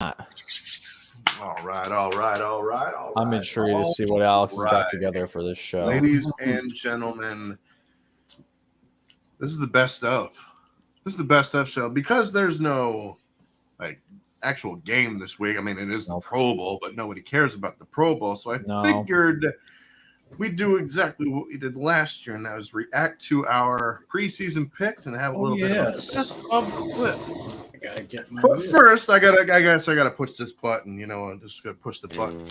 All right. I'm intrigued to see what Alex has got together for this show. Ladies and gentlemen, this is the best of. This is the best of show because there's no actual game this week. I mean, it is the Pro Bowl, but nobody cares about the Pro Bowl. So I figured we'd do exactly what we did last year, and that was react to our preseason picks and have a little bit of the best of the clip. But first, I guess I gotta push this button. I'm just gonna push the button.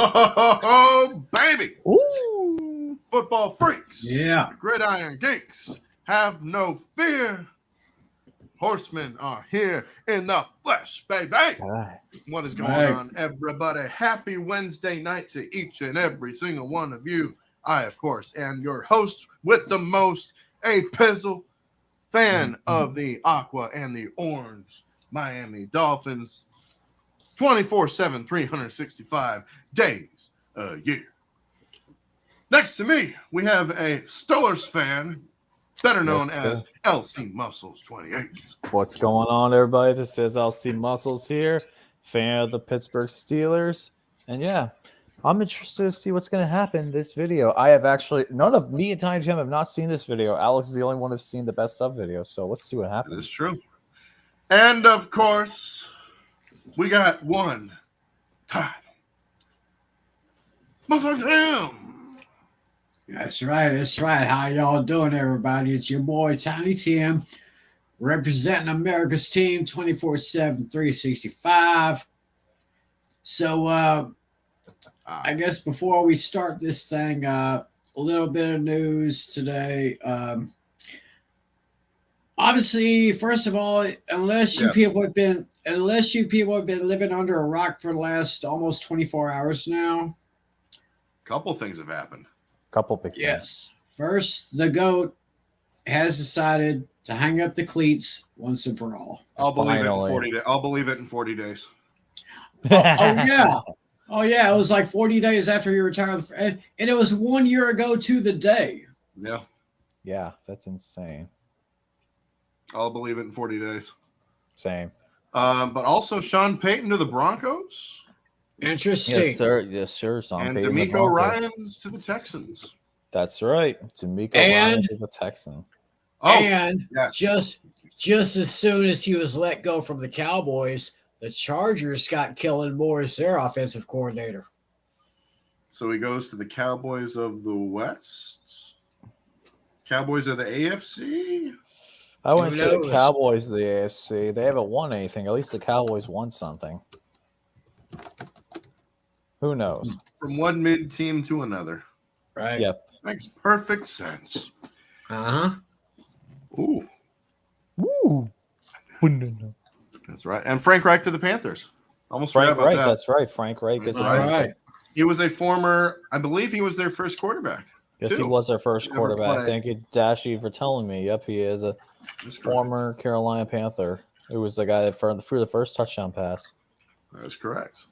Oh, baby. Ooh. Football freaks. Yeah. Gridiron geeks. Have no fear. Horsemen are here in the flesh, baby. What is going on, everybody? Happy Wednesday night to each and every single one of you. I, of course, am your host with the most, a Pizzle, fan of the Aqua and the Orange Miami Dolphins. 24/7, 365 days a year. Next to me, we have a Steelers fan, better known as LC Muscles 28. What's going on, everybody? This is LC Muscles here, fan of the Pittsburgh Steelers. And yeah, I'm interested to see what's going to happen in this video. I have actually, none of me and Tiny Jim have not seen this video. Alex is the only one who's seen the best of video. So let's see what happens. That is true. And of course, we got one time. Motherfucker. That's right. How y'all doing, everybody? It's your boy, Tiny Tim, representing America's team 24/7, 365. So, I guess before we start this thing, a little bit of news today. Obviously, first of all, unless you people have been living under a rock for the last almost 24 hours now. A couple things have happened. Couple big things. Yes. First, the GOAT has decided to hang up the cleats once and for all. I'll believe it in 40 days. I'll believe it in 40 days. Oh yeah. It was like 40 days after he retired, and it was 1 year ago to the day. Yeah. Yeah, that's insane. I'll believe it in 40 days. Same. But also Sean Payton to the Broncos. Interesting. Yes, sir. Sean And Payton, D'Amico Ryans to the Texans. That's right. D'Amico Ryans is a Texan. Just as soon as he was let go from the Cowboys, the Chargers got Kellen Moore as their offensive coordinator. So he goes to the Cowboys of the West. Cowboys of the AFC. I wouldn't say the Cowboys of the AFC. They haven't won anything. At least the Cowboys won something. Who knows? From one mid team to another. Right. Yep. Makes perfect sense. Uh-huh. Ooh. That's right. And Frank Reich to the Panthers. Almost forgot about that. That's right. Frank Reich is right. He was a former, I believe he was their first quarterback. Yes, he was our first quarterback. Thank you, Dashy, for telling me. Yep, he is a former Carolina Panther. It was the guy that threw the first touchdown pass. That's correct.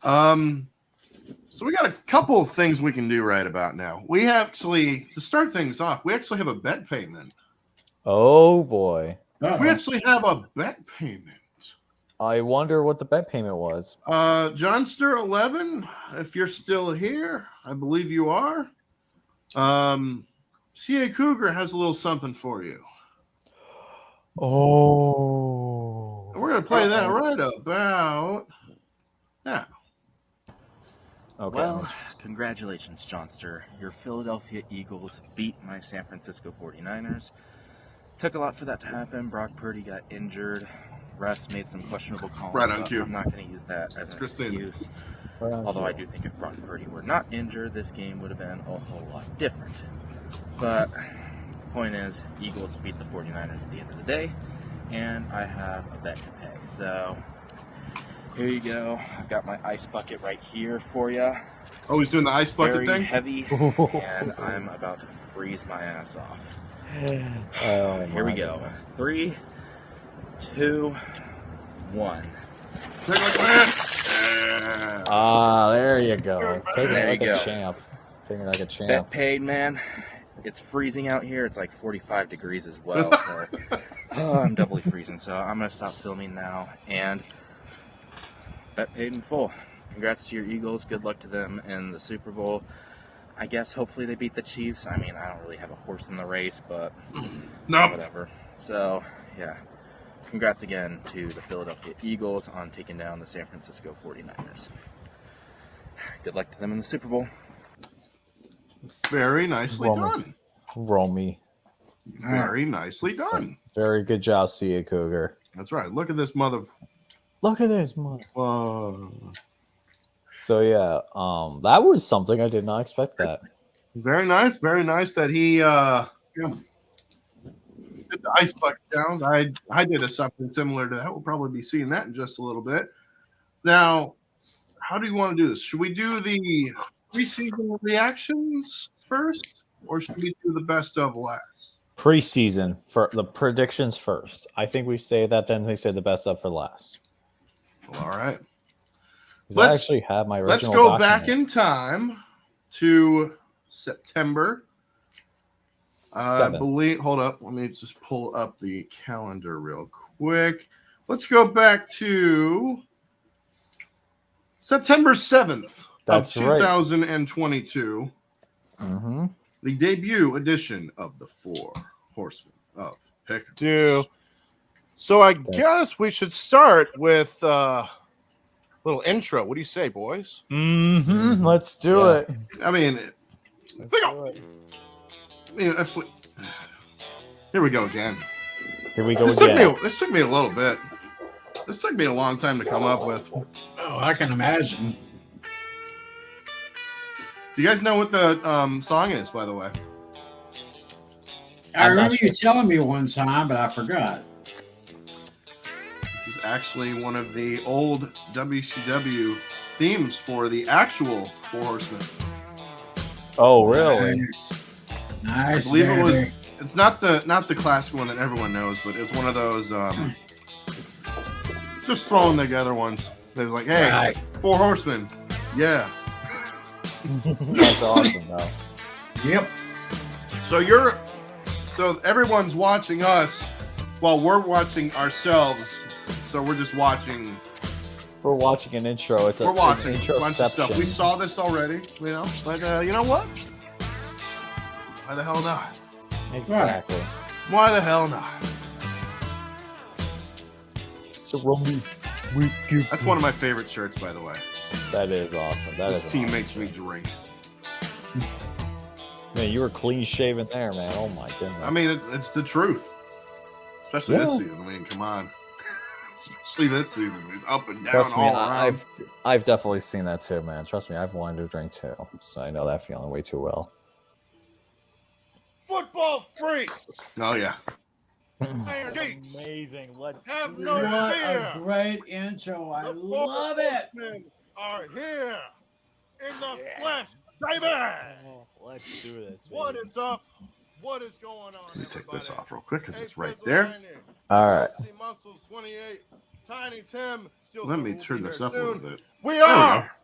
So we got a couple of things we can do right about now. We actually, to start things off, we actually have a bet payment. Oh boy. Uh-oh. We actually have a bet payment. I wonder what the bet payment was. Johnster 11, if you're still here, I believe you are. CA Cougar has a little something for you. Oh. And we're going to play that right about now. Okay. Well, congratulations, Johnster. Your Philadelphia Eagles beat my San Francisco 49ers. Took a lot for that to happen. Brock Purdy got injured. Russ made some questionable calls. Right on cue. I'm not going to use that as an excuse. Although I do think if Brock Purdy were not injured, this game would have been a whole lot different. But the point is, Eagles beat the 49ers at the end of the day, and I have a bet to pay. So here you go. I've got my ice bucket right here for you. Oh, he's doing the ice bucket Very thing? heavy, and I'm about to freeze my ass off. Oh, Here we go. 3, 2, 1. Take it like that. Ah, there you go. Taking There it like you a go. champ. Taking it like a Bet champ. paid, man. It's freezing out here. It's like 45 degrees as well. So I'm doubly freezing. So I'm going to stop filming now. And bet paid in full. Congrats to your Eagles. Good luck to them in the Super Bowl. I guess hopefully they beat the Chiefs. I mean, I don't really have a horse in the race, but Nope. whatever. So, yeah. Congrats again to the Philadelphia Eagles on taking down the San Francisco 49ers. Good luck to them in the Super Bowl. Very nicely Roman. done. Romy. Very nicely done. Very good job, CA Cougar. That's right. Look at this mother. Look at this, mother. Whoa. So yeah, that was something I did not expect. That Very nice. Very nice that he Yeah. did the ice bucket challenge. I did something similar to that. We'll probably be seeing that in just a little bit. Now, how do you want to do this? Should we do the preseason reactions first, or should we do the best of last? preseason for the predictions first. I think we say that, then we say the best of for last. Well, all right. 'Cause I actually have my Let's original go back document. in time to September. I 7. believe. Hold up. Let me just pull up the calendar real quick. Let's go back to September 7th That's of right. 2022. Mm-hmm. The debut edition of the Four Horsemen of Pick'em. Do so. I guess we should start with a little intro. What do you say, boys? Mm-hmm. Let's do Yeah. it. I mean, Let's think do it. if we, here we go again. Here we go This again. took me a little bit. This took me a long time to come up with. Oh, I can imagine. Do you guys know what the song is, by the way? I I'm not remember you sure. telling me one time, but I forgot. This is actually one of the old WCW themes for the actual Four Horsemen. Oh, really? Nice. I believe it was. baby. It's not the classic one that everyone knows, but it's one of those just throwing together ones. There's like, hey, Right. Four Horsemen, yeah. That's awesome, though. Yep. So everyone's watching us while we're watching ourselves. So we're just watching. We're watching an intro. It's We're watching an a bunch of stuff. We introception. saw this already, you know. But you know what? Why the hell not? Exactly. Why the hell not? So Romy, with you. That's one of my favorite shirts, by the way. That is awesome. That This is team awesome. makes me drink. Man, you were clean shaven there, man. Oh my goodness. I mean, it's the truth. Especially this Yeah. season. I mean, come on. Especially this season. It's up and down trust me, all around. I've definitely seen that too, man. Trust me, I've wanted to drink too, so I know that feeling way too well. Football freaks. Oh yeah. Iron Geeks. Amazing. Let's Have no What fear. a great intro. I The love Four it. Horsemen are here in the Yeah. flesh, baby. Let's do this. What is up? What is going on? Let me take everybody? this off real quick because Hey, it's right Preseason there. Line here. All right. FC Muscles 28. Tiny Tim. Still Let me will be turn this here up a soon. little bit. We There we are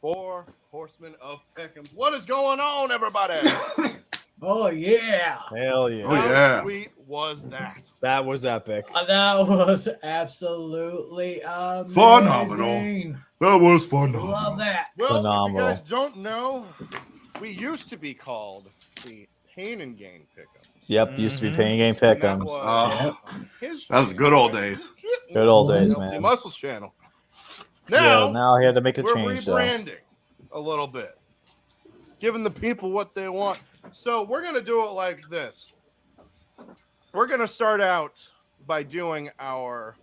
4 Horsemen of Pick'ems. What is going on, everybody? Oh, yeah. Hell yeah. Oh, How yeah. sweet was that? That was epic. That was absolutely amazing. Phenomenal. That was fun. Love that. Well, Phenomenal. if you guys don't know, we used to be called the Pain and Gain Pick'ems. Yep, used to be Mhm. Pain Game And that Pick'ems. was That his was channel, good old right? days. Good old days, LC man. Muscles channel. Yeah, Now, now he had to make a we're change, though. rebranding a little bit, giving the people what they want. So we're going to do it like this. We're going to start out by doing our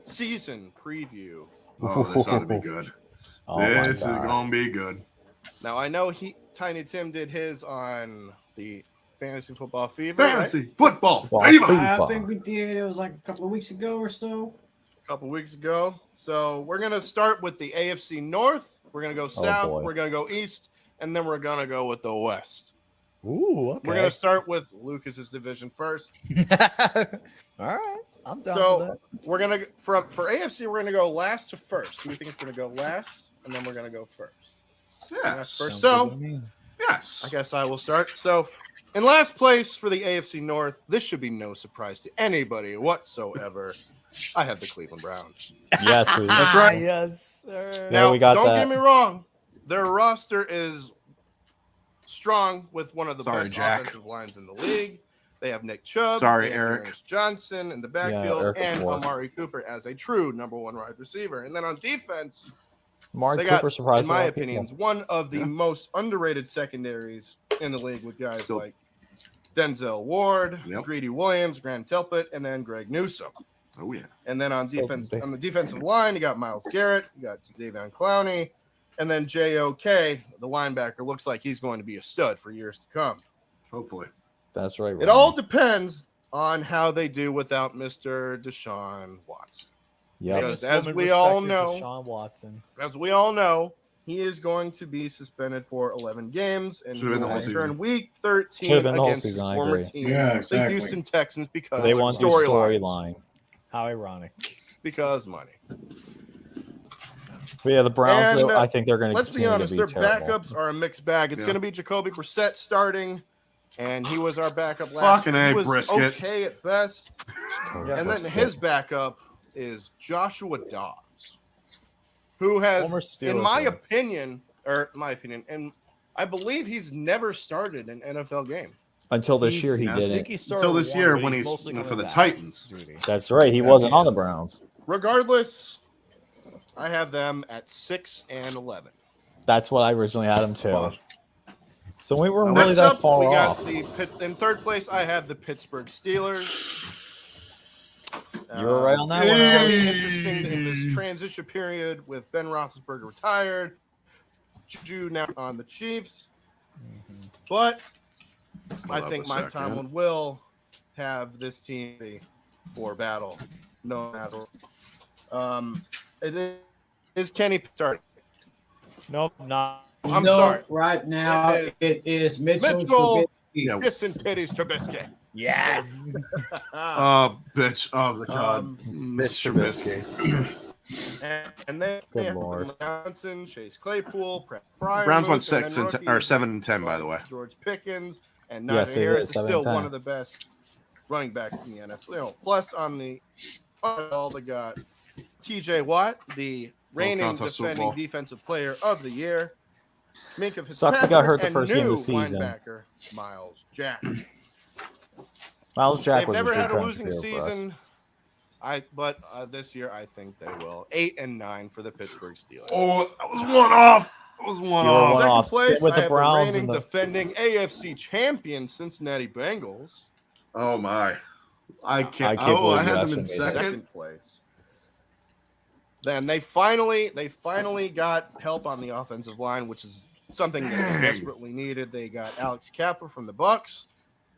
season preview. Oh, this ought to be good. Oh, my This is God. going to be good. Now, I know Tiny Tim did his on the Fantasy Football Fever, right? Fantasy football Well, fever. I think we did. It was like a couple of weeks ago or so. A couple weeks ago. So we're going to start with the AFC North. We're going to go south. boy. We're going to go east. And then we're going to go with the west. Ooh, okay. We're going to start with Lucas's division first. All right. I'm down So for that. we're going to, for AFC, we're going to go last to first. Who do you think is going to go last? And then we're going to go first. Yes. First. Sounds So good to me. Yes. I guess I will start. So in last place for the AFC North, this should be no surprise to anybody whatsoever. I have the Cleveland Browns. Yes, we That's right. Yes, sir. Now, we got don't that. get me wrong. Their roster is strong with one of the Sorry, best Jack. offensive lines in the league. They have Nick Chubb. Sorry, they have Eric. Terrence Johnson in the backfield, Eric and before. Amari Cooper as a true number one wide receiver. And then on defense, Mark they Cooper got, surprised in a lot my of people. opinion, one of the Yeah. most underrated secondaries in the league with guys Still- like Denzel Ward, Yep. Greedy Williams, Grant Telpett, and then Greg Newsome. Oh, yeah. And then on So defense, big. on the defensive line, you got Myles Garrett, you got Davion Clowney, and then JOK, the linebacker, looks like he's going to be a stud for years to come. Hopefully. That's right. It all depends on how they do without Mr. Deshaun Watson. Yep. Because as we all know, Deshaun Watson. he is going to be suspended for 11 games and he Should've been the will whole return season. week 13 Should've been the whole against his season, I former agree. team, Yeah, the exactly. Houston Texans, because They of want the storylines. storyline. How ironic. Because money. But yeah, the Browns, And, though, I think they're going to Let's be continue honest, to their be terrible. backups are a mixed bag. It's Yeah. going to be Jacoby Brissett starting, and he was our backup last Fucking year. He A, was Brisket. okay at best. Yeah, And then Brisket. his backup is Joshua Dobbs, who has, Former Steeler in my player. opinion, and I believe he's never started an NFL game. Until this year, he I didn't. Until this year when he's for the Titans. That's right. He wasn't on the Browns. Regardless, I have them at 6-11. That's what I originally had him too. So we weren't Now, really Next that up, far we got off. in third place, I have the Pittsburgh Steelers. You were right on that It's one. going to be Hey. interesting in this transition period with Ben Roethlisberger retired, Juju now on the Chiefs. But I Hold think up a Mike second. Tomlin will have this team ready for battle, no matter. It is Kenny starting. Nope, not. I'm no, sorry. right now It it is Mitchell. Mitchell. Trubisky. Listen, Teddy's Trubisky. Yes. Oh, bitch. Oh, the God. Um, Mitch Trubisky. and then Good they have Lord. Johnson, Chase Claypool, Brett Fryer, Browns won and then 6 and 10, or rookies 7 and 10, by the way. George Pickens and Yes, Najee they Harris did, is 7 still and 10. one of the best running backs in the NFL. You know, plus on the all they got TJ Watt, the reigning Wisconsin Super defending Bowl. defensive player of the year. Minka Sucks he got hurt the Fitzpatrick, first and game of new the season. Linebacker Miles Jack. Miles Jack They've was never a good had a crunch losing player for us. season. But this year I think they will. 8-9 for the Pittsburgh Steelers. Oh, that was one off. That was one You were off. one Second off. place, Sit with I the have Browns the and reigning the. defending AFC champion Cincinnati Bengals. Oh, my. I can't. I can't Oh, I believe you had them in actually made that. second. Place. Then they finally got help on the offensive line, which is something that was Dang. desperately needed. They got Alex Kappa from the Bucks,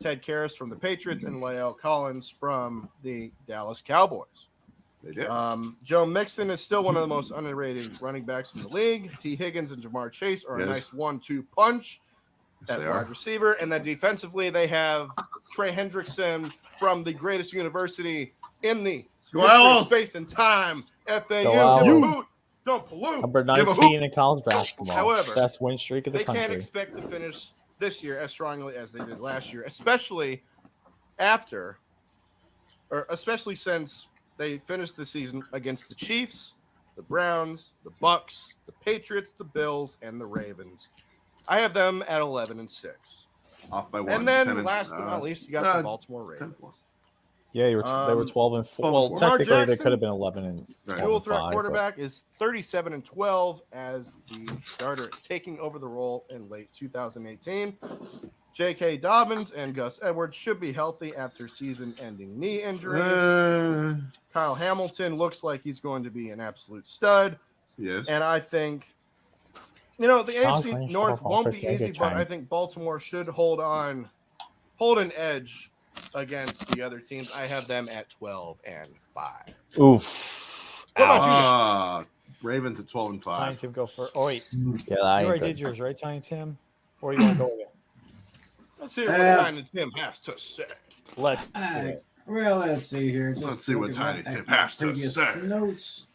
Ted Karras from the Patriots, and Lael Collins from the Dallas Cowboys. They did. Joe Mixon is still one of the most underrated running backs in the league. T. Higgins and Jamar Chase are a Yes. nice 1-2 punch. at they wide are. receiver. And then defensively, they have Trey Hendrickson from the greatest university in the Go history of Owls! space and time, FAU. Go Give a Owls. hoot. Don't pollute. Number Give a 19 in college basketball. However, Best win streak of the They can't country. expect to finish this year as strongly as they did last year, especially after, or especially since they finished the season against the Chiefs, the Browns, the Bucks, the Patriots, the Bills, and the Ravens. I have them at 11-6. Off by one. And then 10 last but not least, you got the Baltimore Ravens. Yeah, they were 12 and 4. Well, 12 and 4. technically Lamar they could have Jackson, been 11 and 12 Dual and threat 5. quarterback is 37-12 as the starter, taking over the role in late 2018. J.K. Dobbins and Gus Edwards should be healthy after season-ending knee injuries. Kyle Hamilton looks like he's going to be an absolute stud. Yes. And I think, the AFC North won't be easy, but I think Baltimore should hold an edge against the other teams. I have them at 12-5. Oof. What about you? Ravens at 12 and Tiny 5. Tim, go for. Oh wait, yeah, you I already did yours, right, Tiny Tim? Or you want to go again? Let's hear what Tiny Tim has to say. Let's see. Well, let's see here. Just Let's see what looking Tiny at Tim my has to previous say. Notes.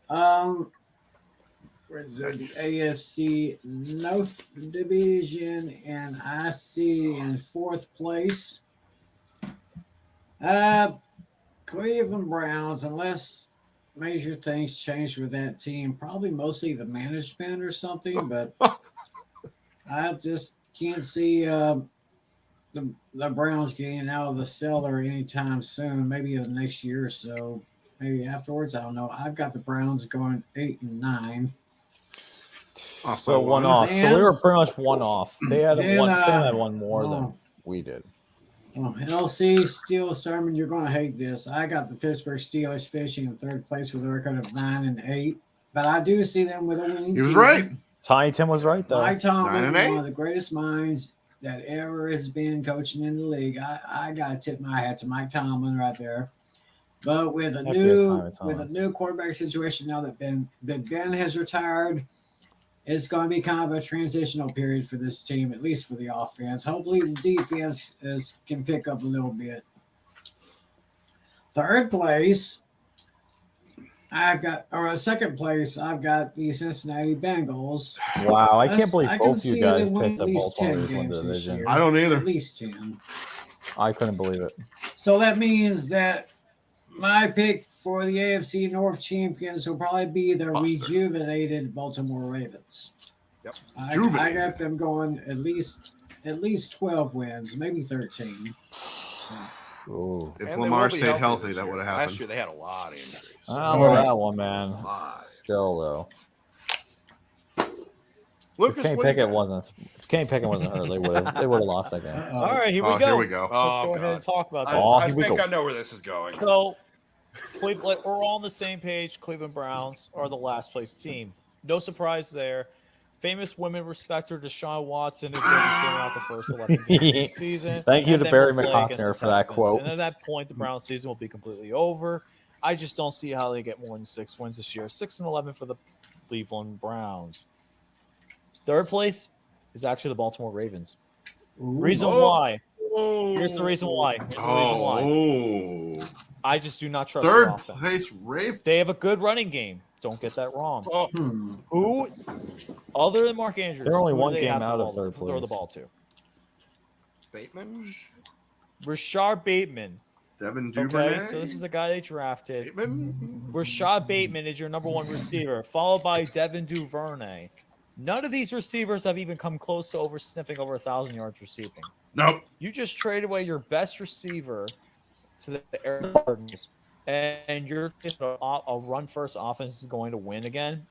The AFC North Division, and I see in fourth place, Cleveland Browns, unless major things change with that team, probably mostly the management or something, but I just can't see the Browns getting out of the cellar anytime soon. Maybe the next year or so, maybe afterwards. I don't know. I've got the Browns going 8-9. So one off. So we were pretty much one off. They had Then, one. Tim had one more than we did. Well, LC Steel Sermon, you're going to hate this. I got the Pittsburgh Steelers finishing in third place with a record of 9-8, but I do see them with a winning season. He was right. Tiny Tim was right though. Mike Tomlin, 9-8? one of the greatest minds that ever has been coaching in the league. I got to tip my hat to Mike Tomlin right there. But with a new quarterback situation now that Big Ben has retired, it's going to be kind of a transitional period for this team, at least for the offense. Hopefully the defense can pick up a little bit. Third place, second place, I've got the Cincinnati Bengals. Wow, I can't believe I both can you see guys them winning picked the at least 10 Baltimore Ravens games this division. year. I don't either. At least 10. I couldn't believe it. So that means that my pick for the AFC North champions will probably be the rejuvenated Baltimore Ravens. Yep. I got them going at least 12 wins, maybe 13. Ooh. If And Lamar they will be stayed healthy, this that year. would have Last happened. year they had a lot of injuries. I don't know that one, man. Why? Still though. Lucas, If Kenny Pickett wasn't hurt, they would have lost that game. Uh-oh. All right, here we Oh, go. here we go. Let's Oh, go ahead and God. talk about that. I Here we think go. I know where this is going. So, Cleveland, we're all on the same page. Cleveland Browns are the last place team. No surprise there. Famous women respecter Deshaun Watson is going to be sitting out the first 11 games of the season. Thank you and to then Barry we'll play against McCockner the for that Texans. quote. And at that point, the Browns season will be completely over. I just don't see how they get more than 6 wins this year. 6-11 for the Cleveland Browns. Third place is actually the Baltimore Ravens. Reason why. Here's the reason why. I just do not trust their Third offense. place Ravens. They have a good running game. Don't get that wrong. Oh, Who, other than Mark Andrews, They're only who do one they game have to out of third throw the place. ball to? Bateman? Rashard Bateman. Devin Duvernay. Okay, so this is a guy they drafted. Bateman? Rashad Bateman is your number one receiver, followed by Devin Duvernay. None of these receivers have even come close to sniffing over 1,000 yards receiving. Nope. You just traded away your best receiver to the Arizona Cardinals, and you're a run-first offense is going to win again.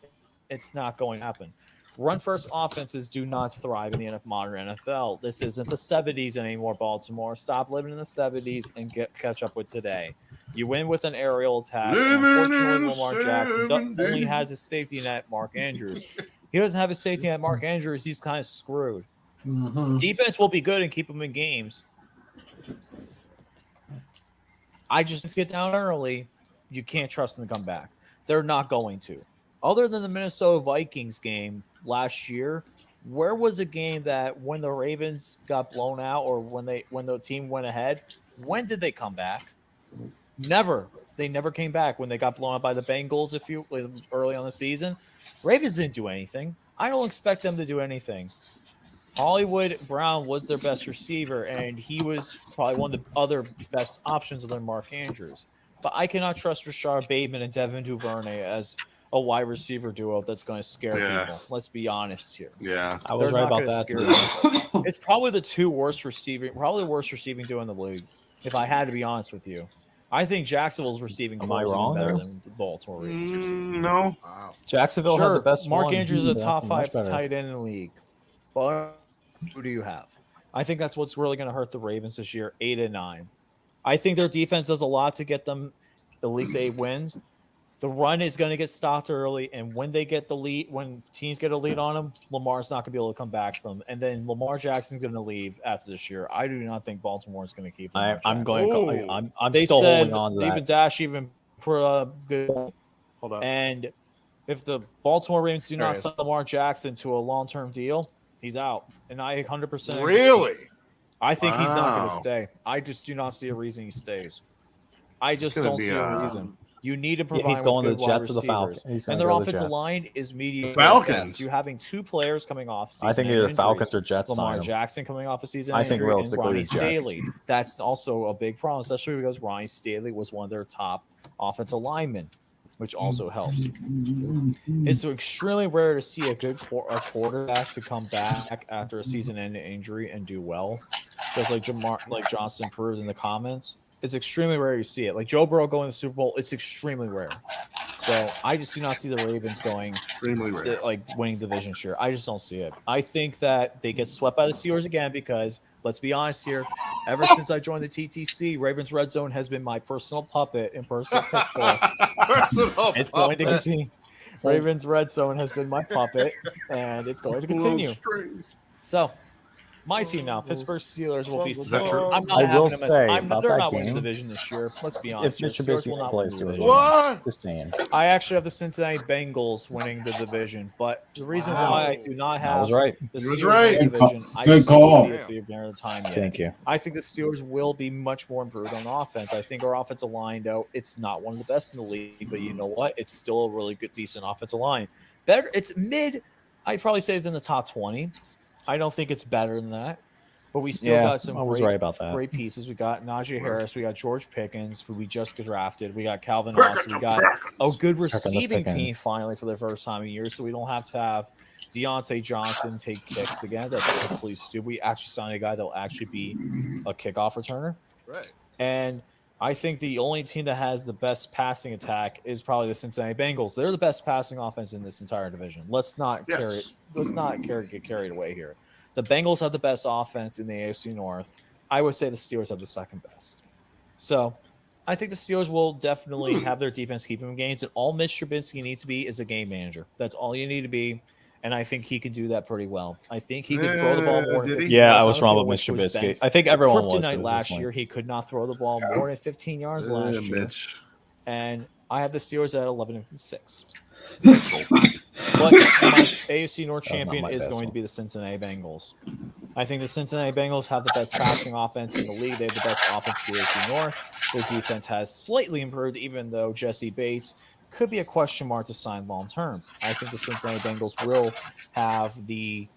It's not going to happen. Run-first offenses do not thrive in the modern NFL. This isn't the 70s anymore, Baltimore. Stop living in the 70s and catch up with today. You win with an aerial attack. And unfortunately, Lamar Jackson only has his safety net, Mark Andrews. He doesn't have his safety net, Mark Andrews. He's kind of screwed. Mm-hmm. Defense will be good and keep them in games. I just get down early. You can't trust them to come back. They're not going to. Other than the Minnesota Vikings game last year, Where was a game that when the Ravens got blown out or when the team went ahead, when did they come back? Never. They never came back when they got blown out by the Bengals early on the season. Ravens didn't do anything. I don't expect them to do anything. Hollywood Brown was their best receiver, and he was probably one of the other best options other than Mark Andrews. But I cannot trust Rashard Bateman and Devin Duvernay as a wide receiver duo that's going to scare people. Let's be honest here. Yeah. I was right about that. It's probably the worst receiving duo in the league, if I had to be honest with you. I think Jacksonville's receiving. Am I wrong better than the Baltimore Ravens receiving? No. Wow. Jacksonville had the best. Mark one. Andrews is a top Yeah, 5 tight end in the league. But who do you have? I think that's what's really going to hurt the Ravens this year. 8-9. I think their defense does a lot to get them at least 8 wins. The run is going to get stopped early, and when they get the lead, when teams get a lead on them, Lamar's not going to be able to come back from them. And then Lamar Jackson's going to leave after this year. I do not think Baltimore is going to keep him. I'm going. I'm They still said holding on to even that. Dash even put a good. Hold on. And if the Baltimore Ravens do There not he is. sign Lamar Jackson to a long-term deal, he's out. And I 100% agree. Really? I think he's not going to Wow. stay. I just do not see a reason he stays. I just gonna don't be see a reason. You need to provide. Yeah, he's going to with the good Jets or the wide Falcons. receivers. He's gonna And their go to the offensive Jets. line is mediocre. Falcons. You're having 2 players coming off season. I think either Falcons or Jets Lamar sign him. Jackson coming off a season. I think injury, realistically and Ronnie the Jets. Staley. That's also a big problem, especially because Ronnie Staley was one of their top offensive linemen, which also helps. It's extremely rare to see a good quarterback to come back after a season-ending injury and do well, just like Johnson proved in the comments. It's extremely rare to see it. Like Joe Burrow going to the Super Bowl, it's extremely rare. So I just do not see the Ravens going Extremely rare. winning division this year. I just don't see it. I think that they get swept by the Steelers again because let's be honest here. Ever since I joined the TTC, Ravens Red Zone has been my personal puppet and personal pitbull. Personal It's going to puppet. continue. Ravens Red Zone has been my puppet, and it's going to continue. Strings. So, my team now, Pittsburgh Steelers will be. that true? I'm not I having will them say as, about they're that not winning game, the division this year. Let's be If honest. Mitch here. Steelers Trubisky will not plays win the the division. What? Just saying. I actually have the Cincinnati Bengals winning the division, but the reason why I do not I have was right. the He was Steelers right. winning the division, I Good just don't call. see it being near the time yet. Thank you. I think the Steelers will be much more improved on offense. I think our offensive line, though, it's not one of the best in the league, but you know what? It's still a really good, decent offensive line. Better, it's mid. I'd probably say it's in the top 20. I don't think it's better than that, but we still Yeah, got some I was great, right about that. great pieces. We got Najee Harris, we got George Pickens, who we just drafted. We got Calvin Austin. We got a good receiving team Pickens. finally for the first time in years, so we don't have to have Deontay Johnson take kicks again. That's completely stupid. We actually signed a guy that will actually be a kickoff returner. Right. And I think the only team that has the best passing attack is probably the Cincinnati Bengals. They're the best passing offense in this entire division. Let's not get carried away here. The Bengals have the best offense in the AFC North. I would say the Steelers have the second best. So I think the Steelers will definitely have their defense keep them in games. And all Mitch Trubisky needs to be is a game manager. That's all you need to be. And I think he could do that pretty well. I think he could throw the ball more than 15 Yeah, yards I was on the wrong field, with Mitch which was Trubisky. Ben's I think everyone was. kryptonite at last this year. point. He could not throw the ball more than 15 yards last year. Mitch. And I have the Steelers at 11-6. But my AFC North That was not champion my is best going to one. be the Cincinnati Bengals. I think the Cincinnati Bengals have the best passing offense in the league. They have the best offense in the AFC North. Their defense has slightly improved, even though Jesse Bates could be a question mark to sign long term. I think the Cincinnati Bengals will have the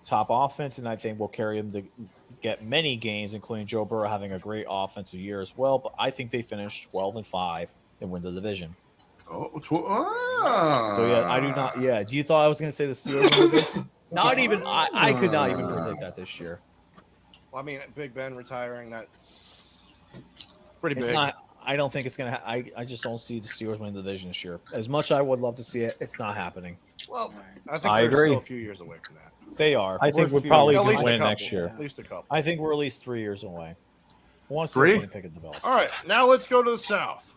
top offense, and I think will carry them to get many gains, including Joe Burrow having a great offensive year as well. But I think they finish 12-5 and win the division. Oh, So yeah, I do not. Yeah, do you thought I was going to say the Steelers? Win the division? Not even. I could not even predict that this year. Well, I mean, Big Ben retiring, that's pretty big. It's not. I don't think it's going to. I just don't see the Steelers win the division this year. As much as I would love to see it, it's not happening. Well, I think I we're agree. still a few years away from that. They are. I think We're a we're few probably years At going least to a win couple. next year. At least a couple. I think we're at least 3 years away. I want to see Three? Kenny Pickett develop. All right, now let's go to the South.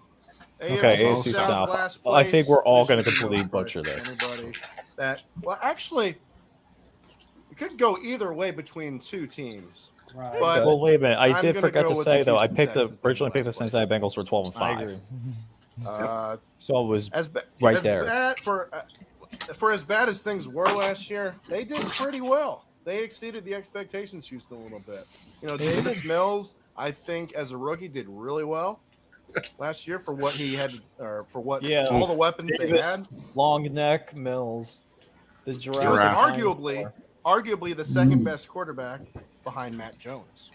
Okay, AFC South. last I think we're all place. going to This is completely no butcher surprise this. to anybody that, well, actually, it could go either way between two teams. Right. But Well, wait a minute. I I'm did gonna forget go to with say the though. I Houston picked the Texans originally picked the last place. Cincinnati Bengals for 12-5. I agree. uh, So it was as ba- Right as there. bad for for as bad as things were last year, they did pretty well. They exceeded the expectations just a little bit. You know, Davis Mills, I think, as a rookie, did really well last year for what he had, or for what all the weapons Davis, they had. long neck, Mills, the He was Jurassic arguably the second best quarterback behind Matt Jones.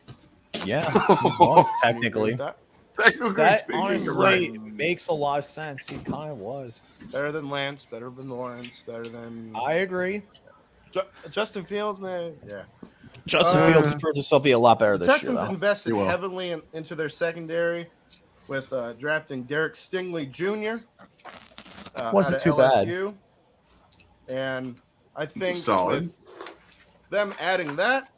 Yeah, he was technically. Technically speaking, Honestly you're right. makes a lot of sense. He kind of was. Better than Lance, better than Lawrence, better than I agree. Justin Fields, man. Yeah. Justin Fields proved himself to be a lot better The this year, Texans though. invested heavily into their secondary with drafting Derek Stingley Jr. Wasn't out too of bad. LSU. And I think Solid. with them adding that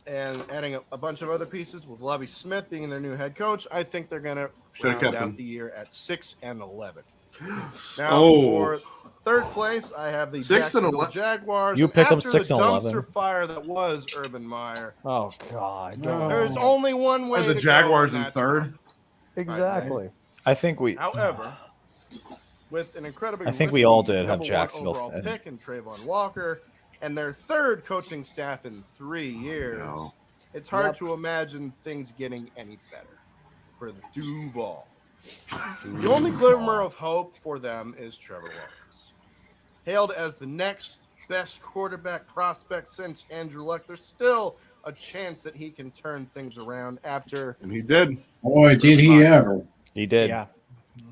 and adding a bunch of other pieces with Lovie Smith being their new head coach, I think they're going to round out the year at 6-11. Now, for third place, I have the 6-11 Jaguars. You picked them after 6-11. The dumpster fire that was Urban Meyer. Oh God! There's only one way. Are the to Jaguars go, in and that's third? up. Exactly. I think we. However, with an incredibly, I think we all risky did have number one Jacksonville overall thin. pick and Trayvon Walker, and their third coaching staff in 3 years. It's hard to imagine things getting any better for the Duval. The only glimmer of hope for them is Trevor Lawrence. Hailed as the next best quarterback prospect since Andrew Luck, there's still a chance that he can turn things around after. And he did. Boy, did he ever. He did. Yeah.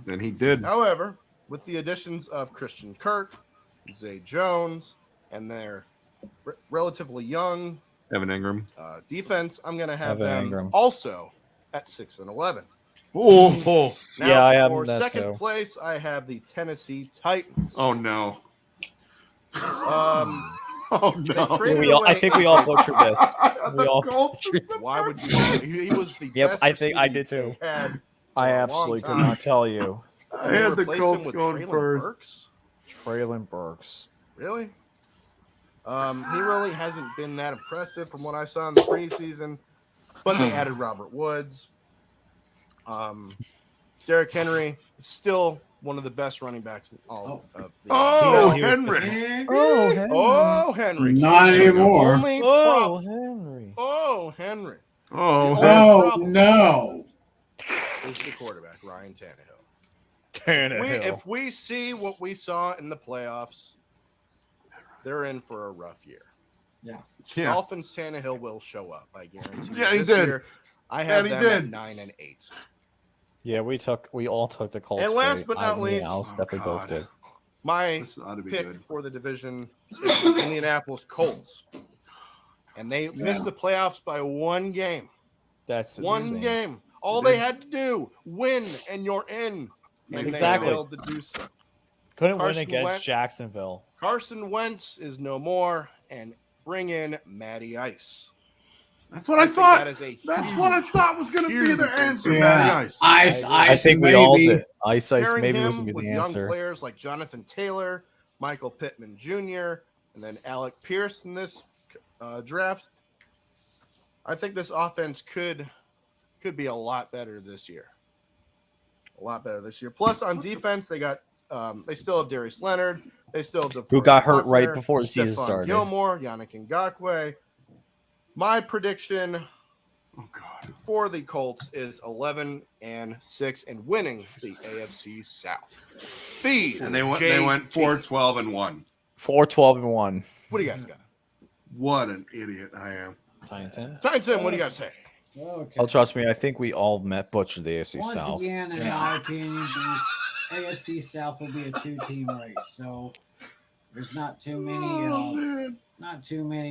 And he did. However, with the additions of Christian Kirk, Zay Jones, and their relatively young Evan Ingram. defense, I'm going to have Evan them Ingram. also at 6-11. Oh, Now, yeah, I have for that second too. place, I have the Tennessee Titans. oh no. Oh no. I think we all butchered this. We all. Why would you? He was the Yep, best I think I receiver did too. they had I for a absolutely long could time. not tell you. I had the Replace him Colts with going Traylon first. Burks? Traylon Burks. Really? He really hasn't been that impressive from what I saw in the preseason. But they added Robert Woods. Derrick Henry is still one of the best running backs in all of the Henry. Oh, Henry. Not anymore. Only Henry. Oh, Henry. Oh, no. Is the quarterback, Ryan Tannehill. Tannehill. If we see what we saw in the playoffs, they're in for a rough year. Yeah. Dolphins Tannehill will show up, I guarantee. Yeah, he This did. year, I have he them did. at 9-8. Yeah, we all took the Colts. And last but not least- Alice definitely both did. My This ought to be pick good. for the division is the Indianapolis Colts. And they missed the playoffs by one game. That's One insane. game. All they had to do, win, and you're in. And Exactly. they failed to do so. Couldn't win Carson against Wentz. Jacksonville. Carson Wentz is no more, and bring in Matty Ice. That's what I think thought. that is a That's what I thought was going to be huge the answer, Yeah. Matty Ice. I think we all did. Ice Pairing maybe him was going to be with the young answer. players like Jonathan Taylor, Michael Pittman Jr., and then Alec Pierce in this draft. I think this offense could be a lot better this year. A lot better this year. Plus, on defense, they got they still have Darius Leonard. They still have Who DeForest got hurt Buckner, right before the season Stephon started. Gilmore, Yannick Ngakoue. My prediction for the Colts is 11-6 and winning the AFC South. Feed And they went JT. 4-12-1. 4-12-1. What do you guys got? What an idiot I am. Tyson. Tyson, what do you guys say? Okay. Oh, trust me. I think we all butchered the AFC Once South. again, in my opinion, the AFC South will be a two-team race. So there's not too many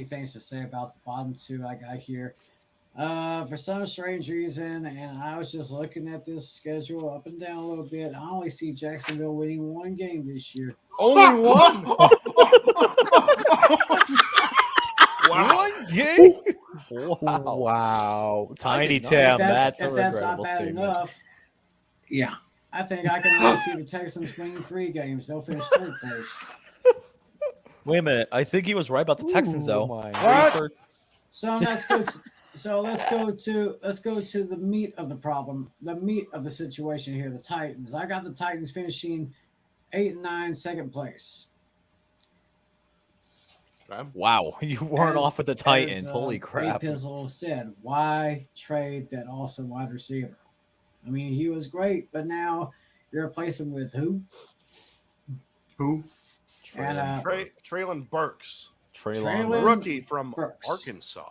things to say about the bottom two I got here. For some strange reason, and I was just looking at this schedule up and down a little bit, I only see Jacksonville winning one game this year. Only one? One game? Wow. Tiny Tim. That's a if that's not regrettable bad statement. enough, yeah, I think I can only see the Texans winning 3 games. They'll finish third place. Wait a minute. I think he was right about the Texans, though. What? So let's go to the meat of the problem, the meat of the situation here. The Titans. I got the Titans finishing 8-9, second place. Wow, you weren't off with the Titans. Holy crap. Pizzle said, why trade that awesome wide receiver? I mean, he was great, but now you're replacing him with who? Who? Traylon Burks. Traylon Rookie from Burks. Arkansas.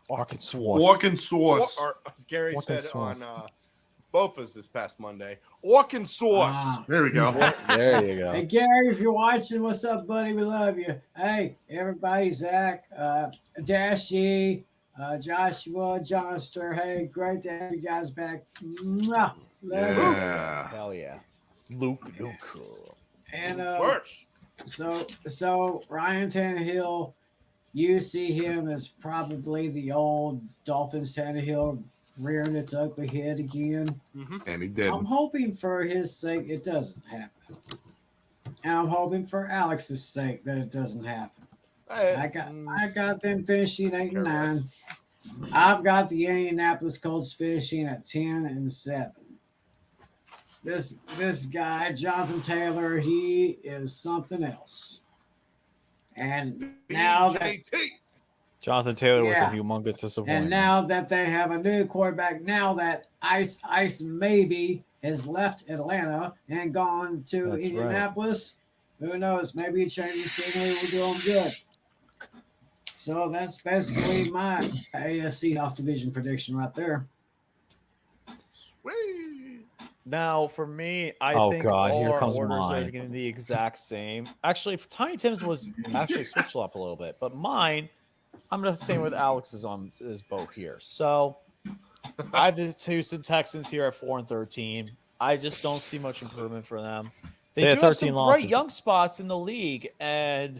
Arkansas. Walking sauce. Or, as Gary said Arkansas. on Bofa's this past Monday, Arkansas. There we go. There you go. Hey, Gary, if you're watching, what's up, buddy? We love you. Hey, everybody, Zach, Dashy, Joshua, Johnster. Hey, great to have you guys back. Mwah. Love you. Yeah. Hell yeah. Luke. And Burks. so Ryan Tannehill, you see him as probably the old Dolphins Tannehill rearing its ugly head again. And he did. I'm hoping for his sake it doesn't happen. And I'm hoping for Alex's sake that it doesn't happen. I got them finishing 8-9. I've got the Indianapolis Colts finishing at 10-7. This guy, Jonathan Taylor, he is something else. And now that Jonathan Taylor was a Yeah. humongous disappointment. And now that they have a new quarterback, now that Ice maybe has left Atlanta and gone to That's Indianapolis, who knows? Maybe changing scenery will do them good. So that's basically my AFC off division prediction right there. Now, for me, I Oh, think God, all here our comes orders are mine. going to be the exact same. Actually, Tiny Tim's was actually switched up a little bit, but mine, I'm going to say with Alex's on his boat here. So I have the Houston Texans here at 4-13. I just don't see much improvement for them. They They do had have 13 some losses. great young spots in the league, and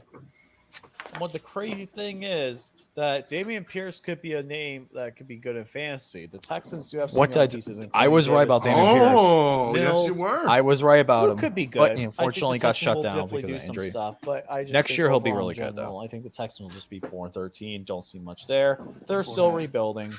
what the crazy thing is that Damian Pierce could be a name that could be good in fantasy. The Texans do have some What young did I pieces. I was right about Damian Pierce. Oh, yes, Mills, you were. I was right about Who him. could be good. But I think unfortunately the got Texans shut will down definitely because do of some injury. stuff, but I just Next think year he'll be overall really in good, general, I think the Texans will just be 4-13. Don't see much there. They're still rebuilding.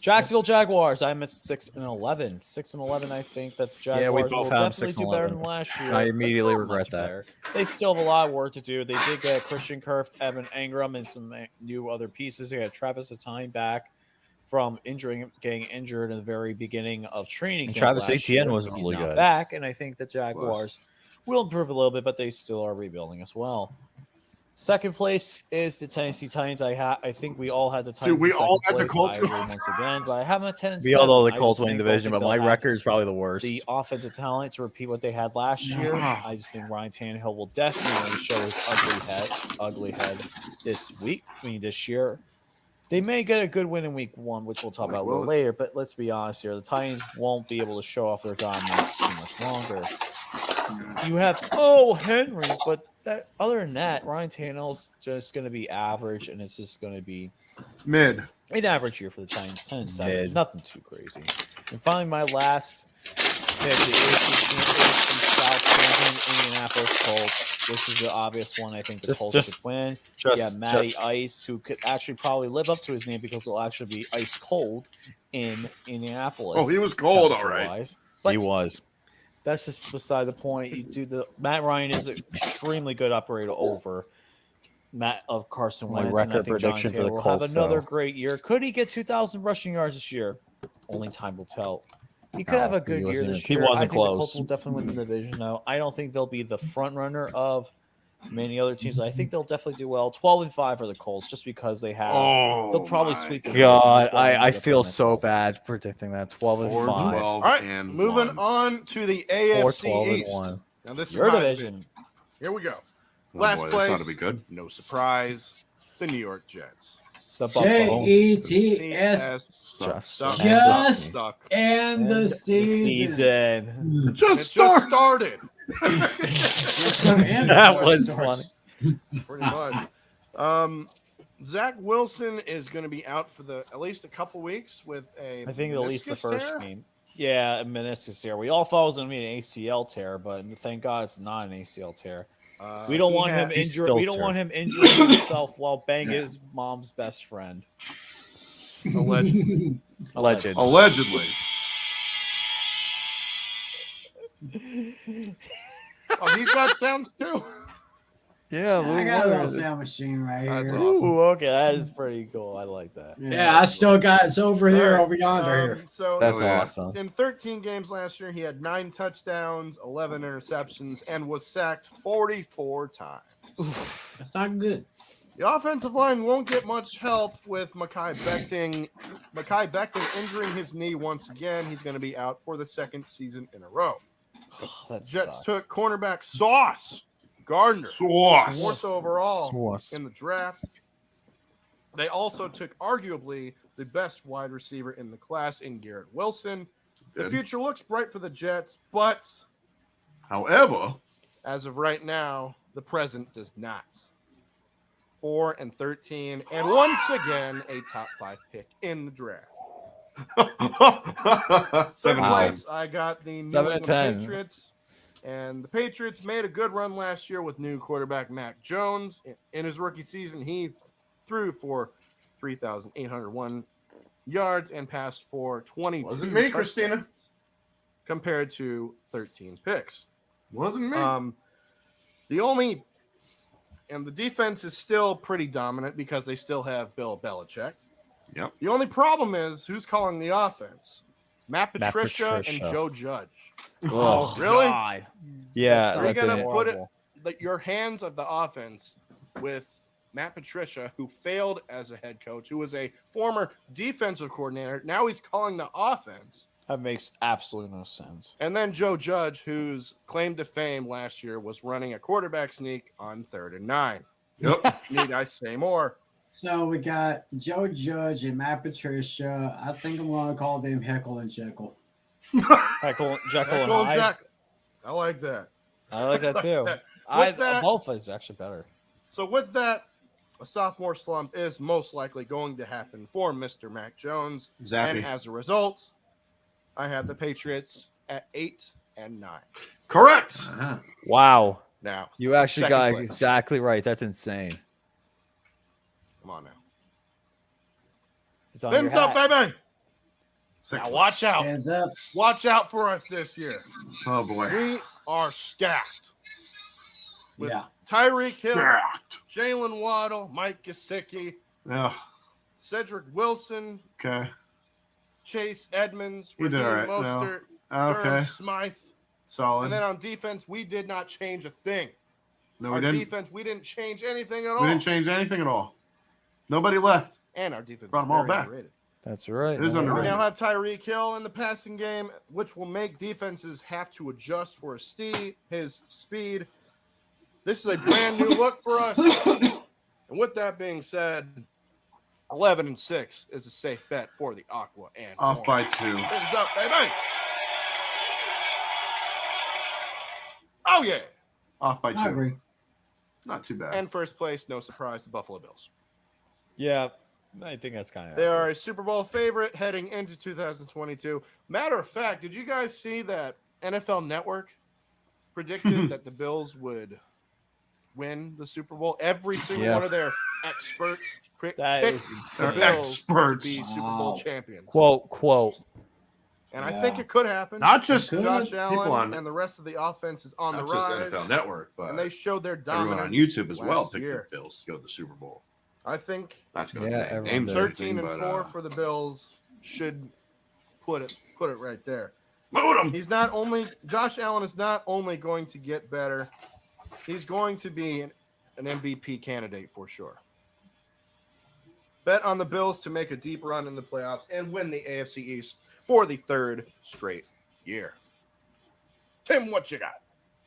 Jacksonville Jaguars. I'm at 6-11. 6-11. I think that the Jaguars Yeah, we will both have definitely do better 6-11. than last year. I immediately Not regret much that. better. They still have a lot of work to do. They did get Christian Kirk, Evan Engram, and some new other pieces. They got Travis Etienne back from getting injured in the very beginning of training And camp. Travis last Etienne year. was He's really now good. back, and I think the Jaguars will improve a little bit, but they still are rebuilding as well. Second place is the Tennessee Titans. I think we all had the Titans. Dude, we in second all had the place. Colts I go- agree once again, but I have them at 10-7. We all know the I Colts just winning don't division, think but my they'll have record is probably the worst. the offensive talent to repeat what they had last year. I just think Ryan Tannehill will definitely show his ugly head this year. They may get a good win in week 1, which we'll talk about a little later, but let's be honest here. The Titans won't be able to show off their dominance too much longer. You have Henry, but other than that, Ryan Tannehill's just going to be average, and it's just going to be Mid. an average year for the Titans, 10-7. Mid. Nothing too crazy. And finally, my last pick, the AFC South champion, Indianapolis Colts. This is the obvious one. I think the Colts should win. Matty Ice, who could actually probably live up to his name because it'll actually be ice cold in Indianapolis. Oh, he was cold, all temperature-wise. right. He was. That's just beside the point. Matt Ryan is an extremely good operator over Carson My Wentz. and I record think prediction John for the Taylor will Colts, have another though. great year. Could he get 2,000 rushing yards this year? Only time will tell. He could have a good year this he year. wasn't I think the Colts close. will definitely win the division, though. I don't think they'll be the front runner of many other teams. I think they'll definitely do well. 12-5 for the Colts, just because they have. They'll probably sweep the division God, as well I as the feel Plymouth so Colts. bad predicting that. 12-5. 4-12 All right, and moving 1. on to the AFC 4-12 East. and 1. Now this Your is my division. Here we go. Oh, Last boy, place. This ought to be good. No surprise. The New York Jets. The Buffalo. Jets Just Stuck. and the season. Just It just start. started. That was funny. Pretty much. Zach Wilson is going to be out for at least a couple weeks with a. I think at least the meniscus first tear. game. Yeah, a meniscus tear. We all thought it was going to be an ACL tear, but thank God it's not an ACL tear. We don't want him he's injured. still We don't tear. want him injuring himself while banging his mom's best friend. Allegedly. Alleged. Allegedly. Oh, he's got sounds too. Yeah, I got a little sound machine right That's here. awesome. Ooh, okay, that is pretty cool. I like that. Yeah, I still got it's over here, All right, over yonder here. So That's yeah. awesome. in 13 games last year, he had 9 touchdowns, 11 interceptions, and was sacked 44 times. That's not good. The offensive line won't get much help with Mekhi Becton injuring his knee once again. He's going to be out for the 2nd season in a row. That Jets sucks. took cornerback Sauce Gardner, Sauce. 4th overall Sauce. in the draft. They also took arguably the best wide receiver in the class in Garrett Wilson. The Good. future looks bright for the Jets, but However, as of right now, the present does not. 4-13, and once again, a top 5 pick in the draft. 7 Wow. Place, I got the New 7 and England 10. Patriots, and the Patriots made a good run last year with new quarterback Mac Jones. In his rookie season, he threw for 3,801 yards and passed for 22 Wasn't me, touchdowns Christina. compared to 13 picks. Wasn't me. The defense is still pretty dominant because they still have Bill Belichick. Yep. The only problem is who's calling the offense. Matt Patricia and Patricia. Joe Judge. Oh, really? God. Yeah, Are you that's gonna it. put your hands of the offense with Matt Patricia, who failed as a head coach, who was a former defensive coordinator? Now he's calling the offense. That makes absolutely no sense. And then Joe Judge, whose claim to fame last year was running a quarterback sneak on 3rd and 9. Yep. Need I say more? So we got Joe Judge and Matt Patricia. I think I'm going to call them Heckle and Jekyll. Jekyll and Jekyll Hyde. Jack. I like that. I like that too. Both is actually better. So with that, a sophomore slump is most likely going to happen for Mr. Mac Jones. Zappy. And as a result, I have the Patriots at 8 and 9. Correct. Wow. Now, You actually second got place. exactly right. That's insane. Come on now. It's on your Fins up, hat. baby. Second Now place. watch out. Hands up. Watch out for us this year. Oh boy. We are stacked. With Yeah. Tyreek Hill, Stacked. Jalen Waddle, Mike Gesicki, Yeah. Cedric Wilson, Okay. Chase Edmonds, You did Raheem all right. No. Mostert, Okay. Durham Smythe. Solid. And then on defense, we did not change a thing. No, we Our didn't. defense, we didn't change anything at all. We didn't change anything at all. Nobody left. And our defense Brought is them all very back. underrated. That's right. It is We underrated. now have Tyreek Hill in the passing game, which will make defenses have to adjust for his speed. This is a brand new look for us. And with that being said, 11 and 6 is a safe bet for the Aqua and Off Horn. by 2. Fins up, baby. Oh yeah. Off by I 2. agree. Not too bad. And first place, no surprise, the Buffalo Bills. Yeah, I think that's kind of. They are a Super Bowl favorite heading into 2022. Matter of fact, did you guys see that NFL Network predicted that the Bills would win the Super Bowl? Every single Yeah. one of their experts That picked is the insane. Bills Experts. to be Super Wow. Bowl champions. Quote. And I Yeah. think it could happen. Not just Good. Josh people Allen on and the rest of the offense is on not the just rise. NFL Network, but And they showed their everyone dominance on YouTube as well last picked year. the Bills to go to the Super Bowl. I think Not to go Yeah, name everyone names did. or 13 and anything, 4 but, for the Bills should put it right there. Moot 'em. He's not only Josh Allen is not only going to get better, he's going to be an MVP candidate for sure. Bet on the Bills to make a deep run in the playoffs and win the AFC East for the 3rd straight year. Tim, what you got?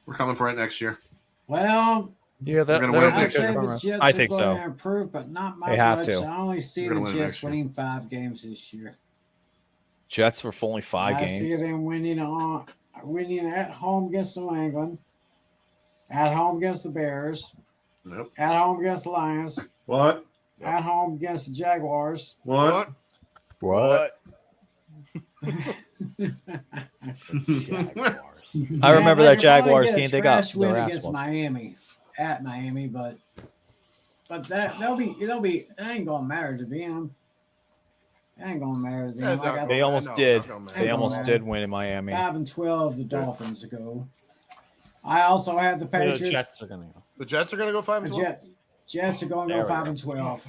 We're coming for it next year. Well, Yeah, that, gonna that win would be I next good say year. for the us. Jets I are think going so. to improve, but not by They have much. to. I only see We're the gonna win Jets next year. winning 5 games this year. Jets for only 5 I see games. them winning at home against New England, at home against the Bears, Nope. at home against the Lions, What? at home against the Jaguars. What? What? Jaguars. I remember that they could probably Jaguars get a game. They got trash win their ass against whooped. Miami, at Miami, but they'll be. It ain't gonna matter to them. It ain't gonna matter to them. I got They almost I know, did. I know, man. They almost man. did win in Miami. 5-12. The Dolphins go. I also have the The Patriots. Jets are gonna go. The Jets are going to go 5 and 12. Jets are going to go 5 and 12.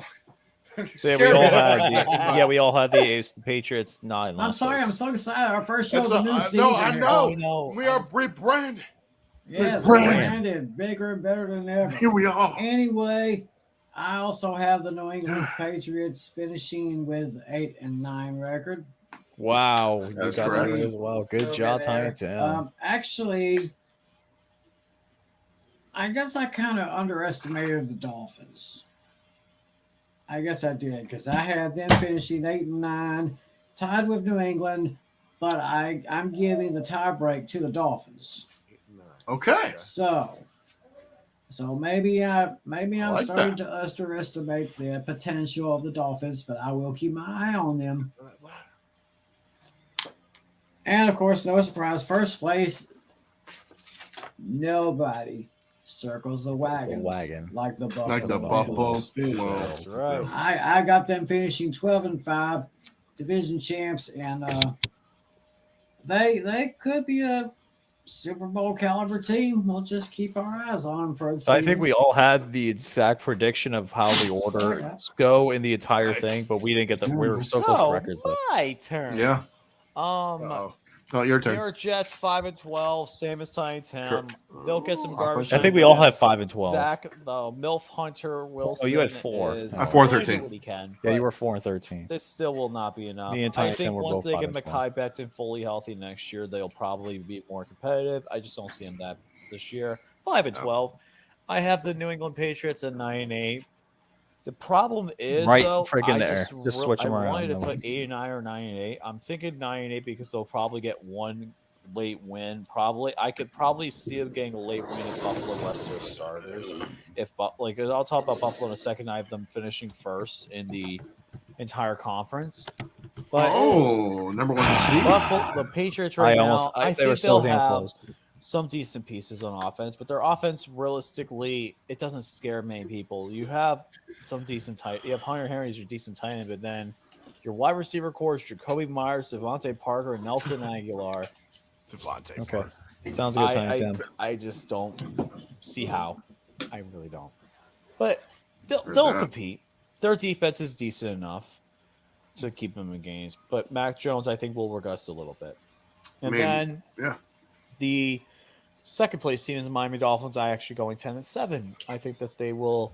So yeah, we all had we all had the Patriots not in I'm last sorry, place. I'm so excited. Our first show That's of the new season. No, I here. know. I know. We are rebranded. Yes, Brand. branded, bigger and better than ever. Here we are. Anyway, I also have the New England Patriots finishing with 8-9 record. Wow, you That's got correct. that as well. Good job, Tiny Tim. Actually, I guess I kind of underestimated the Dolphins. I guess I did because I had them finishing 8-9, tied with New England, but I'm giving the tiebreak to the Dolphins. Okay. So maybe I'm like starting that. to underestimate the potential of the Dolphins, but I will keep my eye on them. And of course, no surprise, first place. Nobody circles the wagons like the Buffalo. Like the Buffalo Bills. Bills. That's right. I got them finishing 12-5, division champs, and they could be a Super Bowl caliber team. We'll just keep our eyes on them for the So I season. think we all had the exact prediction of how the order go in the entire thing, but we didn't get the. We were so close to records. My turn. Yeah. Um, Oh, your New turn. York Jets 5 and 12, same as Tiny Tim. They'll get some garbage. I think we all have 5 and 12. Zach, the MILF Hunter Wilson. you had 4. Is I have 4 and doing 13. what he can, Yeah, you but were 4 and 13. This still will not be enough. Me and I Tiny Tim think were once both they 5 get and 12. Mekhi Becton fully healthy next year, they'll probably be more competitive. I just don't see them that this year. 5 and 12. I have the New England Patriots at 9-8. The problem is, Right though, friggin' I there. Just switch them I around. wanted to put 8-9 or 9-8. I'm thinking 9-8 because they'll probably get one late win. I could probably see them getting a late win if Buffalo rests their starters. I'll talk about Buffalo in a second. I have them finishing first in the entire conference. But number 1 seed. Buffalo, the Patriots right now, I they were think so they'll damn have close. some decent pieces on offense, but their offense, realistically, it doesn't scare many people. You have some decent tight. You have Hunter Henry as your decent tight end, but then your wide receiver core is Jacoby Myers, Devontae Parker, and Nelson Aguilar. Devontae. Okay. Sounds good, Tiny Tim. I just don't see how. I really don't. But they'll compete. Their defense is decent enough to keep them in games. But Mac Jones, I think, will regress a little bit. And then the second place team is the Miami Dolphins. I actually going 10-7. I think that they will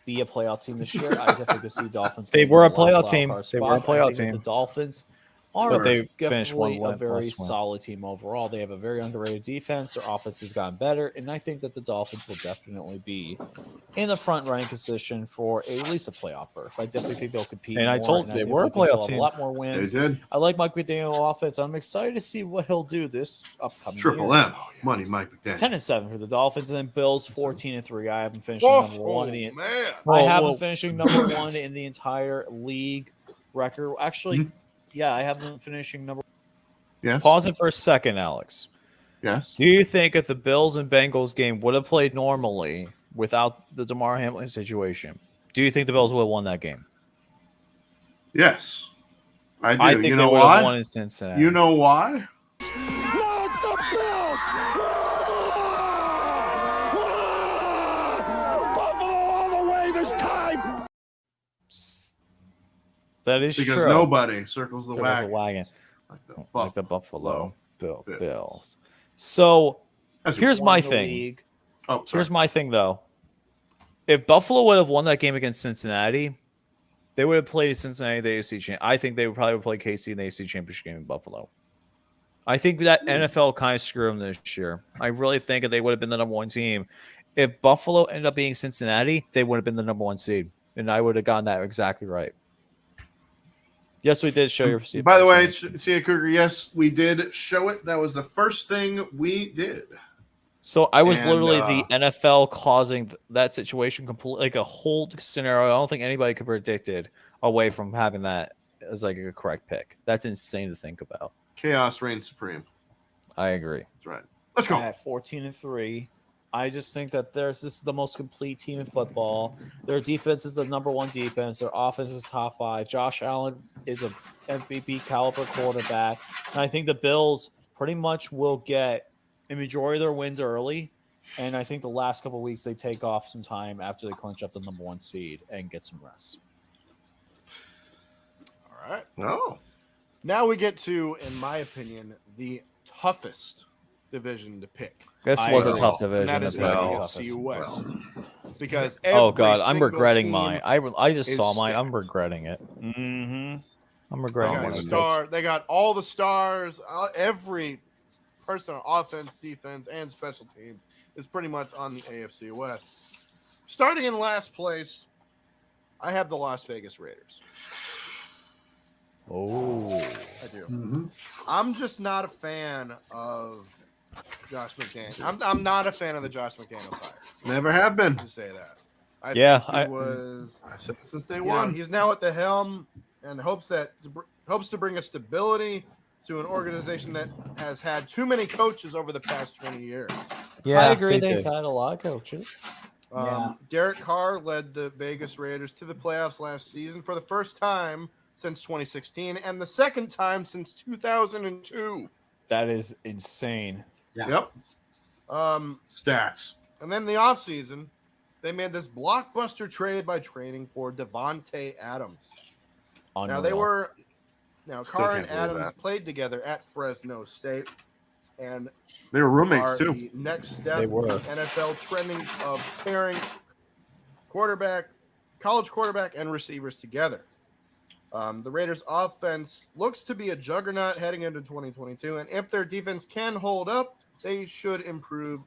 be a playoff team this year. I definitely could see Dolphins. They were a playoff team. They were a playoff team. The Dolphins are But they finished definitely one a very less win. solid team overall. They have a very underrated defense. Their offense has gotten better, and I think that the Dolphins will definitely be in the front running position for at least a playoff berth. I definitely think they'll compete. And more, I told and they think were a they'll playoff have team. A lot more They wins. did. I like Mike McDaniel offense. I'm excited to see what he'll do this upcoming Triple year. M. Money, Mike McDaniel. 10-7 for the Dolphins, and then Bills 14-3. I have them finishing number one in the. Man. I have them finishing number one in the entire league record. Actually, yeah, I have them finishing number. Yes. Pause it for a second, Alex. Yes. Do you think if the Bills and Bengals game would have played normally without the DeMar Hamlin situation, do you think the Bills would have won that game? Yes. I do. I think you they know would have why? won in Cincinnati. You know why? No, it's the Bills! Buffalo all the way this time! That is Because true. nobody circles the There was a wagon. wagon. Like the Buffalo Bills. Bills. So That's here's Won my the thing. league. Oh, sorry. Here's my thing, though. If Buffalo would have won that game against Cincinnati, they would have played Cincinnati in the AFC Championship. I think they would probably have played KC in the AFC Championship game in Buffalo. I think that NFL kind of screwed them this year. I really think that they would have been the number one team. If Buffalo ended up being Cincinnati, they would have been the number one seed, and I would have gotten that exactly right. Yes, we did show your receipt. By the way, Cia Cougar, yes, we did show it. That was the first thing we did. So I was And, literally the NFL causing that situation completely, like a whole scenario. I don't think anybody could predict it away from having that as like a correct pick. That's insane to think about. Chaos reigns supreme. I agree. That's right. Let's go. At 14-3. I just think that this is the most complete team in football. Their defense is the number one defense. Their offense is top 5. Josh Allen is a MVP caliber quarterback. And I think the Bills pretty much will get a majority of their wins early. And I think the last couple of weeks they take off some time after they clinch up the number 1 seed and get some rest. All right. No. Now we get to, in my opinion, the toughest division to pick. This was a tough And division. that is the That's AFC West. Because oh god, every I'm single regretting team mine. I just is saw mine. I'm stacked. regretting it. I'm They regretting got, my picks. they got all the stars. Every person on offense, defense, and special team is pretty much on the AFC West. Starting in last place, I have the Las Vegas Raiders. Oh, I do. Mm-hmm. I'm just not a fan of Josh McDaniels. I'm not a fan of the Josh McDaniels hire. Never have been. To say that. I said it since day you one. know, he's now at the helm and hopes to bring a stability to an organization that has had too many coaches over the past 20 years. yeah, I agree. They've had a lot of coaches. Derek Carr led the Vegas Raiders to the playoffs last season for the first time since 2016 and the second time since 2002. That is insane. Yeah. Yep. Stats. And then the offseason, they made this blockbuster trade by trading for Devontae Adams. Unreal. Now Still Carr can't and believe Adams that. played together at Fresno State, and They were roommates are too. the next step They in were. NFL trending of pairing college quarterback, and receivers together. The Raiders' offense looks to be a juggernaut heading into 2022, and if their defense can hold up, they should improve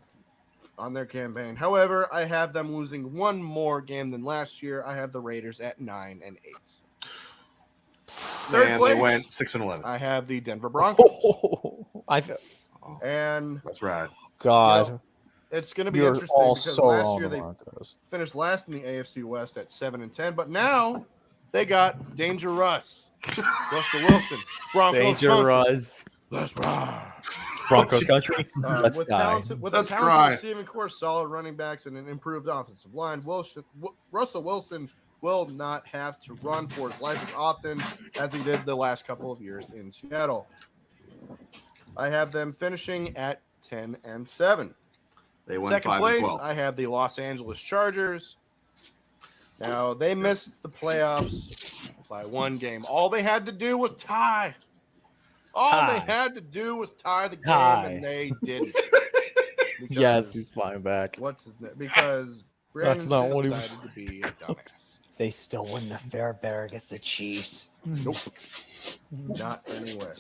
on their campaign. However, I have them losing one more game than last year. I have the Raiders at 9-8. Third And place, they went 6-11. I have the Denver Broncos. And That's right. God, you know, it's going to be you're interesting all because so last wrong. year they Broncos. finished last in the AFC West at 7-10, but now they got Danger Russ, Russell Wilson, Broncos Danger country. Russ. Let's ride. Broncos country. Let's with die. With Let's a talented cry. receiving core, solid running backs, and an improved offensive line, Russell Wilson will not have to run for his life as often as he did the last couple of years in Seattle. I have them finishing at 10-7. They went Second 5-12. place, I have the Los Angeles Chargers. Now, they missed the playoffs by one game. All they had to do was tie. They had to do was tie the game, and they didn't. Yes, he's flying back. What's his name? Because Brandon That's not what he decided to be a dumbass. They still wouldn't have fared better against the Chiefs. Nope. Not anywhere.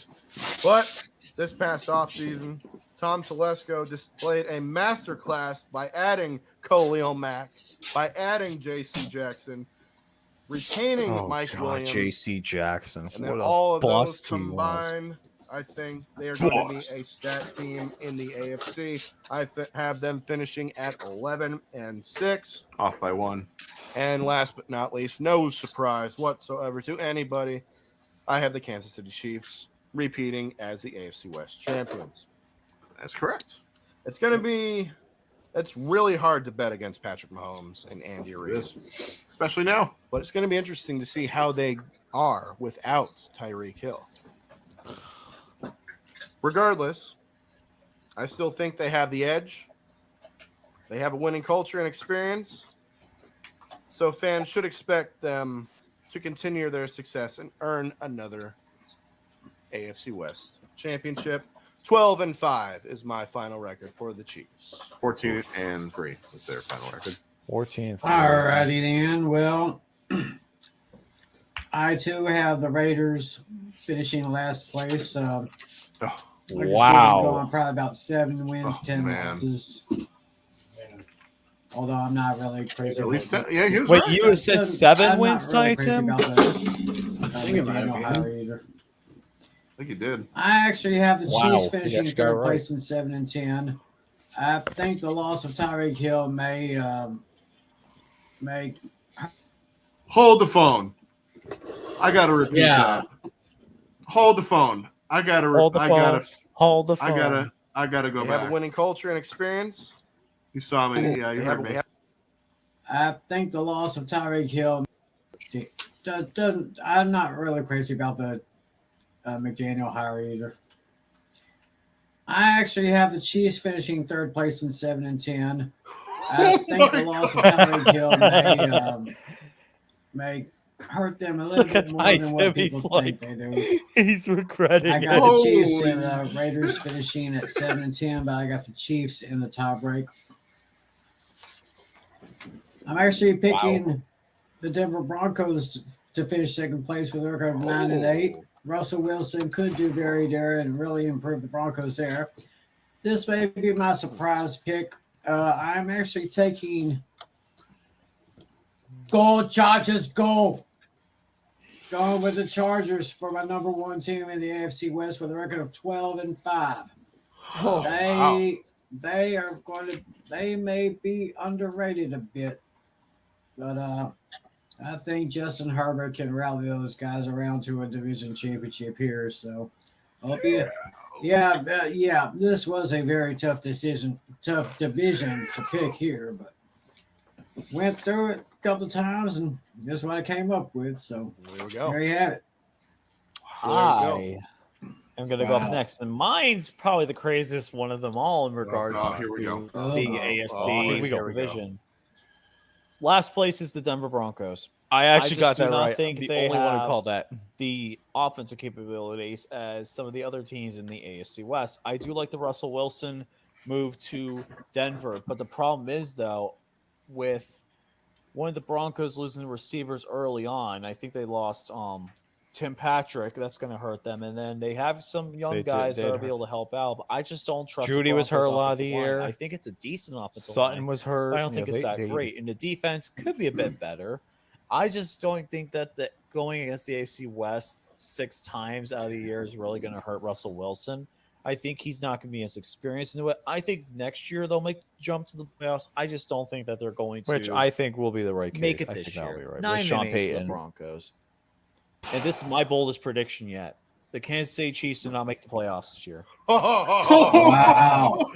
But this past offseason, Tom Telesco displayed a masterclass by adding Khalil Mack, by adding J.C. Jackson, retaining Mike Williams. J.C. Jackson. And then What a all of those bust he was. combined, I think they are going to be a stat team in the AFC. I have them finishing at 11-6. Off by one. And last but not least, no surprise whatsoever to anybody, I have the Kansas City Chiefs repeating as the AFC West champions. That's correct. It's really hard to bet against Patrick Mahomes and Andy Reid. Especially now. But it's going to be interesting to see how they are without Tyreek Hill. Regardless, I still think they have the edge. They have a winning culture and experience. So fans should expect them to continue their success and earn another AFC West championship. 12-5 is my final record for the Chiefs. 14-3 is their final record. 14th. Alrighty then. Well, I too have the Raiders finishing last place. Like I said, going probably about 7 wins, 10 losses. Although I'm not really crazy. At least 10. Yeah, he was Wait, right. you said 7 I'm wins, not really Tim? crazy about that. I think you did. I actually have the Wow, Chiefs finishing you actually got it third right. place in 7-10. I think the loss of Tyreek Hill may make. Hold the phone. I got to repeat Yeah. that. Hold the phone. I got to. Hold the phone. Hold the phone. I gotta go They back. have a winning culture and experience. You saw me. Yeah, you They heard have- me. I think the loss of Tyreek Hill doesn't. I'm not really crazy about the McDaniel hire either. I actually have the Chiefs finishing third place in 7-10. I think the loss of Tyreek Hill may hurt them a little Look bit at more than what He's people like, think they do. he's regretting I it. got the Chiefs Holy and Raiders finishing at 7-10, but I got the Chiefs in the tiebreak. I'm actually picking the Denver Broncos to finish second place with a record of 9-8. Russell Wilson could do very there and really improve the Broncos there. This may be my surprise pick. I'm actually taking Go Chargers, go! Going with the Chargers for my number one team in the AFC West with a record of 12-5. They are going to. They may be underrated a bit, but I think Justin Herbert can rally those guys around to a division championship here. So, yeah. This was a very tough division to pick here, but went through it a couple of times, and this is what I came up with. So There we go. there you have it. I am going to go up Wow. next, and mine's probably the craziest one of them all in regards God, here we to go. the AFC division. Last place is the Denver Broncos. I actually just got do that not right. think The they only one to have call that. the offensive capabilities as some of the other teams in the AFC West. I do like the Russell Wilson move to Denver, but the problem is, though, with one of the Broncos losing the receivers early on, I think they lost Tim Patrick. That's going to hurt them. And then they have some young guys that will be able to help out, but I just don't trust Judy the was hurt a Broncos lot of offensive the line. year. I think it's a decent offensive Sutton line. was hurt. But I don't think Yeah, it's that they- great. And the defense could be a bit better. I just don't think that going against the AFC West 6 times out of the year is really going to hurt Russell Wilson. I think he's not going to be as experienced into it. I think next year they'll make the jump to the playoffs. I just don't think that they're going to Which I think will be the right case. make it I this think that'll be year. right. 9 With Sean and 8 for the Payton. Broncos. And this is my boldest prediction yet. The Kansas City Chiefs do not make the playoffs this year. Wow.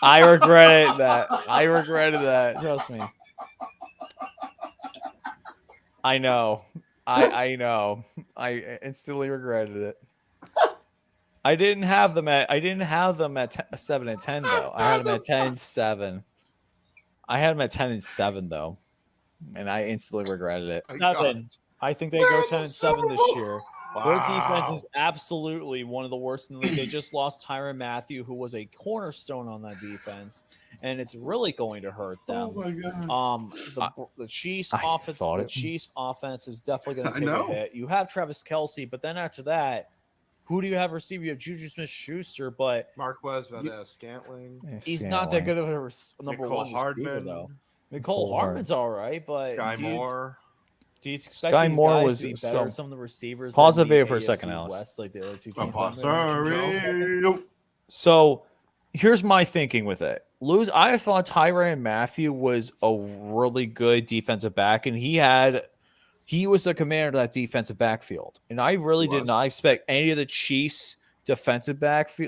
I regretted that. I regretted that. Trust me. I know. I know. I instantly regretted it. I didn't have them at 7-10 though. I had them at 10-7. I had them at 10-7 though, and I instantly regretted it. Nothing. I think they go 10-7 this year. Their defense is absolutely one of the worst in the league. They just lost Tyrann Mathieu, who was a cornerstone on that defense, and it's really going to hurt them. Oh my God. The Chiefs I offense. thought The it. Chiefs offense is definitely going I to take a know. hit. You have Travis Kelce, but then after that, who do you have receiver? You have Juju Smith-Schuster, but Marquez Valdez-Scantling. he's not that good of a number Nicole one receiver, Hardman. though. Nicole Nicole Hardman's all right, but Sky Moore. do you expect Guy these Moore guys was to be better so- than some of the receivers? Pause in the video for a AFC second, Alex. West, like the other two I'm teams. sorry. So here's my thinking with it. I thought Tyrann Mathieu was a really good defensive back, and he was the commander of that defensive backfield. And I really did not expect any of the Chiefs defensive backs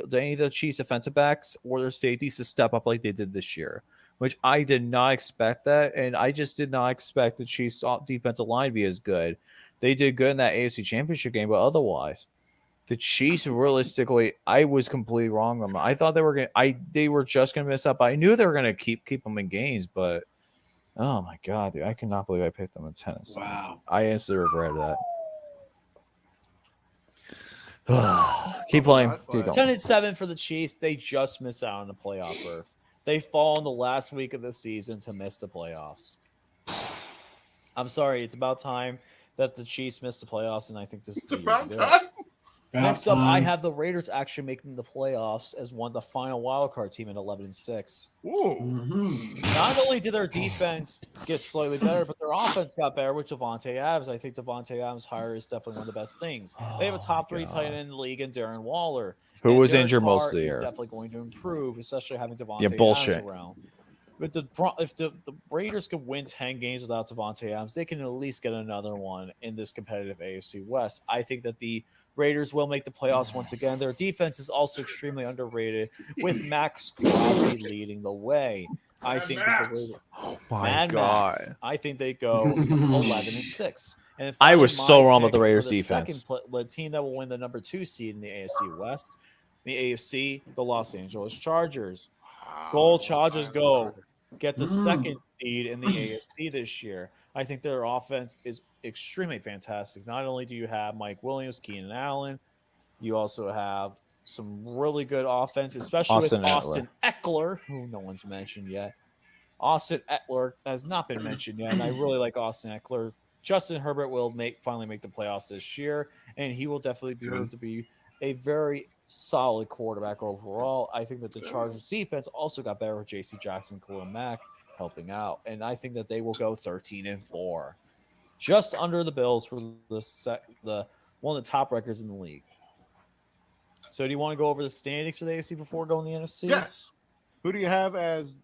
or their safeties to step up like they did this year, which I did not expect that. And I just did not expect the Chiefs defensive line to be as good. They did good in that AFC Championship game, but otherwise, the Chiefs, realistically, I was completely wrong on them. I thought they were just gonna miss up. I knew they were gonna keep them in games, but oh my God, dude, I cannot believe I picked them in tennis. Wow. I instantly regret that. Keep playing. Keep going. 10-7 for the Chiefs. They just miss out on the playoff berth. They fall in the last week of the season to miss the playoffs. I'm sorry. It's about time that the Chiefs miss the playoffs, and I think this is the year to do it. Next up, I have the Raiders actually making the playoffs as the final wild card team at 11-6. Not only did their defense get slightly better, but their offense got better with Devontae Adams. I think Devontae Adams' hire is definitely one of the best things. They have a top 3 tight end in the league in Darren Waller, who and was Derek injured most Carr of the is year. Definitely going to improve, especially having Devontae Yeah, bullshit. Adams around. But if the Raiders could win 10 games without Devontae Adams, they can at least get another one in this competitive AFC West. I think that the Raiders will make the playoffs once again. Their defense is also extremely underrated, with Max Crosby leading the way. I think that the Raiders, My I think they go 11-6. And I was finally, so my wrong about pick the Raiders for the defense. The team that will win the number 2 seed in the AFC West. the AFC, the Los Angeles Chargers. Gold Chargers go get the second seed in the AFC this year. I think their offense is extremely fantastic. Not only do you have Mike Williams, Keenan Allen, you also have some really good offense, especially with Austin Eckler, who no one's mentioned yet. Austin Eckler has not been mentioned yet, and I really like Austin Eckler. Justin Herbert will finally make the playoffs this year, and he will definitely be able to be a very solid quarterback overall. I think that the Chargers defense also got better with J.C. Jackson, Khalil Mack helping out, and I think that they will go 13-4, just under the Bills for the one of the top records in the league. So, do you want to go over the standings for the AFC before going to the NFC? Yes. Who do you have as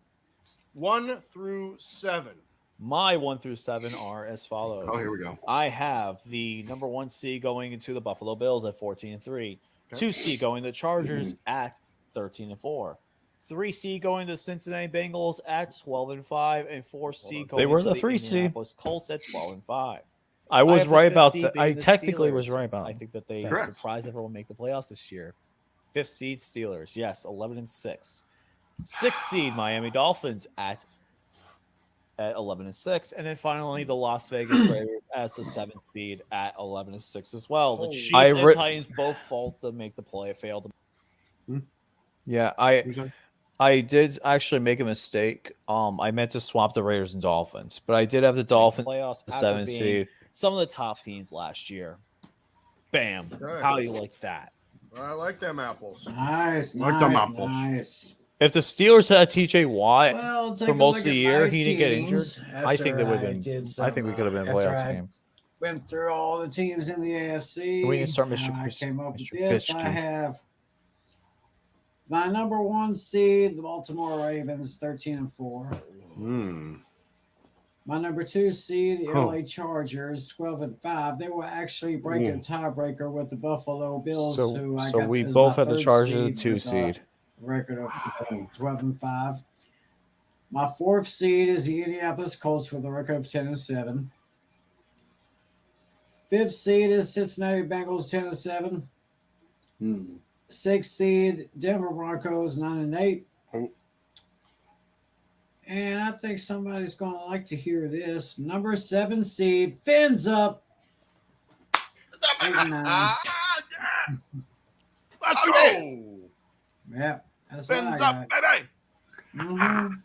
1 through 7? My 1 through 7 are as follows. Oh, here we go. I have the number 1 seed going into the Buffalo Bills at 14-3. 2 seed going to the Chargers at 13-4. 3 seed going to the Cincinnati Bengals at 12-5, and 4 seed going to the 3 seed. Indianapolis Colts at 12-5. I was have the right fifth about seed that. being I the technically Steelers. was right about I that. think that they Correct. surprise everyone, make the playoffs this year. 5th seed Steelers, yes, 11-6. 6th seed Miami Dolphins at 11-6, and then finally the Las Vegas Raiders as the 7th seed at 11-6 as well. The Chiefs and Titans both failed to make the play. Failed. Yeah, I did actually make a mistake. I meant to swap the Raiders and Dolphins, but I did have the Dolphins Playoffs the after 7th being seed. some of the top teams last year. Bam! Okay. How do you like that? I like them apples. Nice, Like them nice, apples. nice. If the Steelers had TJ Watt Well, take for a most look of the at year, my he didn't get injured. teams I think they after would have I been. did I think we some, could have been a after playoffs I game. Went through all the teams in the AFC. We can start Mr. I Chris- came up with Mr. this. I Fitchke. have my number 1 seed, the Baltimore Ravens, 13-4. My number 2 seed, the LA Chargers, 12-5. They will actually break a tiebreaker with the Buffalo Bills. who I So got we as both my had the 3rd Chargers at seed 2 with a seed. record of 12-5. My 4th seed is the Indianapolis Colts with a record of 10-7. 5th seed is Cincinnati Bengals, 10-7. 6th seed Denver Broncos, 9-8. And I think somebody's going to like to hear this. Number 7 seed Fins up. 8-9. Let's go. Yep, that's what I Fins got. up, baby. Mhm.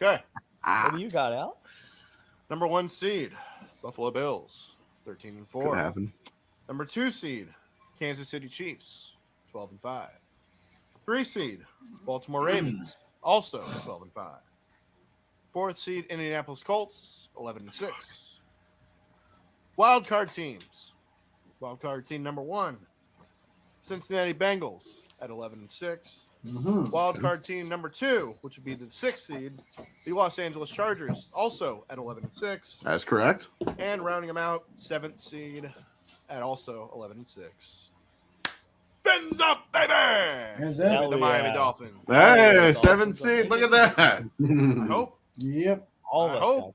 Okay. What do you got, Alex? Number 1 seed, Buffalo Bills, Could 13-4. happen. Number 2 seed, Kansas City Chiefs, 12-5. 3 seed, Baltimore Ravens, also 12-5. 4th seed, Indianapolis Colts, 11-6. Wild card teams. Wild card team number 1, Cincinnati Bengals at 11-6. Wild card team number 2, which would be the 6th seed, the Los Angeles Chargers, also at 11-6. That's correct. And rounding them out, 7th seed at also 11-6. Fins up, baby! Here's that. With the Miami Dolphins. Hey, 7th seed. Look at that. I hope. Yep. All of I us. hope. got-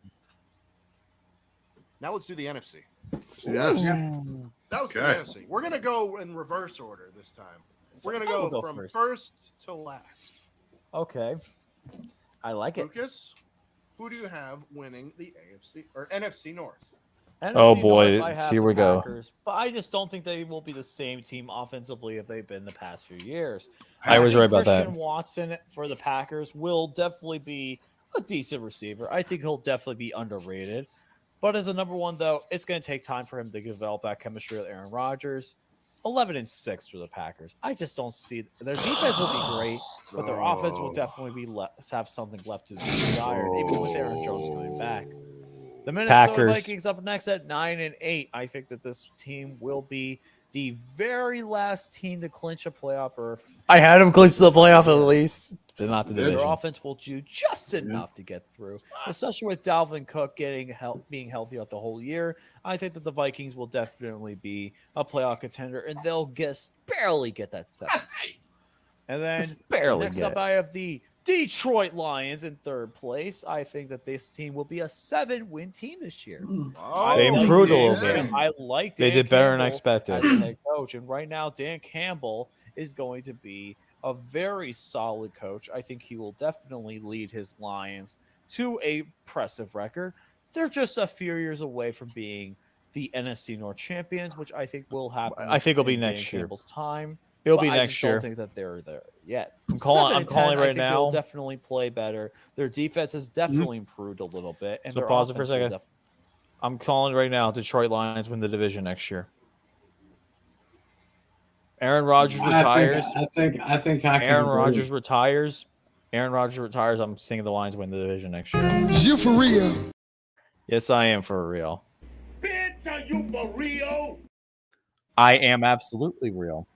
Now let's do the NFC. Yes. That was the Okay. NFC. We're going to go in reverse order this time. We're going to I will go go from first. first to last. Okay. I like it. Lucas, who do you have winning the AFC or NFC North? Oh, NFC boy, North, I have here the we go. Packers, but I just don't think they will be the same team offensively if they've been the past few years. I was think right about that. Christian Watson for the Packers will definitely be a decent receiver. I think he'll definitely be underrated. But as a number 1, though, it's going to take time for him to develop that chemistry with Aaron Rodgers. 11-6 for the Packers. I just don't see their defense will be great, but their offense will definitely be have something left to be desired, even with Aaron Jones coming back. The Minnesota Packers. Vikings up next at 9-8. I think that this team will be the very last team to clinch a playoff berth. I had him clinch the playoff at least, but not the Their division. offense will do just enough to get through, especially with Dalvin Cook being healthy out the whole year. I think that the Vikings will definitely be a playoff contender, and they'll barely get that 7th seed. And then Just barely next get up, it. I have the Detroit Lions in 3rd place. I think that this team will be a 7-win team this year. Oh, They improved a little yeah. bit. I like They Dan did better than Campbell expected. as a head coach, and right now Dan Campbell is going to be a very solid coach. I think he will definitely lead his Lions to a impressive record. They're just a few years away from being the NFC North champions, which I think will happen. I think it'll be in next Dan year. Campbell's time. It'll But be I next just year. don't think that they're there yet. I'm calling I right think now. they'll definitely play better. Their defense has definitely improved a little bit. And So their pause it for a offense will second. I'm calling right now. Detroit Lions win the division next year. Aaron Rodgers retires. I think I can. Aaron agree. Rodgers retires. Aaron Rodgers retires. I'm seeing the Lions win the division next year. Is you for real? Yes, I am for real. Bitch, are you for real? I am absolutely real.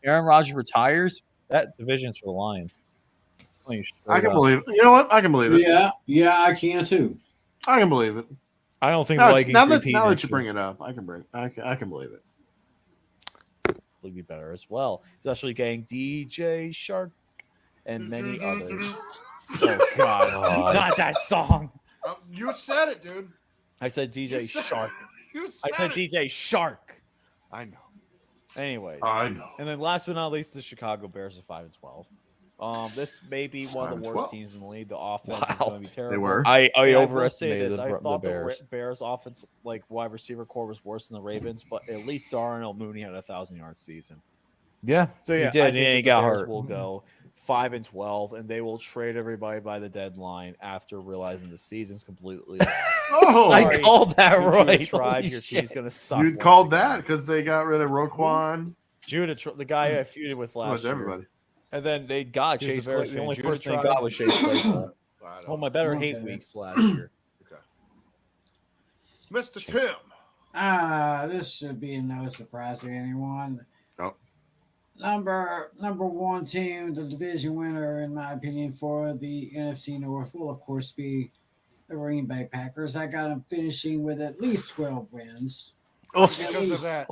Aaron Rodgers retires. That division's for the Lions. I can believe it. You know what? I can believe it. Yeah, I can too. I can believe it. I don't think the Vikings Now repeat that next you year. bring it up, I can believe it. be better as well. He's actually getting DJ Shark and many others. Oh God, not that song. You said it, dude. I said DJ Shark. I I said DJ Shark. I know. Anyways, I know. and then last but not least, the Chicago Bears are 5-12. This may be one of the worst 5-12. teams in the league. The offense is going to be terrible. They were. I And I will say overestimated this. I the thought Bears. the Bears offense, like wide receiver core, was worse than the Ravens, but at least Darnell Mooney had a 1,000-yard season. Yeah, So yeah, he did. I And think he that the got Bears hurt. will go 5-12, and they will trade everybody by the deadline after realizing the season's completely lost. Oh, I Sorry, called that Judah right. Tribe, Holy your shit. team's gonna suck. you once called again. that because they got rid of Roquan. Judah, the guy I feuded with Pretty last much year, everybody. and then They got Here's Chase the Bears Claypool. The fan. only Judah person they tried. got was Chase Claypool. one of my better Okay. hate weeks last year. Mr. Tim. This should be no surprise to anyone. Nope. Number one team, the division winner, in my opinion, for the NFC North will of course be the Green Bay Packers. I got them finishing with at least 12 wins. Because of that.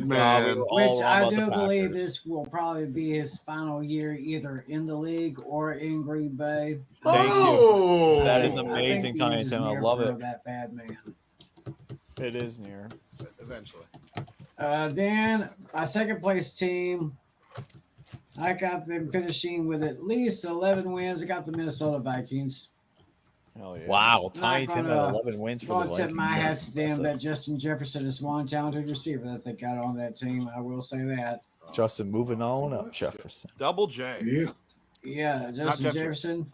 Man. Which I do believe this will probably be his final year either in the league or in Green Bay. Thank you. Oh, That is I amazing, think the Tiny end is Tim. I near love for it. that bad man. It is near. Eventually. Then my second place team, I got them finishing with at least 11 wins. I got the Minnesota Vikings. Hell yeah! Wow, Tiny Tim had gonna- 11 wins for the Going to Vikings. tip my hat to them Impressive. that Justin Jefferson is one talented receiver that they got on that team. I will say that. Justin moving on up, Jefferson. Double J. Yeah, Justin Jefferson. Jefferson.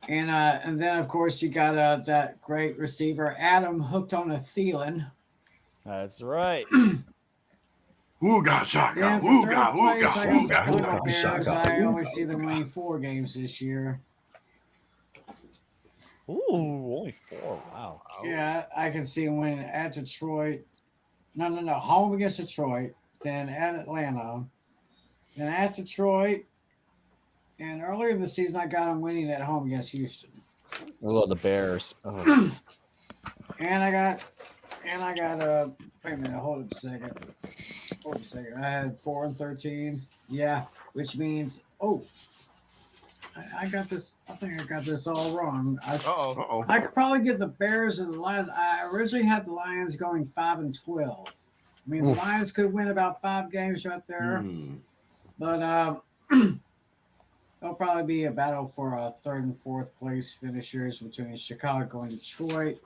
And then of course you got that great receiver Adam hooked on a Thielen. That's right. Ooga shaka. Then for Ooga, third place, ooga, I got ooga, the Chicago ooga. Bears. I only see them winning 4 games this year. Ooh, only 4. Wow. Yeah, I can see them winning at Detroit. No, home against Detroit, then at Atlanta, then at Detroit, and earlier in the season I got them winning at home against Houston. I love the Bears. Oh. And I got wait a minute, hold up a second. I had 4-13. Yeah, which means I got this. I think I got this all wrong. Uh-oh. I could probably get the Bears and the Lions. I originally had the Lions going 5-12. I mean, the Lions could win about 5 games right there, but it'll probably be a battle for a 3rd and 4th place finishers between Chicago and Detroit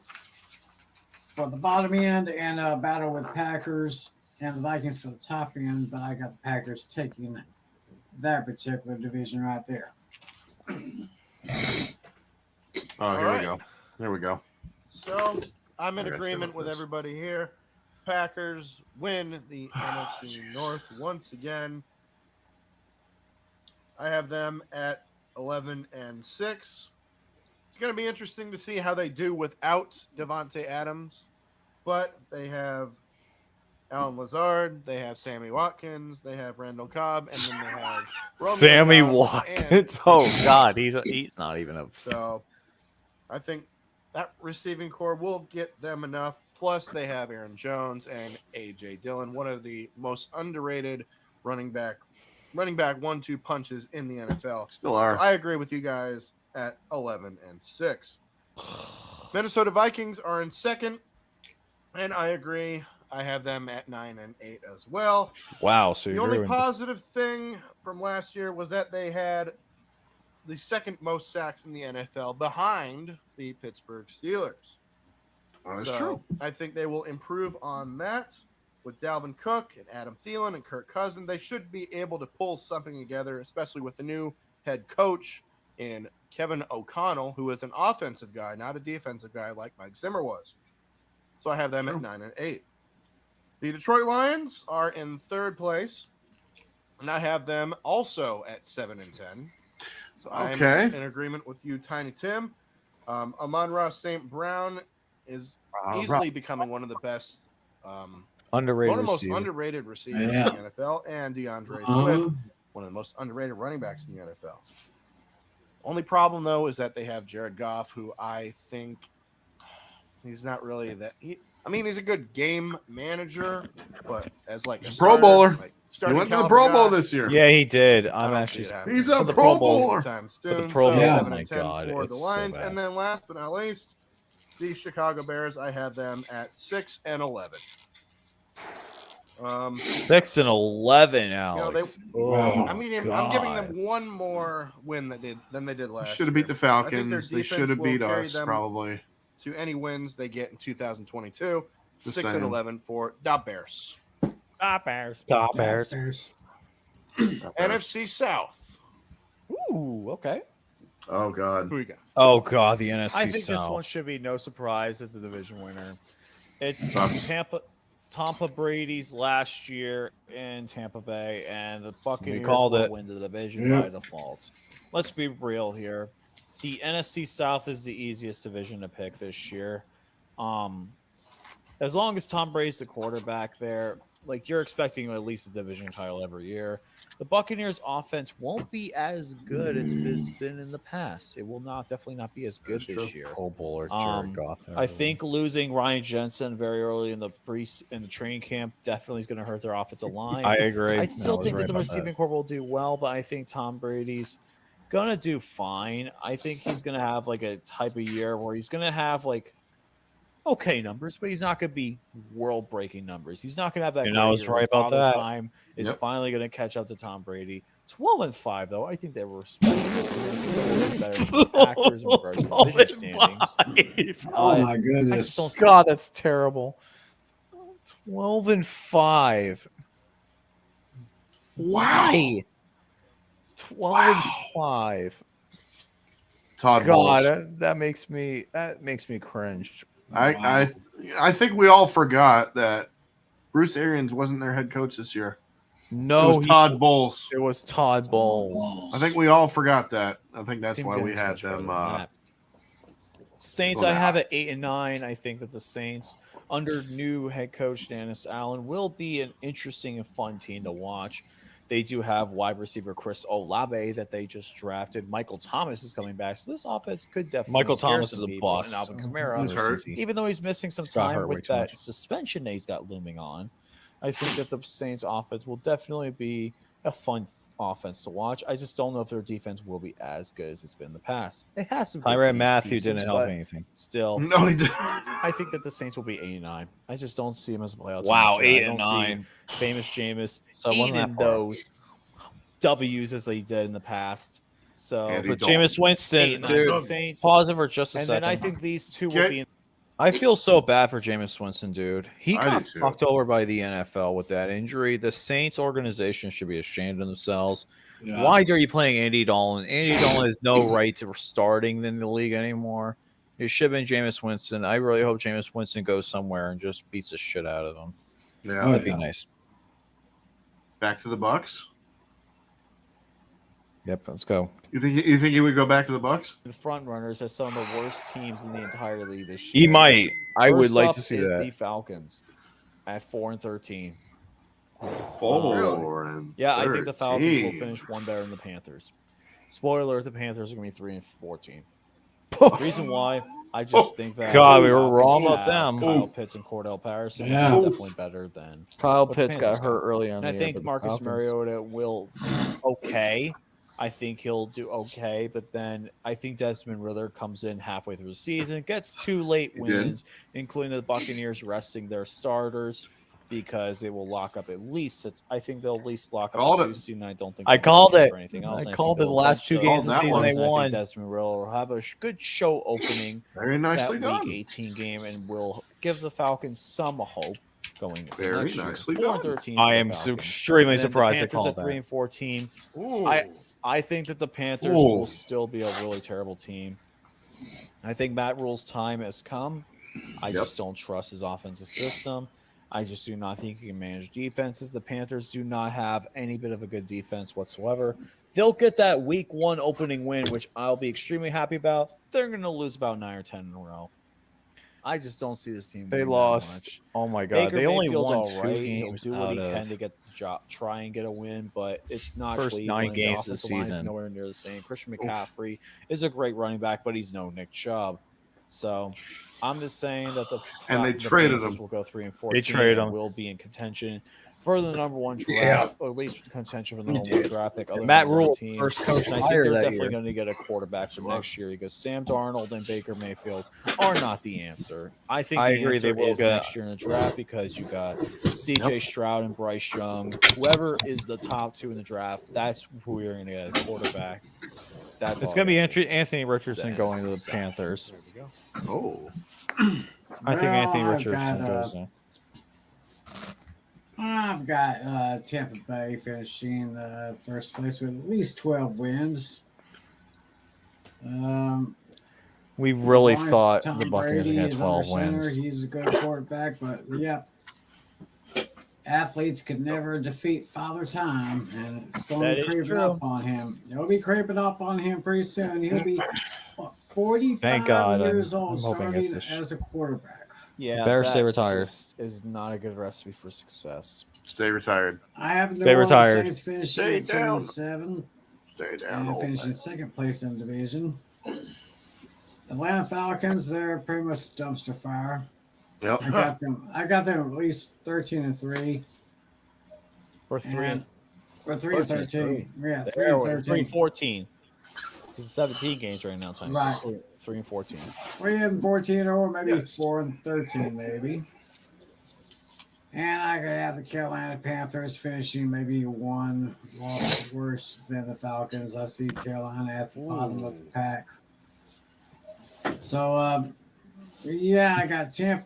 for the bottom end, and a battle with Packers and the Vikings for the top end. But I got the Packers taking that particular division right there. Oh, here right. we go. There we go. So I'm in I gotta agreement share with this. everybody here. Packers win the NFC North once again. I have them at 11-6. It's going to be interesting to see how they do without Devontae Adams, but they have Alan Lazard, they have Sammy Watkins, they have Randall Cobb, and then they have Romeo Sammy Doubs, and- Watkins. Oh God, he's not even a. So I think that receiving core will get them enough. Plus, they have Aaron Jones and A.J. Dillon, one of the most underrated running back 1-2 punches in the NFL. Still are. I agree with you guys at 11-6. Minnesota Vikings are in second. And I agree. I have them at 9-8 as well. Wow. So The you're only doing positive thing from last year was that they had the second most sacks in the NFL behind the Pittsburgh Steelers. That's So true. I think they will improve on that with Dalvin Cook and Adam Thielen and Kirk Cousins. They should be able to pull something together, especially with the new head coach in Kevin O'Connell, who is an offensive guy, not a defensive guy like Mike Zimmer was. So I have them at 9-8. The Detroit Lions are in third place, and I have them also at 7-10. So I'm in agreement with you, Tiny Tim. Amon-Ra St. Brown is easily becoming one of the best, underrated one of the most receiver. underrated receivers in the NFL, and DeAndre Swift, one of the most underrated running backs in the NFL. Only problem, though, is that they have Jared Goff, who I think he's not really that. He's a good game manager, but as like a Pro Bowler. He went to the Pro Bowl this year. Yeah, he did. He's a Pro Bowler. The Pro Bowl. So Oh my God, for it's the so Lions, bad. and then last but not least, the Chicago Bears. I have them at 6-11. 6-11, Alex. I'm giving them one more win than they did last year. Should have beat the Falcons. I think their They should have defense beat will carry us, them probably. to any wins they get in 2022. Just 6-11 for the Bears. Bears. NFC South. Ooh, okay. Oh, God. Who you got? Oh, God, the NFC I think this South. one should be no surprise as the division winner. It's Sucks. Tampa Brady's last year in Tampa Bay, and the Buccaneers called will it. win the division by default. Let's be real here. The NFC South is the easiest division to pick this year. As long as Tom Brady's the quarterback there, like you're expecting at least a division title every year. The Buccaneers offense won't be as good as it's been in the past. It will definitely not be as good this year. Pro Bowler, Jared Goff. I think losing Ryan Jensen very early in the training camp definitely is going to hurt their offensive line. I agree. I still think that the receiving corps will do well, but I think Tom Brady's going to do fine. I think he's going to have like a type of year where he's going to have like okay numbers, but he's not going to be world-breaking numbers. He's not going to have that. And I was right about that. Time is finally going to catch up to Tom Brady. 12-5, though. I think they were respectable. Better than Packers in regards to division standings. Oh my goodness! God, that's terrible. 12-5. Why? 12-5. Todd God, Bowles. that makes me cringe. I think we all forgot that Bruce Arians wasn't their head coach this year. No, it was Todd Bowles. It was Todd Bowles. I think we all forgot that. I think that's why we had them. Saints, I have at 8-9. I think that the Saints, under new head coach Dennis Allen, will be an interesting and fun team to watch. They do have wide receiver Chris Olave that they just drafted. Michael Thomas is coming back, so this offense could definitely. Michael scare Thomas some is a people. bust. And Alvin Kamara, He's hurt. even though he's missing some Got time hurt way with too that much. suspension that he's got looming on. I think that the Saints offense will definitely be a fun offense to watch. I just don't know if their defense will be as good as it's been in the past. It has some. Tyrann Matthew pieces, didn't help but anything. Still, No, he didn't. I think that the Saints will be 8-9. I just don't see them as a playoff. Wow, team. I don't 8-9. see Famous Jameis So it wasn't eating that far. those W's as they did in the past. So, Andy But Dalton. Jameis Winston, 8-9 dude, for the Saints. pause it for just a And second. then I think these two will Okay. be in. I feel so bad for Jameis Winston, dude. He I got do too. fucked over by the NFL with that injury. The Saints organization should be ashamed of themselves. Yeah. Why are you playing Andy Dalton? Andy Dalton has no right to starting in the league anymore. It should have been Jameis Winston. I really hope Jameis Winston goes somewhere and just beats the shit out of them. Yeah. That'd be nice. Back to the Bucks. Yep, let's go. You think he would go back to the Bucks? The front runners as some of the worst teams in the entire league this He year. might. I would First like up to see is that. the Falcons at 4-13. 4 and Yeah, I think the Falcons will 13. finish one better than the Panthers. Spoiler alert: the Panthers are going to be 3-14. Reason why? I just think that God, we were Falcons wrong about have them. Kyle Pitts and Cordell Patterson Yeah. is definitely better than. Kyle But the Pitts got Panthers hurt early on. And I think Marcus Mariota will do okay. I think he'll do okay, but then I think Desmond Ritter comes in halfway through the season, gets 2 late wins, including the Buccaneers resting their starters because they will lock up at least. I think they'll at least lock up Called the it. 2 seed, and I don't think I they'll called pay it. for anything else. I And think called it the they'll last 2 bench games of Called the that season one. they and I won. think Desmond Ritter will have a good show opening Very nicely that done. Week 18 game and will give the Falcons some hope going into Very next year. nicely 4-13. I for the am Falcons. extremely And then surprised the I Panthers called at 3-14. Ooh. I think that the Panthers Ooh. will still be a really terrible team. I think Matt Rule's time has come. I just don't trust his offensive system. I just do not think he can manage defenses. The Panthers do not have any bit of a good defense whatsoever. They'll get that week 1 opening win, which I'll be extremely happy about. They're going to lose about 9 or 10 in a row. I just don't see this team. They winning lost. That much. Oh my god! Baker They only Mayfield's won all 2 right. games He'll do what out he can of to get the job, try and get a win, but it's not first Cleveland. 9 games the this offensive line is season. nowhere near the same. Christian McCaffrey is a great running back, but he's no Nick Chubb. So I'm just saying that And they the traded Panthers him. will go 3-14. They traded and him. will be in contention for the number 1 draft, Yeah. or at least contention for the number 1 draft pick. Other Matt than Rule, team. first coach And I think hire they're that definitely year. going to get a quarterback for next year because Sam Darnold and Baker Mayfield are not the answer. I think I the agree, answer they will is get- next year in the draft because you got CJ Stroud and Bryce Young. Whoever is the top 2 in the draft, that's who you're going to get a quarterback. That's It's all going to I be gotta say. Anthony Richardson The going to NFC the South. Panthers. There we go. Oh. I think Anthony Well, Richardson goes there. I've got Tampa Bay finishing first place with at least 12 wins. We really as long as thought Tom the Buccaneers Brady would get is 12 under center, wins. He's a good quarterback, but yeah, athletes could never defeat Father Time, and it's going That to be is creeping true. up on him. It'll be creeping up on him pretty soon. He'll be what, 45 Thank God, years I'm old hoping starting against this. as a quarterback. Yeah, Better stay that retired. just is not a good recipe for success. Stay retired. I have Stay New Orleans retired. Saints finishing Stay at down. 10-7. Stay down. And old finishing man. second place in the division. Atlanta Falcons, they're pretty much a dumpster fire. Yep. I got them at least 13-3. Or 3 and Or 3-13. Yeah, 3 3-13. 14. This is 17 games right now. Times Right. 3 and 14. 3-14 or maybe Yes. 4-13 maybe. And I could have the Carolina Panthers finishing maybe 1 loss worse than the Falcons. I see Carolina at the bottom of the pack. So yeah, I got Tampa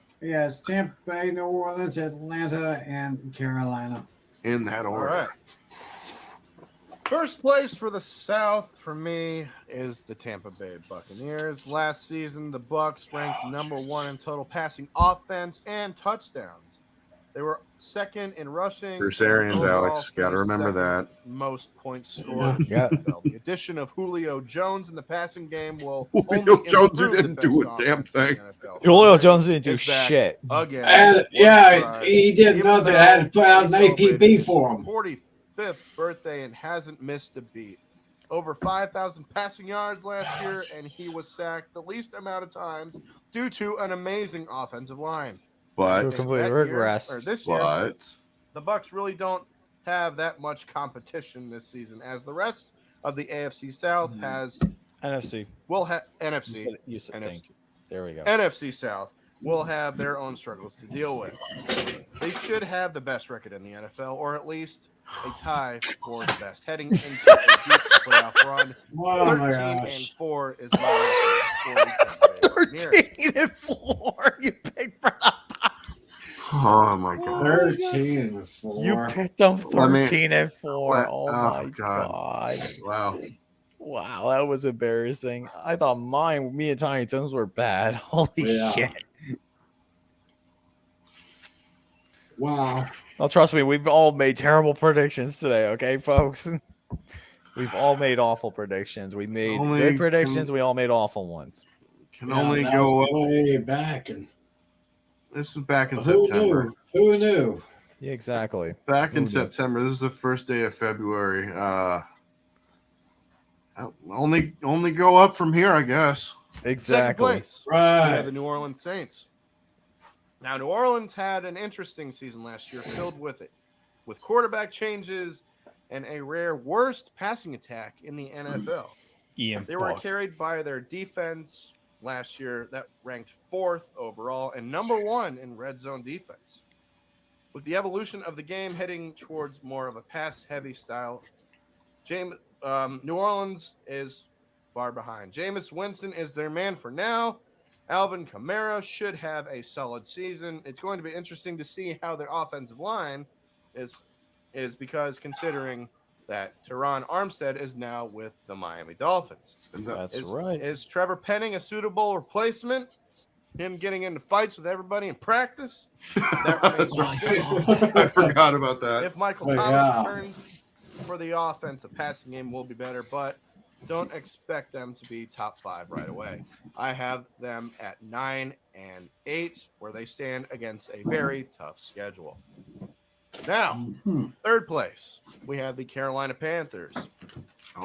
Bay, New Orleans, Atlanta, and Carolina. In that All order. right. First place for the South for me is the Tampa Bay Buccaneers. Last season, the Bucs ranked number 1 in total passing offense and touchdowns. They were second in rushing. Bruce and Arians, overall Alex. Got to finished remember second that. most points scored. Yeah. The addition of Julio Jones in the passing game will Julio only Jones improve didn't the do best a damn offense in the thing. NFL. Julio Jones didn't do Is back shit. Again. And yeah, he did Even nothing. though I had to put out an he celebrated APB his for him. 45th birthday and hasn't missed a beat. Over 5,000 passing yards last year, and he was sacked the least amount of times due to an amazing offensive line. But Completely That year, regressed. or this year, but the Bucs really don't have that much competition this season, as the rest of the AFC South has NFC. will have NFC. You said, NFC. thank you. There we go. NFC South will have their own struggles to deal with. They should have the best record in the NFL, or at least a tie for the best, heading into a deep playoff run. Oh my gosh. 13-4 is my record. 13-4. You picked for the oh my god. 13-4. You picked them Let me- 13-4. let- Oh oh, my God. god. Wow. Wow, that was embarrassing. I thought me and Tiny Tims were bad. Holy Yeah. shit. Wow. Well, trust me, we've all made terrible predictions today, okay, folks? We've all made awful predictions. We made Only good predictions. We all made awful ones. Can Yeah, only that go was up. way back. And This is back in who September. knew? Who knew? Yeah, exactly. Back in Who knew? September. This is the first day of February. Only go up from here, I guess. Second Exactly. place. We have Right. the New Orleans Saints. Now, New Orleans had an interesting season last year, filled with quarterback changes, and a rare worst passing attack in the NFL. They were carried by their defense last year that ranked 4th overall and number 1 in red zone defense. With the evolution of the game heading towards more of a pass-heavy style, New Orleans is far behind. Jameis Winston is their man for now. Alvin Kamara should have a solid season. It's going to be interesting to see how their offensive line is because considering that Teron Armstead is now with the Miami Dolphins. That's right. Is Trevor Penning a suitable replacement? Him getting into fights with everybody in practice? That remains to be seen. I forgot about that. If Michael Thomas returns for the offense, the passing game will be better, but don't expect them to be top 5 right away. I have them at 9 and 8, where they stand against a very tough schedule. Now, third place, we have the Carolina Panthers.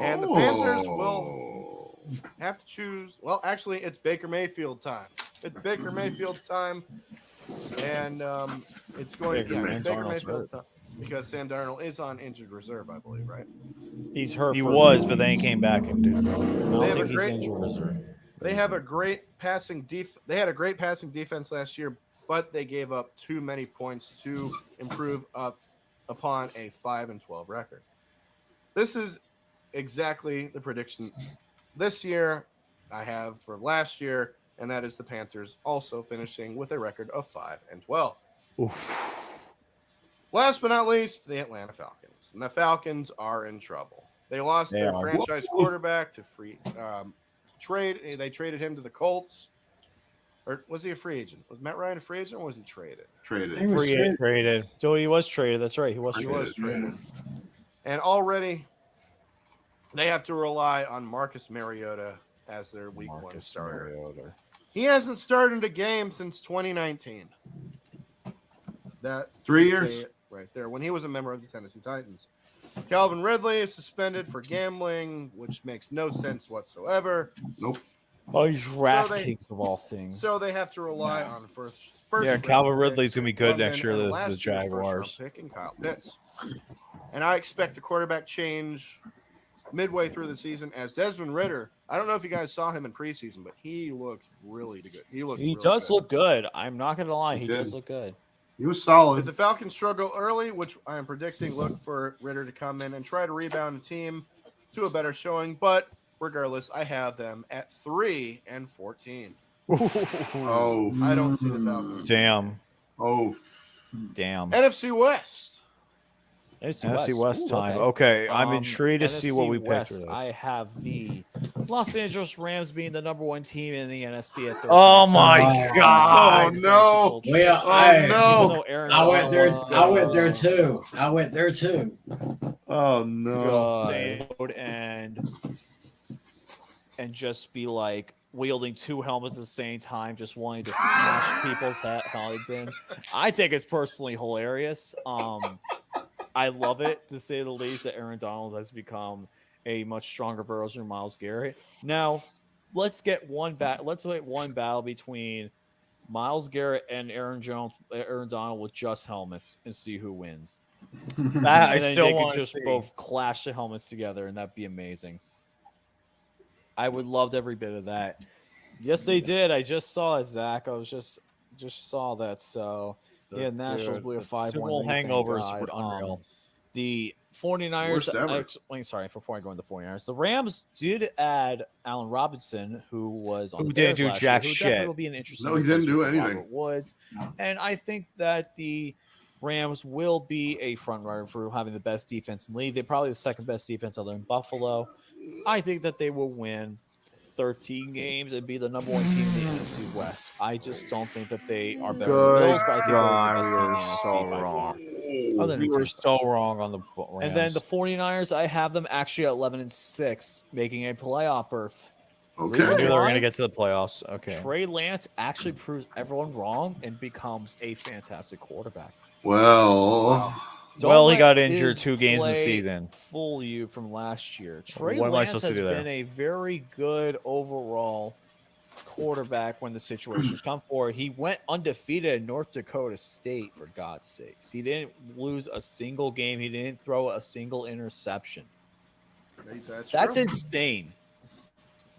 And the Panthers will have to choose. Well, actually, it's Baker Mayfield time. It's Baker Mayfield's time. And it's going to be Baker Mayfield's time. Because Sam Darnold is on injured reserve, I believe, right? He's hurt. He was, but then he came back and did. I don't think he's injured reserve. They have a great passing They had a great passing defense last year, but they gave up too many points to improve upon a 5-12 record. This is exactly the prediction this year I have for last year, and that is the Panthers also finishing with a record of 5-12. Oof. Last but not least, the Atlanta Falcons. And the Falcons are in trouble. They lost their franchise quarterback to trade. They traded him to the Colts. Or was he a free agent? Was Matt Ryan a free agent, or was he traded? Traded. So he was traded. That's right. He was traded. And already they have to rely on Marcus Mariota as their week 1 starter. He hasn't started a game since 2019. That 3 years right there, when he was a member of the Tennessee Titans. Calvin Ridley is suspended for gambling, which makes no sense whatsoever. Nope. Oh, he's DraftKings of all things. So they have to rely on first. Yeah, Calvin Ridley's gonna be good next year. The Jaguars. Pick and Kyle Pitts. And I expect a quarterback change midway through the season as Desmond Ridder. I don't know if you guys saw him in preseason, but he looked really good. He does look good. I'm not gonna lie, he does look good. He was solid. If the Falcons struggle early, which I am predicting, look for Ridder to come in and try to rebound the team to a better showing. But regardless, I have them at 3-14. Oh, I don't see the Falcons. Damn. Oh, damn. NFC West. NFC West time. Okay, I'm intrigued to see what we picked. I have the Los Angeles Rams being the number 1 team in the NFC at 13. Oh my God! Oh no! Well, I went there. I went there too. Oh no! And just be like wielding 2 helmets at the same time, just wanting to smash people's heads in. I think it's personally hilarious. I love it, to say the least, that Aaron Donald has become a much stronger version of Myles Garrett. Now, let's get one battle between Myles Garrett and Aaron Donald with just helmets and see who wins. I still want to just both clash the helmets together, and that'd be amazing. I would love every bit of that. Yes, they did. I just saw it, Zach. I was just saw that. So yeah, Nationals blew a 5-1 hangovers were unreal. The 49ers. Sorry, before I go into the 49ers, the Rams did add Allen Robinson, who was on who didn't do jack shit. Definitely will be an interesting. No, he didn't do anything. Woods, and I think that the Rams will be a front runner for having the best defense in the league. They're probably the second best defense other than Buffalo. I think that they will win 13 games and be the number 1 team in the NFC West. I just don't think that they are better than the Bills, but I think they're the best team in the NFC by far. You were so wrong on the Rams. And then the 49ers, I have them actually at 11-6, making a playoff berth. Okay. I knew they were going to get to the playoffs. Okay. Trey Lance actually proves everyone wrong and becomes a fantastic quarterback. Well, he got injured 2 games in the season. Fool you from last year. Trey Lance has been a very good overall quarterback when the situations come forward. He went undefeated at North Dakota State, for God's sakes. He didn't lose a single game. He didn't throw a single interception. That's true. insane.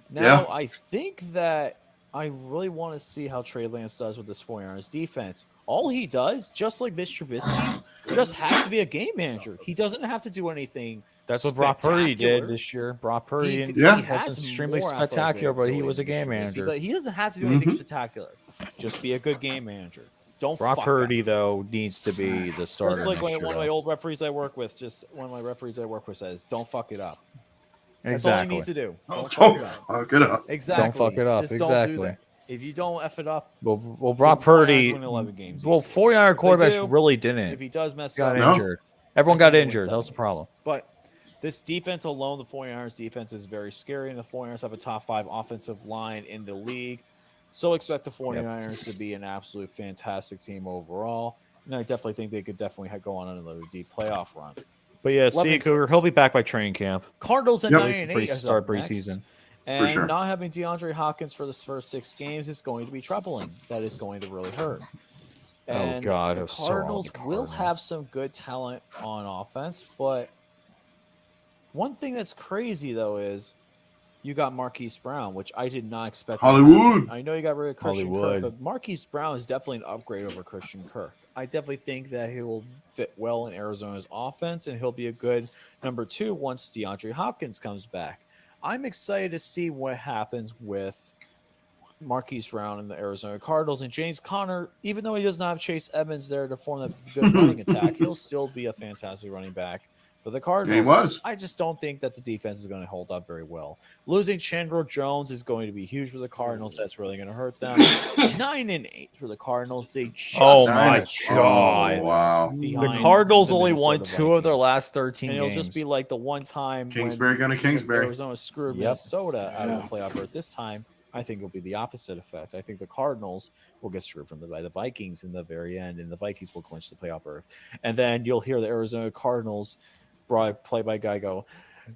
Now, Yeah. I think that I really want to see how Trey Lance does with this 49ers defense. All he does, just like Mitch Trubisky, just has to be a game manager. He doesn't have to do anything. That's what Brock Purdy did this year. Brock Purdy was extremely spectacular, but he was a game manager. But he doesn't have to do anything spectacular. Just be a good game manager. Don't Brock fuck Purdy, up. though, needs to be the starter. Just like next one year, of my old referees I work with, says, don't fuck it up. That's exactly. all he needs to do. Don't Don't fuck it up. fuck it up. Exactly. Don't fuck it up. Just Exactly. Don't do that. If you don't F it up, Well, Brock Purdy. win 11 games Well, easily. 49er They quarterbacks do. really didn't. If he does mess got up, injured. Everyone got injured. That was the problem. But this defense alone, the 49ers defense is very scary, and the 49ers have a top 5 offensive line in the league. So expect the 49ers to be an absolute fantastic team overall. And I definitely think they could definitely go on another deep playoff run. But yeah, see, Cougar, he'll be back by training camp. Cardinals at 9-8 start preseason. And sure. not having DeAndre Hopkins for the first 6 games is going to be troubling. That is going to really hurt. And God, the Cardinals will have some good talent on offense, but one thing that's crazy though is you got Marquise Brown, which I did not expect. Hollywood. I know you got rid of Christian Hollywood. Kirk, but Marquise Brown is definitely an upgrade over Christian Kirk. I definitely think that he will fit well in Arizona's offense, and he'll be a good number 2 once DeAndre Hopkins comes back. I'm excited to see what happens with Marquise Brown and the Arizona Cardinals. And James Conner, even though he does not have Chase Edmonds there to form that good running attack, he'll still be a fantastic running back for the Cardinals. He was. I just don't think that the defense is going to hold up very well. Losing Chandler Jones is going to be huge for the Cardinals. That's really going to hurt them. 9-8 for the Cardinals. They just Oh my God! Wow. The Cardinals only won 2 of their last 13 and it'll games. just be like the one time Kingsbury going to Kingsbury. Arizona screwed Minnesota out of the playoff berth. This time, I think it'll be the opposite effect. I think the Cardinals will get screwed by the Vikings in the very end, and the Vikings will clinch the playoff berth. And then you'll hear the Arizona Cardinals play-by guy go,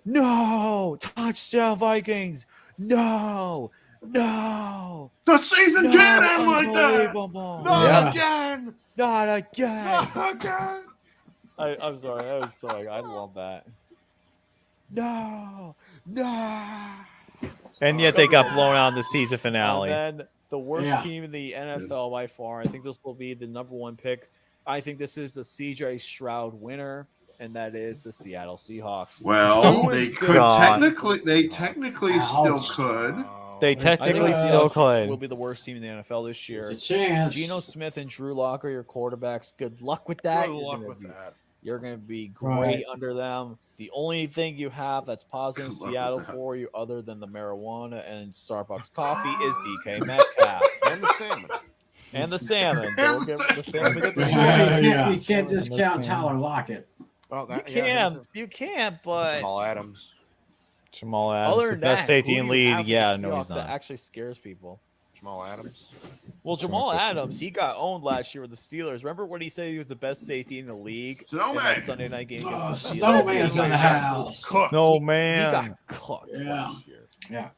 "No, touchdown Vikings! No, no, The season no, can't end like that. unbelievable. Not again. Not again." Not again. I'm sorry. I was sorry. I love that. No, no. And yet they got blown out in the season finale. And then the worst team in the NFL by far. I think this will be the number 1 pick. I think this is the CJ Stroud winner, and that is the Seattle Seahawks. Well, they could technically. They Seahawks. technically still could. They I think technically the still Seahawks will could. be the worst team in the NFL this year. There's a chance. Geno Smith and Drew Lock are your quarterbacks. Good luck with that. Good luck with that. You're going to be great Right. under them. The only thing you have that's positive in Good luck Seattle with that. for you, other than the marijuana and Starbucks coffee, is DK Metcalf And the salmon. and the salmon. And Don't the give the salmon. You can't discount Tyler Lockett. Oh, that, You can, but Jamal Adams. Jamal Adams, other the than best that, safety who in do you league. have for Yeah, the no, he's Seahawks that not. actually scares people. Jamal Adams. Well, Jamal Adams, he got owned last year with the Steelers. Remember when he said he was the best safety in the league in Snowman. that Sunday night game against the Steelers? Snowman's in the house. No He man. got cooked Yeah. last year. Yeah.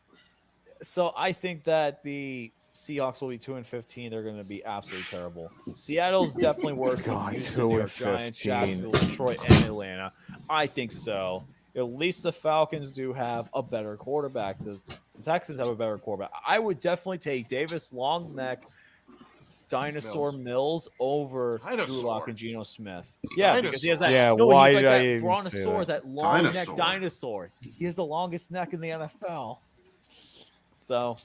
So I think that the Seahawks will be 2-15. They're going to be absolutely terrible. Seattle's definitely worse than God, Houston, New York 2-15. Giants, Jacksonville, Detroit, and Atlanta. I think so. At least the Falcons do have a better quarterback. The Texans have a better quarterback. I would definitely take Davis Longneck, Dinosaur Mills over Drew Lock and Geno Smith. Yeah, because he has that. Yeah, no, why he's like did I that even say brontosaur, that long neck Dinosaur. dinosaur. He has the longest neck in the NFL. So,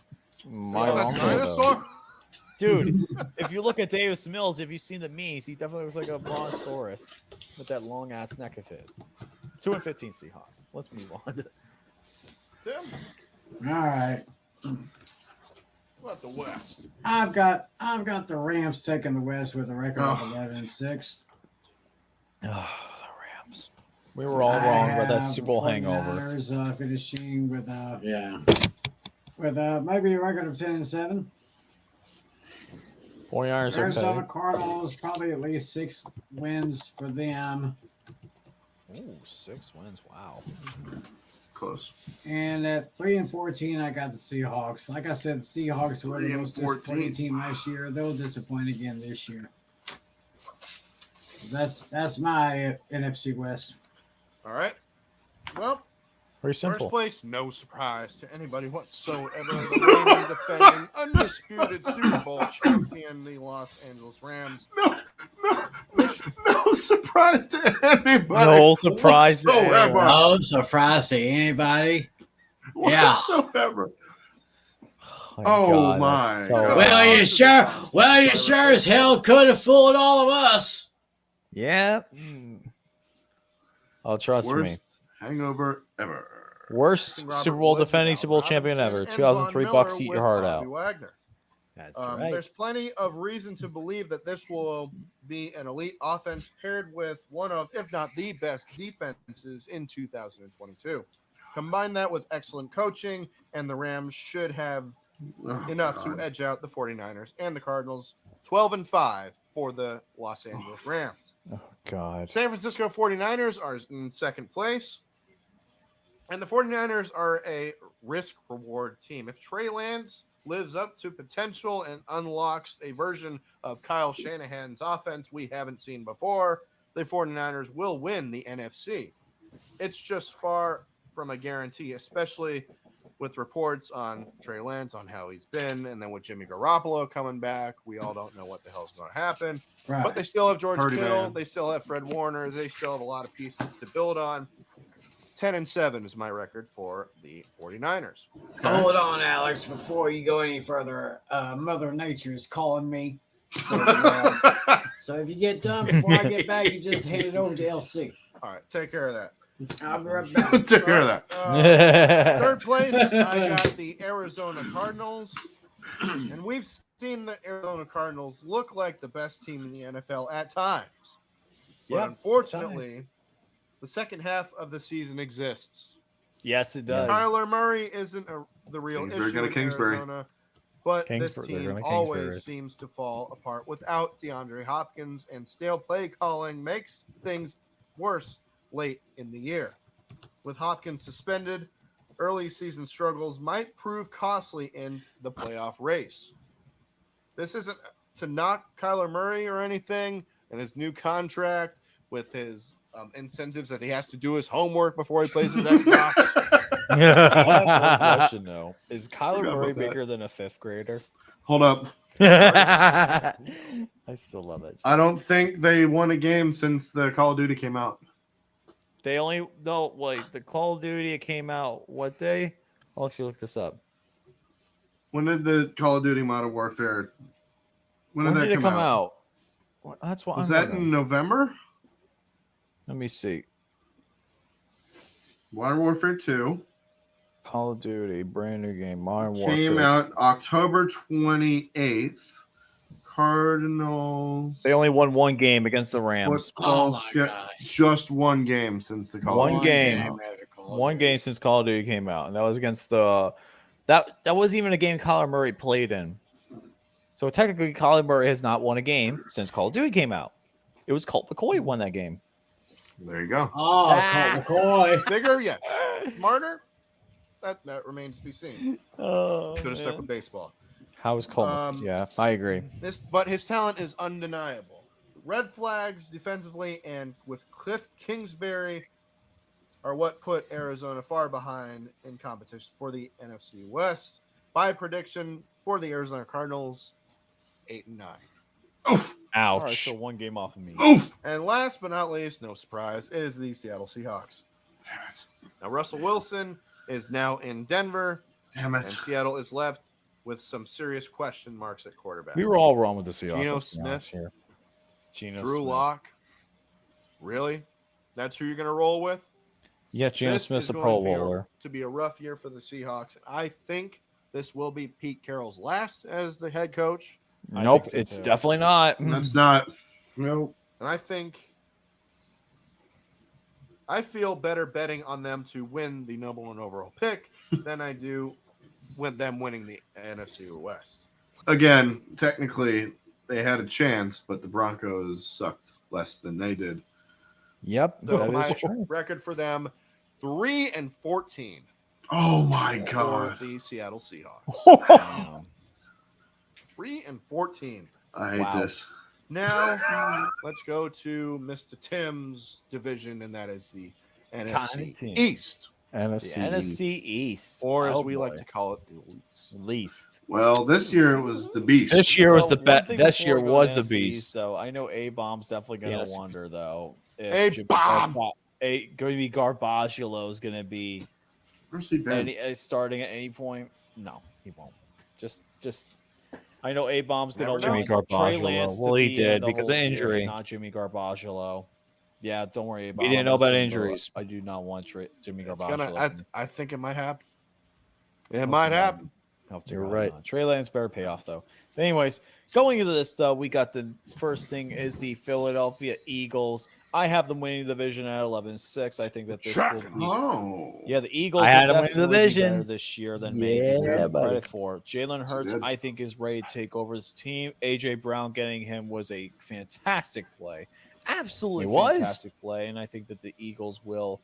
My That's uncle, though. dinosaur. dude, if you look at Davis Mills, if you've seen the memes, he definitely looks like a brontosaurus with that long ass neck of his. 2-15 Seahawks. Let's move on. Tim, All right. what about the West? I've got the Rams taking the West with a record of 11-6. Oh, the Rams. We were all wrong about that Super Bowl hangover. 49ers, finishing with maybe a record of 10-7. 49ers Arizona okay. Cardinals probably at least 6 wins for them. Ooh, 6 wins. Wow. Close. And at 3-14, I got the Seahawks. Like I said, the Seahawks were the 3 and most disappointing 14. team last year. They'll disappoint again this year. That's my NFC West. All right. Well, Pretty simple. first place, no surprise to anybody whatsoever. The reigning, defending, undisputed Super Bowl champion, the Los Angeles Rams. No surprise to anybody. No surprise to whatsoever. anyone. No surprise to anybody. Yeah. Whatsoever. God, my that's so God. Well, you sure as hell could have fooled all of us. Yeah. Oh, trust me. Worst hangover ever. Worst Robert Super Bowl Woods, defending Allen Super Bowl champion Robinson, ever. and 2003 Von Bucks, Miller eat with your heart Bobby out. Wagner. That's right. There's plenty of reason to believe that this will be an elite offense paired with one of, if not the best defenses in 2022. Combine that with excellent coaching, and the Rams should have enough to edge out the 49ers and the Cardinals. 12-5 for the Los Angeles Rams. Oh, God. San Francisco 49ers are in second place. And the 49ers are a risk-reward team. If Trey Lance lives up to potential and unlocks a version of Kyle Shanahan's offense we haven't seen before, the 49ers will win the NFC. It's just far from a guarantee, especially with reports on Trey Lance, on how he's been, and then with Jimmy Garoppolo coming back. We all don't know what the hell's going to happen. Right. But they still have George Purdy, Kittle. man. They still have Fred Warner. They still have a lot of pieces to build on. 10-7 is my record for the 49ers. Hold on, Alex, before you go any further. Mother Nature is calling me. So if you get done before I get back, you just hand it over to LC. All right, take care of that. I'll be right back. Take care of that. Third place, I got the Arizona Cardinals. And we've seen the Arizona Cardinals look like the best team in the NFL at times. But Yep, unfortunately, the second half of the season exists. Yes, it does. Kyler Murray isn't the real Kingsbury issue got a in Kingsbury. Arizona, but Kingsbury, this they're team gonna always Kingsbury. seems to fall apart without DeAndre Hopkins, and stale play calling makes things worse late in the year. With Hopkins suspended, early season struggles might prove costly in the playoff race. This isn't to knock Kyler Murray or anything and his new contract with his incentives that he has to do his homework before he plays his Xbox. I have one question, though. Is Kyler Forgot Murray about that. bigger than a fifth grader? Hold up. I still love it. I don't think they won a game since the Call of Duty came out. They only no wait. The Call of Duty came out what day? I'll actually look this up. When did the Call of Duty Modern Warfare? When When did did that it come out? Well, that's what Was I'm that wondering. in November? Let me see. Modern Warfare 2 Call of Duty, brand new game, Modern Warfare. came out October 28th. Cardinals. They only won one game against the Rams. Oh my Shit. gosh. Just one game since the Call One of Duty game. came out. One game since Call of Duty came out, and that was against the that wasn't even a game Kyler Murray played in. So technically, Kyler Murray has not won a game since Call of Duty came out. It was Colt McCoy who won that game. There you go. Oh, Colt McCoy. Bigger, yes. Smarter, that remains to be seen. Oh, Could have stuck with baseball. How is Colt? Yeah, I agree. But his talent is undeniable. Red flags defensively and with Cliff Kingsbury are what put Arizona far behind in competition for the NFC West. My prediction for the Arizona Cardinals, 8-9. Oof. Ouch. All right, so one game off of me. Oof. And last but not least, no surprise, is the Seattle Seahawks. Now, Russell Wilson is now in Denver, Damn and it. Seattle is left with some serious question marks at quarterback. We were all wrong with the Seahawks. Geno let's be honest Smith. here. Geno Drew Smith. Lock. Really? That's who you're going to roll with? Yeah, Geno This Smith's is a going Pro to be Bowler. to be a rough year for the Seahawks. And I think this will be Pete Carroll's last as the head coach. Nope, think so, it's too. definitely not. That's not. Nope. And I feel better betting on them to win the number one overall pick than I do with them winning the NFC West. Again, technically, they had a chance, but the Broncos sucked less than they did. Yep, So that my is true. record for them 3-14 Oh my for god. the Seattle Seahawks. 3-14. I hate Wow. this. Now let's go to Mr. Tim's division, and that is the Tiny NFC team. East, The NFC East, or as Oh, we boy. like to call it, the least. least. Well, this year it was the beast. This year was So the one best. thing This before year we go to was the NFC beast. East, though, I know A-Bomb's definitely going to Yes. wonder, though, if A-Bomb! going to be Garbaggio is going to be Where's he been? starting at any point. No, he won't. Just I know A-Bomb's going Never to know. want Jimmy Trey Garbaggio. Lance Well, to he be did the because of whole year, injury. not Jimmy Garbaggio. Yeah, don't worry about. We didn't know about injuries. I do not want Jimmy It's Garbaggio. I think it might happen. It might happen. You're right. Trey Lance better pay off though. But anyways, going into this though, we got the first thing is the Philadelphia Eagles. I have them winning the division at 11-6. I think that this will be. Oh. Yeah, the Eagles I had will them winning the definitely be division. better this year than maybe we give them buddy. credit for. Jalen Hurts, good. I think, is ready to take over this team. AJ Brown getting him was a fantastic play. Absolutely It was. fantastic play. And I think that the Eagles will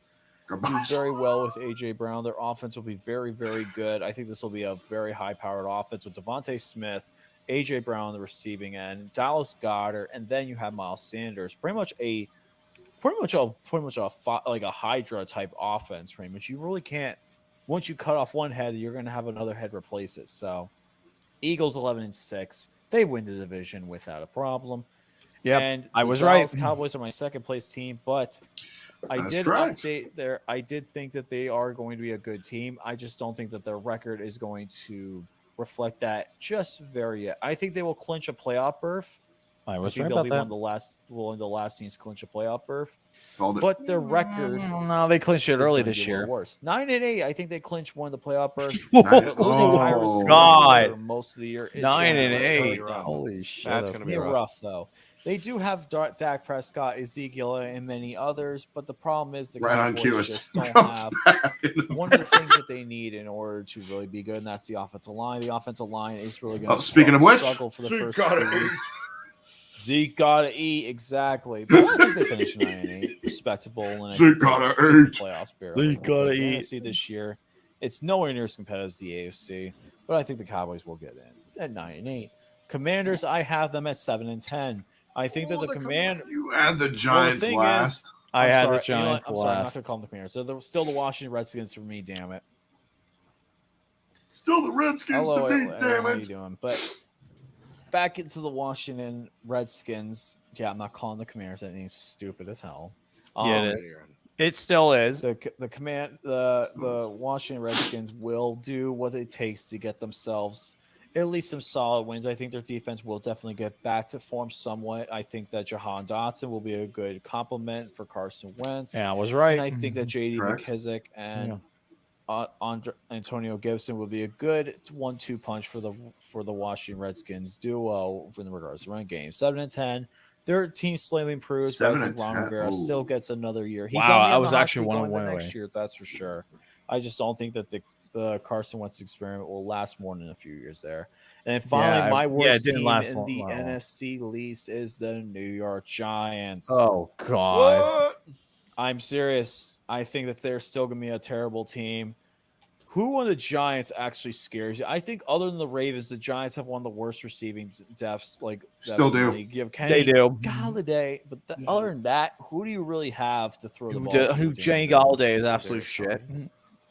do Garbage. very well with AJ Brown. Their offense will be very, very good. I think this will be a very high-powered offense with Devontae Smith, AJ Brown on the receiving end, Dallas Goedert, and then you have Miles Sanders. Pretty much a Hydra type offense. Pretty much, you really can't. Once you cut off one head, you're going to have another head replace it. So, Eagles 11-6, they win the division without a problem. Yep, and I the was Dallas right. Cowboys are my second place team, but I That's did correct. update there. I did think that they are going to be a good team. I just don't think that their record is going to reflect that just very yet. I think they will clinch a playoff berth. I I was think right they'll about be that. one of the last teams to clinch a playoff berth. Called it. But their record No, they clinched it is early gonna this be a little year. worse. 9-8. I think they clinched one of the playoff berths. Oh, But losing Tyrus Smith God. for most of the year is 9-8. gonna be Holy shit. That's It's gonna gonna be be rough. rough though. They do have Dak Prescott, Ezekiel, and many others, but the problem is the Right on cue. Cowboys as just don't comes have back into the one of the things that they need in order to really be good, and that's the offensive line. The offensive line is really going to speaking of which, struggle for the Zeke first gotta 2 eat. weeks. Zeke gotta eat, exactly. But I think they finished 9-8, respectable, and I Zeke think they gotta make the eat. playoffs barely. Zeke gotta because the eat. NFC this year, it's nowhere near as competitive as the AFC, but I think the Cowboys will get in at 9-8. Commanders, I have them at 7-10. I think that the Command. You had the Giants thing is- last. I I'm had sorry, the Giants I'm sorry, I'm not last. gonna call them the Commanders. They're still the Washington Redskins for me. Damn it. Still the Redskins Hello, to beat, damn how you it. doing? But back into the Washington Redskins. Yeah, I'm not calling the Commanders anything stupid as hell. Yeah, it is. It still is. The Washington Redskins will do what it takes to get themselves at least some solid wins. I think their defense will definitely get back to form somewhat. I think that Jahan Dotson will be a good complement for Carson Wentz. Yeah, I was right. And I think that J.D. Correct. McKissick and Antonio Gibson would be a good 1-2 punch for the Washington Redskins duo in regards to run game. 7-10. Their team slightly improves, but I think Ron 7-10. Rivera Ooh. still gets another year. He's Wow, only I on was the hot actually seat one going win to next away. year, that's for sure. I just don't think that the Carson Wentz experiment will last more than a few years there. And then finally, my it worst didn't team last in long- the long. NFC least is the New York Giants. Oh God. What? I'm serious. I think that they're still going to be a terrible team. Who on the Giants actually scares you? I think other than the Ravens, the Giants have one of the worst receiving depths. Still in the do. league. You have Kenny They do. Galladay, but other than that, who do you really have to throw the ball? Who to? Jay Daniel Jones? Galladay is absolute shit.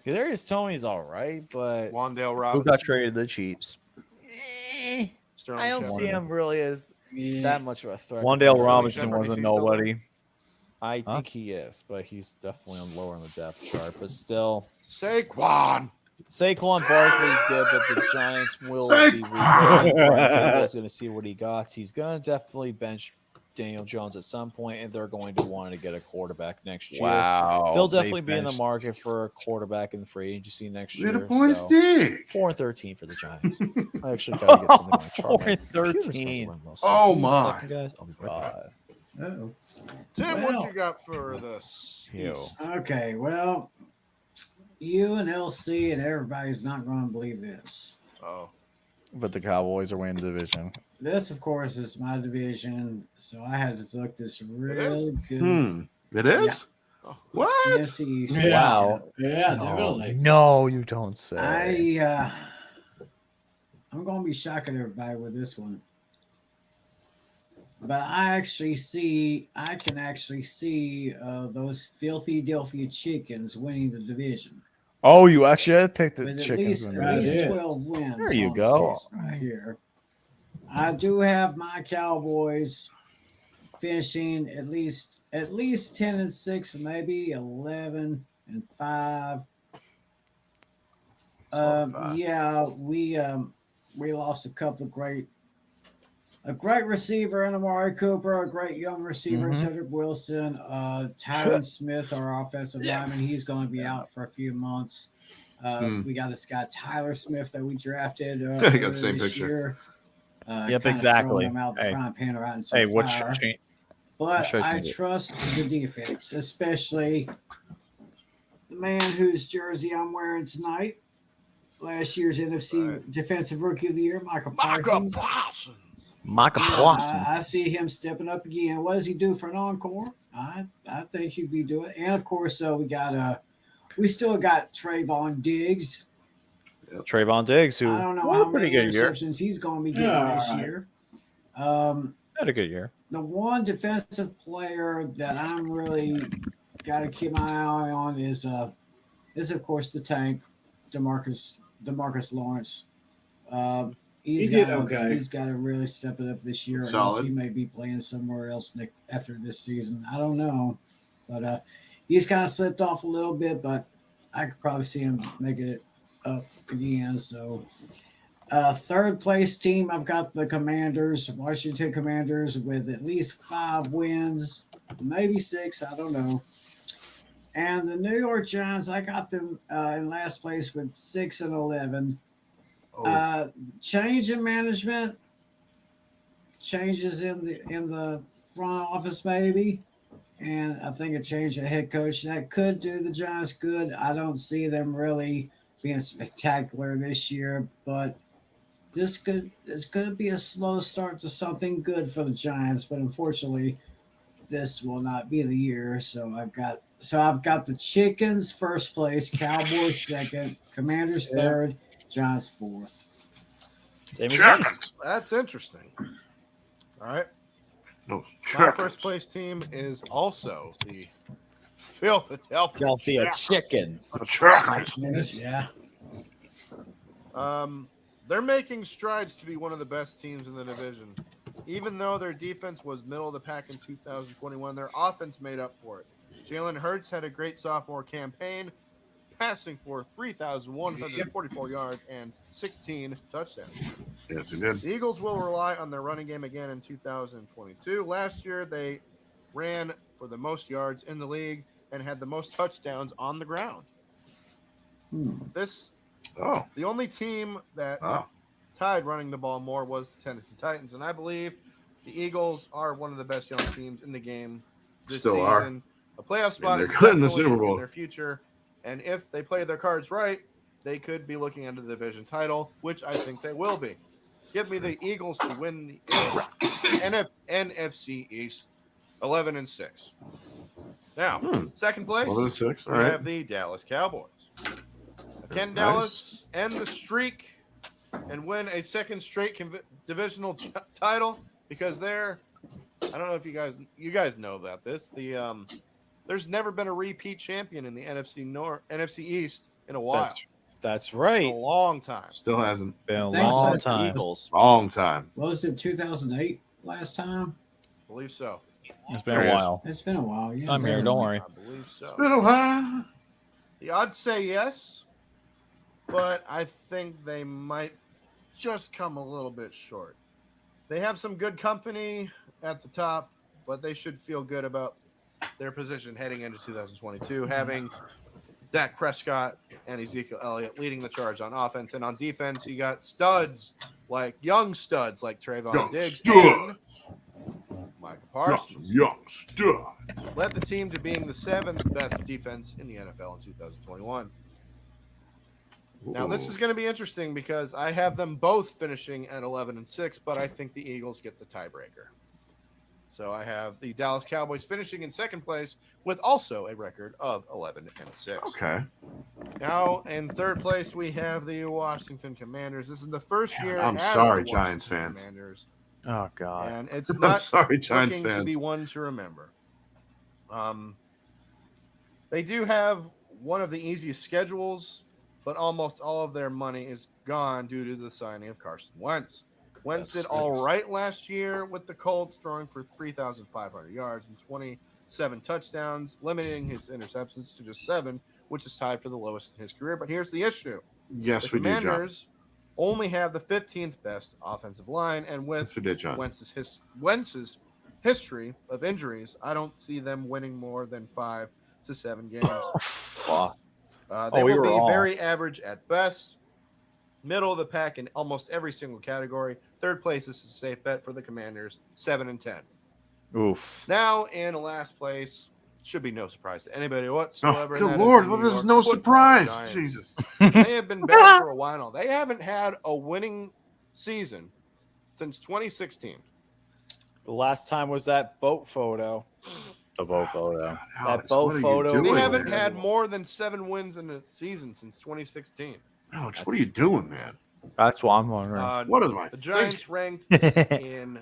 Kadarius Tony's all right, but Wandale Who Robinson. got traded to the Chiefs? Sterling I don't Shepard. see him really as Yeah. that much of a threat. Wandale Shepard, Robinson is was a he still nobody. I Huh? think he is, but he's definitely on lower on the depth chart. But still, Saquon. Saquon Barkley's good, but the Giants will be Saquon! rebuilding. Brian Taylor's going to see what he got. He's going to definitely bench Daniel Jones at some point, and they're going to want to get a quarterback next year. Wow. They'll they definitely be in the benched- market for a quarterback in the free agency next Get year. a point So, stick. 4-13 for the Giants. I actually got to get something on my chart. My computer's supposed to 4-13. run well. Oh, Give me a my. second, guys. I'll be right back. Uh-oh. Tim, Well. what you got for this? Ew. Okay, well, you and LC and everybody's not going to believe this. Oh, But the Cowboys are winning the division. This, of course, is my division, so I had to look this really good. It is? What? NFC East. Wow. Yeah, No, definitely. no, you don't say. I'm gonna be shocking everybody with this one. But I can actually see those filthy Philadelphia chickens winning the division Oh, you actually had to pick the with at chickens. least in at the least division. 12 wins. There you on go. the season right here. I do have my Cowboys finishing at least 10-6, maybe 11-5. 12-5. Yeah, we lost a great receiver in Amari Cooper, a great young receiver in Cedric Wilson, Tyron Smith, our offensive lineman. He's going to be out for a few months. We got this guy Tyler Smith that we drafted I got the same this picture. year. Yep, kinda exactly. Throwing him out the Hey. frying pan right into Hey, the what fire. should But I I change it? trust the defense, especially the man whose jersey I'm wearing tonight. Last year's NFC Defensive Rookie of the Year, Michael Parsons. Micah Yeah, Parsons. I see him stepping up again. What does he do for an encore? I think he'd be doing. And of course, we still got Trayvon Diggs. Trayvon Diggs, who I don't know had a how pretty many good year. interceptions he's going to be getting this year. Had a good year. The one defensive player that I'm really got to keep my eye on is of course the tank, Demarcus Lawrence. He's got to really step it up this year. Or else he may be playing somewhere else after this season. I don't know, but he's kind of slipped off a little bit. But I could probably see him making it up again. So, third place team, I've got the Washington Commanders, with at least 5 wins, maybe 6. I don't know. And the New York Giants, I got them in last place with 6-11. Change in management, changes in the front office maybe, and I think a change of head coach that could do the Giants good. I don't see them really being spectacular this year, but this could be a slow start to something good for the Giants. But unfortunately, this will not be the year. So I've got the Chickens first place, Cowboys second, Commanders third, Giants fourth. That's interesting. All right. No, my first place team is also the Philadelphia Chickens. Yeah. They're making strides to be one of the best teams in the division. Even though their defense was middle of the pack in 2021, their offense made up for it. Jalen Hurts had a great sophomore campaign, passing for 3,144 yards and 16 touchdowns. Yes, he did. The Eagles will rely on their running game again in 2022. Last year, they ran for the most yards in the league and had the most touchdowns on the ground. The only team that tied running the ball more was the Tennessee Titans, and I believe the Eagles are one of the best young teams in the game this Still season. Are. A playoff spot they're is good in the definitely Super Bowl. in their future, and if they play their cards right, they could be looking at the division title, which I think they will be. Give me the Eagles to win the NFC East, 11-6. Now, second place, 11-6. All we right. have the Dallas Cowboys. Can Dallas end the streak and win a second straight divisional title? Because I don't know if you guys know about this. There's never been a repeat champion in the NFC East in a while. That's right. In a long time. Still hasn't been a long time. Eagles. Long time. What was it, 2008 last time? I believe so. It's been a while. It's been a while. Yeah, I'm here. Don't worry. I believe so. It's been a while. The odds say yes, but I think they might just come a little bit short. They have some good company at the top, but they should feel good about their position heading into 2022, having Dak Prescott and Ezekiel Elliott leading the charge on offense. And on defense, you got young studs like Trayvon Diggs and Micah Parsons. Young stud. Led the team to being the 7th best defense in the NFL in 2021. Now, this is going to be interesting because I have them both finishing at 11-6, but I think the Eagles get the tiebreaker. So I have the Dallas Cowboys finishing in second place with also a record of 11-6. Okay. Now in third place we have the Washington Commanders. This is the first year. I'm as sorry, the Giants Washington fans. Commanders, Oh God. and it's I'm not sorry, Giants looking to be fans. one to remember. They do have one of the easiest schedules, but almost all of their money is gone due to the signing of Carson Wentz. Wentz did all right last year with the Colts, throwing for 3,500 yards and 27 touchdowns, limiting his interceptions to just 7, which is tied for the lowest in his career. But here's the issue. Yes, The we do, John. Commanders only have the 15th best offensive line, and with Yes, we did, John. Wentz's history of injuries, I don't see them winning more than 5 to 7 games. Fuck. They we will were be wrong. very average at best, middle of the pack in almost every single category. Third place, this is a safe bet for the Commanders, 7-10. Oof. Now in last place, should be no surprise to anybody whatsoever. Oh, and good that is Lord. the Well, New there's York no Football surprise. Giants. Jesus. They have been bad for a while now. They haven't had a winning season since 2016. The last time was that boat photo. The boat photo. Alex, boat what are you photo- doing, They haven't man? had more than 7 wins in a season since 2016. Alex, what are you doing, man? That's what I'm wondering. What is my The Giants ranked in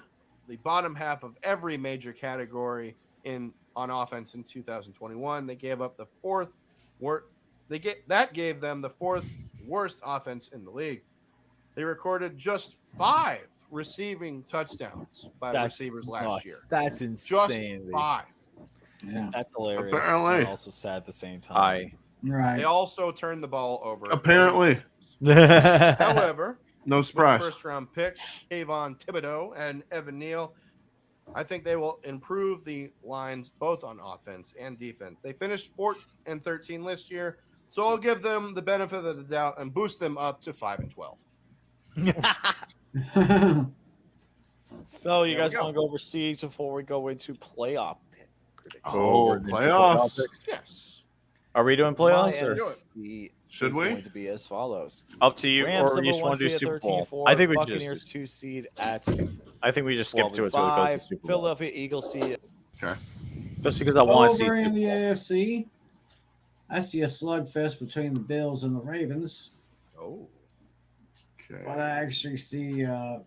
the bottom half of every major category on offense in 2021. They gave up the fourth that gave them the 4th worst offense in the league. They recorded just 5 receiving touchdowns by receivers last year. That's Just insane. 5. Yeah. That's hilarious. Apparently. And also sad at the same time. Right. They also turned the ball over. Apparently. However, No with surprise. first round picks, Kayvon Thibodeau and Evan Neal, I think they will improve the lines both on offense and defense. They finished 4th and 13 last year, so I'll give them the benefit of the doubt and boost them up to 5-12. So you There we guys go. want to go overseas before we go into playoff pick predictions? Oh, playoffs. Yes. Are we doing My playoffs? Or? NFC Should is we? going to be as follows. Up to you, Rams or you number just 1 want to do seed at Super 13 Bowl? 4. I think we Buccaneers just. 2 seed at I think we just skip 12 to it and till it goes 5. to Super Bowl. Philadelphia Eagles seed. Just because I want to see Over in Super the Bowl. AFC, I see a slugfest between the Bills and the Ravens. Oh. But I actually see, I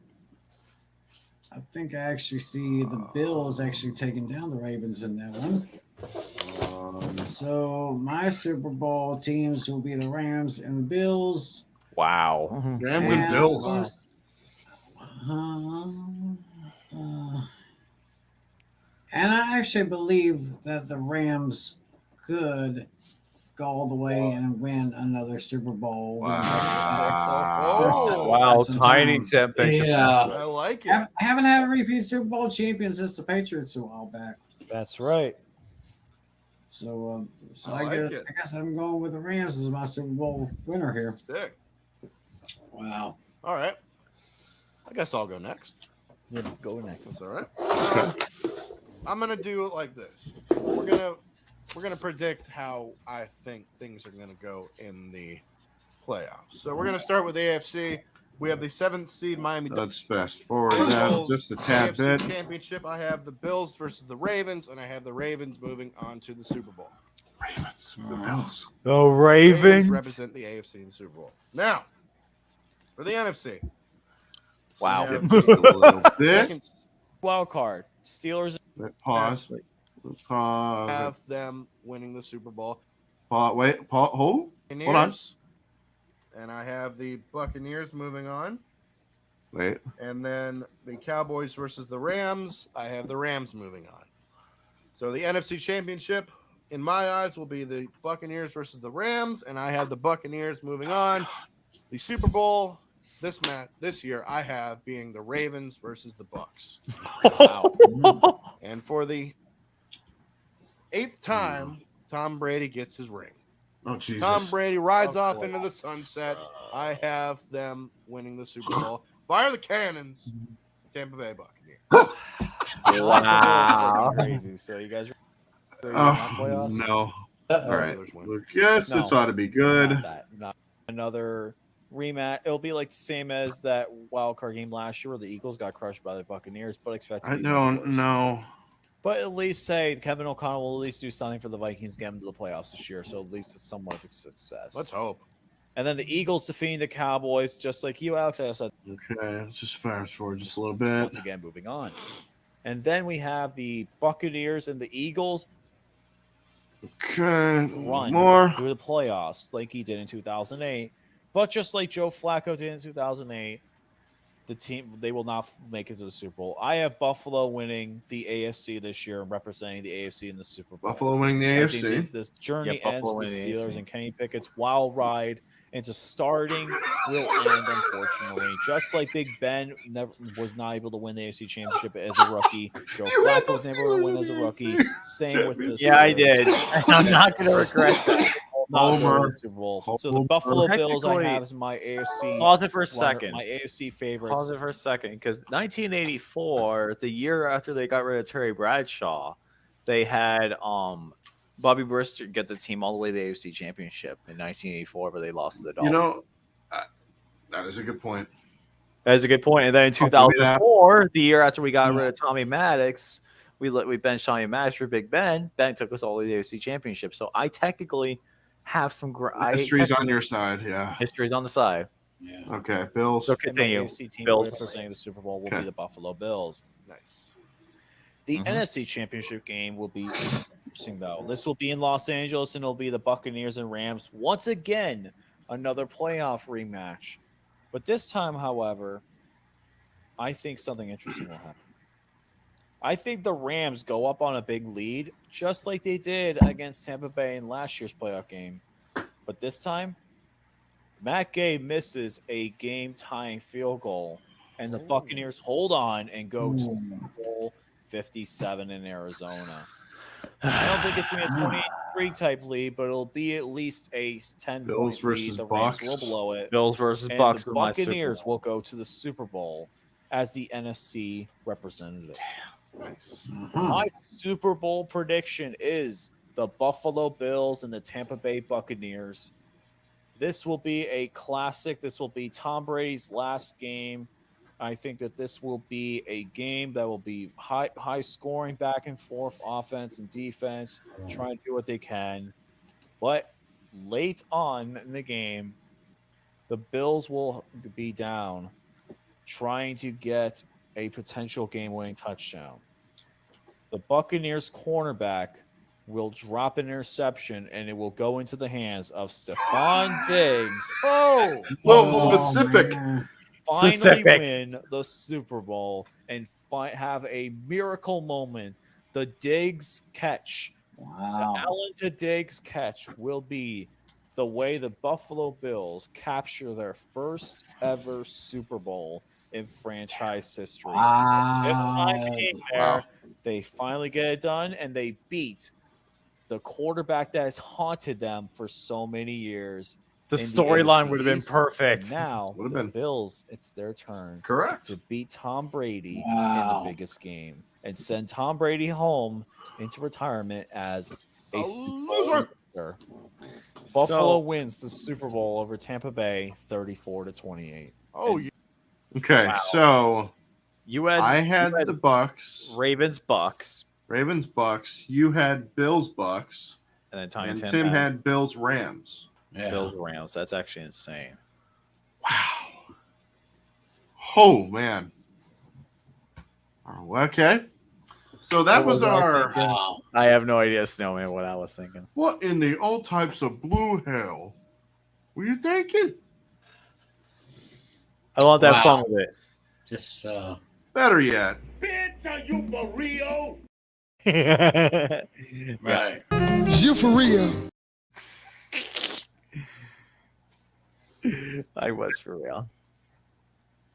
think I actually see the Bills actually taking down the Ravens in that one. So my Super Bowl teams will be the Rams and the Bills. Wow. Rams and Bills. And I actually believe that the Rams could go all the way and win another Super Bowl. Wow, tiny tip. Yeah. I like it. Haven't had a repeat Super Bowl champion since the Patriots a while back. That's right. So, I like it. I guess I'm going with the Rams as my Super Bowl winner here. Sick. Wow. All right. I guess I'll go next. Yeah, go next. That's all right. I'm gonna do it like this. We're gonna predict how I think things are gonna go in the playoffs. So we're gonna start with AFC. We have the 7th seed Miami Let's fast forward Dolphins. that just a tad AFC bit. Championship. I have the Bills versus the Ravens, and I have the Ravens moving on to the Super Bowl. Ravens. The Bills. The Ravens Ravens. represent the AFC in the Super Bowl. Now, for the NFC. Wow. we have Just a little bit. second Wild card. Steelers. Pause. Pause. have them winning the Super Bowl. Wait. Hold. Hold on. Buccaneers, and I have the Buccaneers moving on. Wait. And then the Cowboys versus the Rams. I have the Rams moving on. So the NFC Championship, in my eyes, will be the Buccaneers versus the Rams, and I have the Buccaneers moving on. The Super Bowl this year I have being the Ravens versus the Bucks. Wow. And for the 8th time, Tom Brady gets his ring. Oh Jesus. Tom Brady rides off into the sunset. I have them winning the Super Bowl. Fire the cannons, Tampa Bay Buccaneers. Wow. Crazy. So you guys ready for playoffs? No. All right. Steelers win. Lucas, this No. ought to be good. Not another rematch. It'll be like the same as that wild card game last year where the Eagles got crushed by the Buccaneers, but expect to I be don't much worse. know. But at least say Kevin O'Connell will at least do something for the Vikings, get them to the playoffs this year. So at least it's somewhat of a success. Let's hope. And then the Eagles defeating the Cowboys, just like you, Alex. I said. Okay, let's just fast forward just a little bit. Once again, moving on. And then we have the Buccaneers and the Eagles Okay, run more. through the playoffs like he did in 2008. But just like Joe Flacco did in 2008, the team, they will not make it to the Super Bowl. I have Buffalo winning the AFC this year and representing the AFC in the Super Bowl. Buffalo winning the I think AFC. this journey ends Buffalo with the winning the Steelers AFC. and Kenny Pickett's wild ride into starting will end, unfortunately. Just like Big Ben was not able to win the AFC Championship as a rookie, Joe Flacco was able to win as a rookie. Same with the Yeah, I did. I'm not going to regret that. not going Homer. to the Super Bowl. So the Buffalo Bills I Technically- have as my AFC. Pause it for a runner- second. My AFC favorites. Pause it for a second, because 1984, the year after they got rid of Terry Bradshaw, they had Bobby Brister get the team all the way to the AFC Championship in 1984, but they lost to the You Dolphins. know, that is a good point. That's a good point. And then in I'll give you that. 2004, the year after we got rid of Tommy Maddox, we benched Tommy Maddox for Big Ben. Ben took us all the way to the AFC Championship. So I technically have some History's on your side, yeah. history's on the side. Yeah. Okay, Bills. So And my continue. AFC team Bills. representing the Super Bowl will Okay. be the Buffalo Bills. Nice. The Mhm. NFC Championship game will be interesting, though. This will be in Los Angeles, and it'll be the Buccaneers and Rams. Once again, another playoff rematch. But this time, however, I think something interesting will happen. I think the Rams go up on a big lead, just like they did against Tampa Bay in last year's playoff game. But this time, Matt Gay misses a game-tying field goal, and the Buccaneers hold on and go to Super Bowl 57 in Arizona. I don't think it's going to be a 23 type lead, but it'll be at least a 10 Bills point versus lead. The Rams Bucks. will blow it. Bills versus And Bucks. the with my Super Buccaneers Bowl. will go to the Super Bowl as the NFC representative. Nice. My Super Bowl prediction is the Buffalo Bills and the Tampa Bay Buccaneers. This will be a classic. This will be Tom Brady's last game. I think that this will be a game that will be high scoring, back and forth, offense and defense, trying to do what they can. But late on in the game, the Bills will be down, trying to get a potential game-winning touchdown. The Buccaneers cornerback will drop an interception, and it will go into the hands of Stephon Diggs. Oh, Well, specific. man. Finally Specific. win the Super Bowl and have a miracle moment. The Diggs catch, the Wow. Allen to Diggs catch, will be the way the Buffalo Bills capture their first ever Super Bowl in franchise history. This time Wow. they came there, they finally get it done, and they beat the quarterback that has haunted them for so many years. The in storyline AFC would have been East. perfect. And now, Would have the been. Bills, it's their turn Correct. to beat Tom Brady Wow. in the biggest game and send Tom Brady home into retirement as a Super Bowl loser. Buffalo wins the Super Bowl over Tampa Bay 34-28. oh, And Okay, Wow. so You had I had you had the Bucks, Ravens Bucks, Ravens Bucks. You had Bills Bucks, and then Tom and Tim Tim had Bills Rams. Yeah. Bills Rams. That's actually insane. Wow. Oh man. Oh, okay. So that was our Wow. I have no idea, Snowman, what I was thinking. what in the all types of blue hell were you thinking? I want that Wow. fun with it. Just Better yet, Bitch, are you for real? right. You for real? I was for real.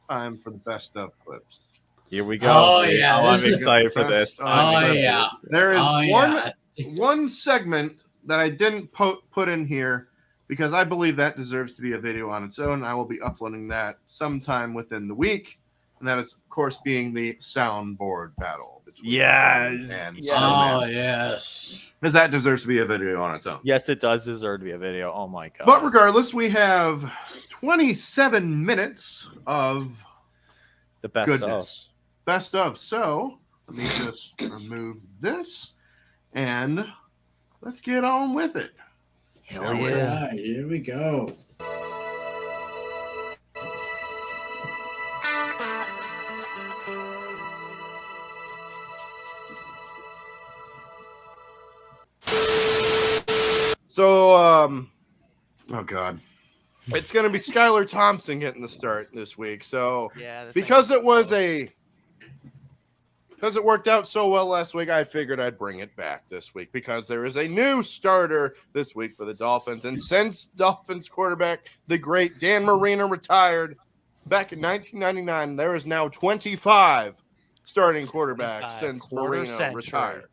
time for the best of clips. Here we go. Oh, yeah, I'm this is excited for Best this. of Oh, clips. yeah. There is Oh, one yeah. one segment that I didn't put in here because I believe that deserves to be a video on its own. I will be uploading that sometime within the week, and that is, of course, being the soundboard battle. between Yes. and Yes. Oh, yes. because that deserves to be a video on its own. Yes, it does deserve to be a video. Oh my god. But regardless, we have 27 minutes of the best goodness. Best of. So Let me just remove this and let's get on with it. Hell yeah. All right, here we go. So, Oh God. it's going to be Skylar Thompson getting the start this week. So, Yeah. because it worked out so well last week, I figured I'd bring it back this week because there is a new starter this week for the Dolphins. And since Dolphins quarterback, the great Dan Marino, retired back in 1999, there is now 25 starting quarterbacks 25, since quarter Marino century. retired.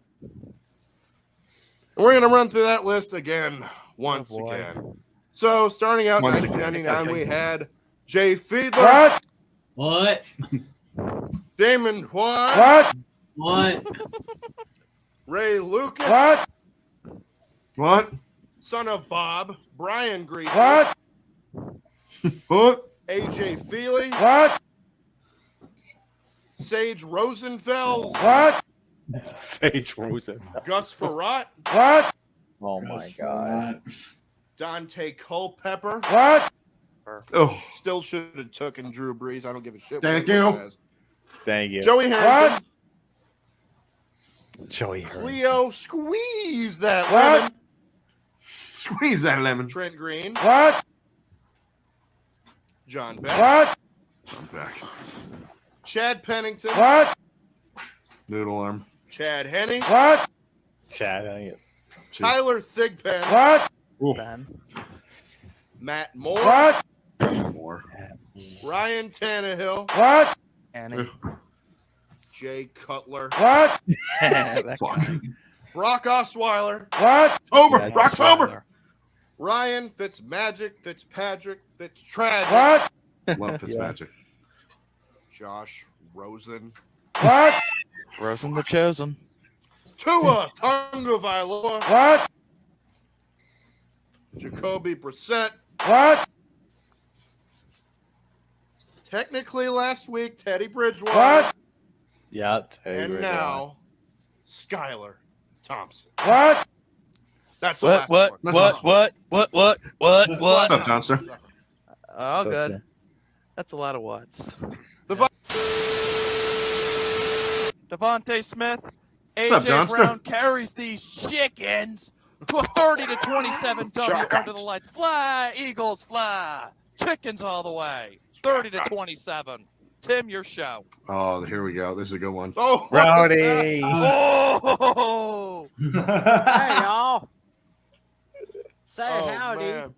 And we're going to run through that list again, once boy. again. So, starting out in Once again. 1999, we had Jay Fiedler, What? Damon White, What? Ray Lucas, What? son of Bob, Brian Greasy, What? AJ Feely, Sage Rosenfels, Sage Rosen. Gus Farrat, Oh my god. Dante Culpepper. Oh, Still should have taken Drew Brees. I don't give a shit. Thank what anyone you. says. Thank you. Joey Harrington, Joey Hurd. Leo, squeeze that lemon. squeeze that lemon. Trent Green, John Beck, I'm back. Chad Pennington, Noodle arm. Chad Henne, Chad, I get- Tyler Thigpen, Ben. Matt Moore, More. Ryan Tannehill, Annie. Jay Cutler, That Fuck. guy. Brock Osweiler, October. That's October. Ryan Fitzmagic, Fitzpatrick, Fitztragic, Love Fitzmagic. Josh Rosen, Rosen the Chosen. Tua Tagovailoa, Jacoby Brissett. Technically last week, Teddy Bridgewater. Yeah, And now, Skylar Thompson. That's the What? last one. What's up, Johnster? Oh, good. That's a lot of what's. Devontae Smith, What's up, AJ Johnster? Brown carries these chickens to a 30-27 W Chickens. under the lights. Fly, Eagles, fly. Chickens all the way. 30-27. Tim, your show. Oh, here we go. This is a good one. Oh, Rowdy. Oh! Hey y'all. Say Oh, howdy. man.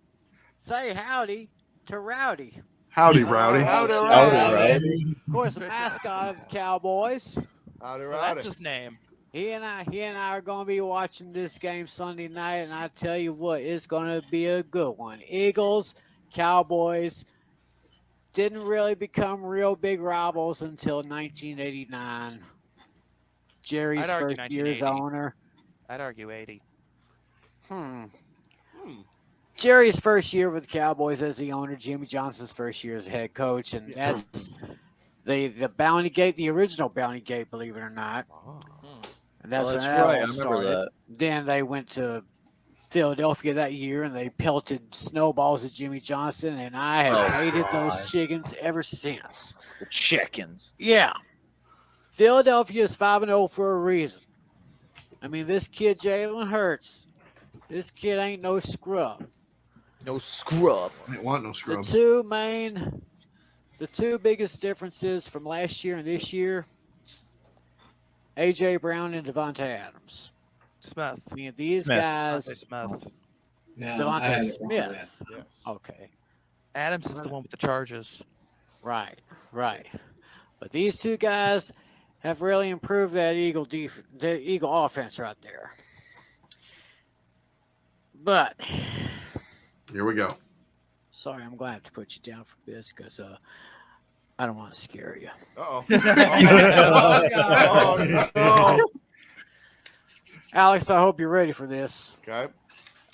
Say howdy to Rowdy. Howdy, Rowdy. Howdy, Rowdy. Of course, the mascot of the Cowboys. Howdy, Well, howdy. that's his name. He and I are going to be watching this game Sunday night, and I tell you what, it's going to be a good one. Eagles, Cowboys didn't really become real big rivals until 1989. Jerry's I'd argue first year as 1980. owner. I'd argue 80. Jerry's first year with the Cowboys as the owner, Jimmy Johnson's first year as head coach, and that's the Bounty Gate, the original Bounty Gate, believe it or not. And that's when that all started. Then they went to Philadelphia that year, and they pelted snowballs at Jimmy Johnson, and I have hated those chickens ever since. The chickens. Yeah. Philadelphia is 5-0 for a reason. I mean, this kid, Jalen Hurts, this kid ain't no scrub. No scrub. I didn't want no The scrubs. two biggest differences from last year and this year, A.J. Brown and Devontae Adams. Smith. I mean, these Smith. guys, Smith. Yeah, Devontae I had it wrong with Smith. Yes. Okay, Adams is the one with the charges. right. But these two guys have really improved that the Eagle offense right there. But Here we go. sorry, I'm going to have to put you down for this because I don't want to scare you. Uh-oh. Alex, I hope you're ready for this. Okay.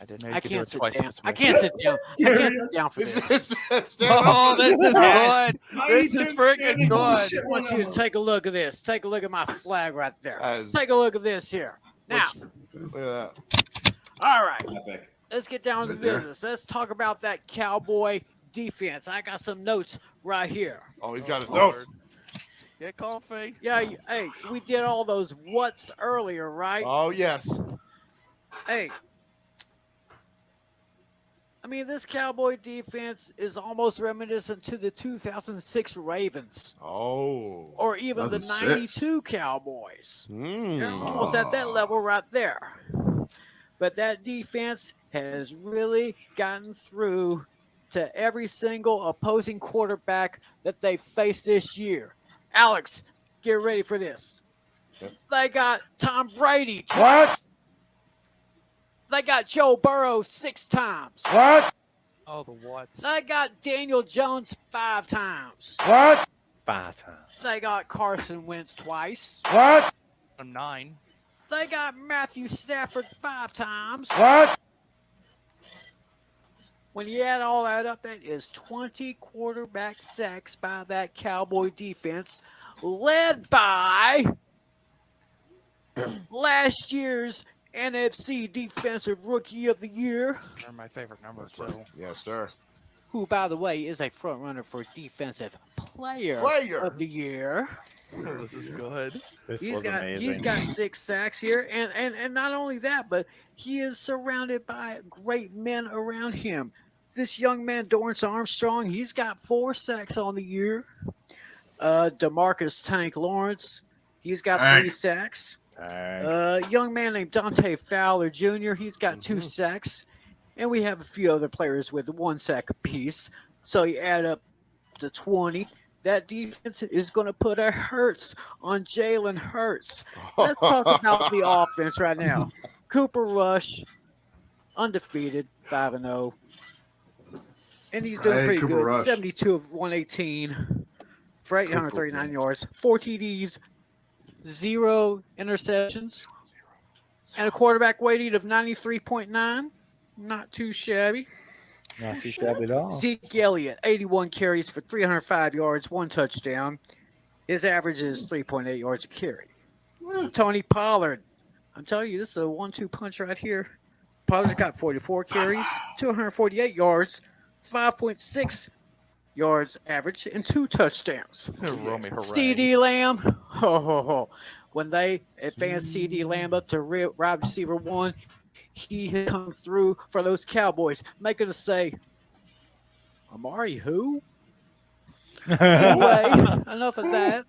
I didn't know you I could do can't it sit twice. down. this I way. can't sit down. I can't sit down for this. Oh, this is good. This is freaking good. I want you to take a look at this. Take a look at my flag right there. Take a look at this here. Now, Look at that. all right. Epic. Let's get down to business. Let's talk about that Cowboy defense. I got some notes right here. Oh, he's got his Lord. notes. Get comfy. Yeah, hey, we did all those what's earlier, right? Oh, yes. Hey, I mean, this Cowboy defense is almost reminiscent to the 2006 Ravens Oh. or even the 2006. 92 Cowboys. They're Mm. almost at that level right there. But that defense has really gotten through to every single opposing quarterback that they faced this year. Alex, get ready for this. They got Tom Brady twice. What? They got Joe Burrow 6 times. What? Oh, the what's. They got Daniel Jones 5 times. What? 5 times. They got Carson Wentz twice. What? A 9. They got Matthew Stafford 5 times. What? When you add all that up, that is 20 quarterback sacks by that Cowboy defense, led by last year's NFC Defensive Rookie of the Year, They're my favorite number, too. Yes, sir. who, by the way, is a front runner for Defensive Player of the Year. Oh, this is good. This He's was got amazing. he's got 6 sacks here, and not only that, but he is surrounded by great men around him. This young man, Dorrance Armstrong, he's got 4 sacks on the year. DeMarcus Tank Lawrence, he's got 3 sacks. Young man named Dante Fowler Jr., he's got 2 sacks. And we have a few other players with 1 sack apiece. So you add up to 20. That defense is going to put a Hurts on Jalen Hurts. Let's talk about the offense right now. Cooper Rush, undefeated, 5-0. And he's doing pretty Cooper good. Rush. 72 of 118 for 839 yards, 4 TDs, 0 interceptions, and a quarterback weighting of 93.9. Not too shabby. Not too shabby at all. Zeke Elliott, 81 carries for 305 yards, 1 touchdown. His average is 3.8 yards a carry. Tony Pollard, I'm telling you, this is a 1-2 punch right here. Pollard's got 44 carries, 248 yards, 5.6 yards average, and 2 touchdowns. Romy, hooray. CD Lamb, when they advanced CD Lamb up to wide receiver 1, he had come through for those Cowboys, making us say, Amari who? Anyway, enough of that.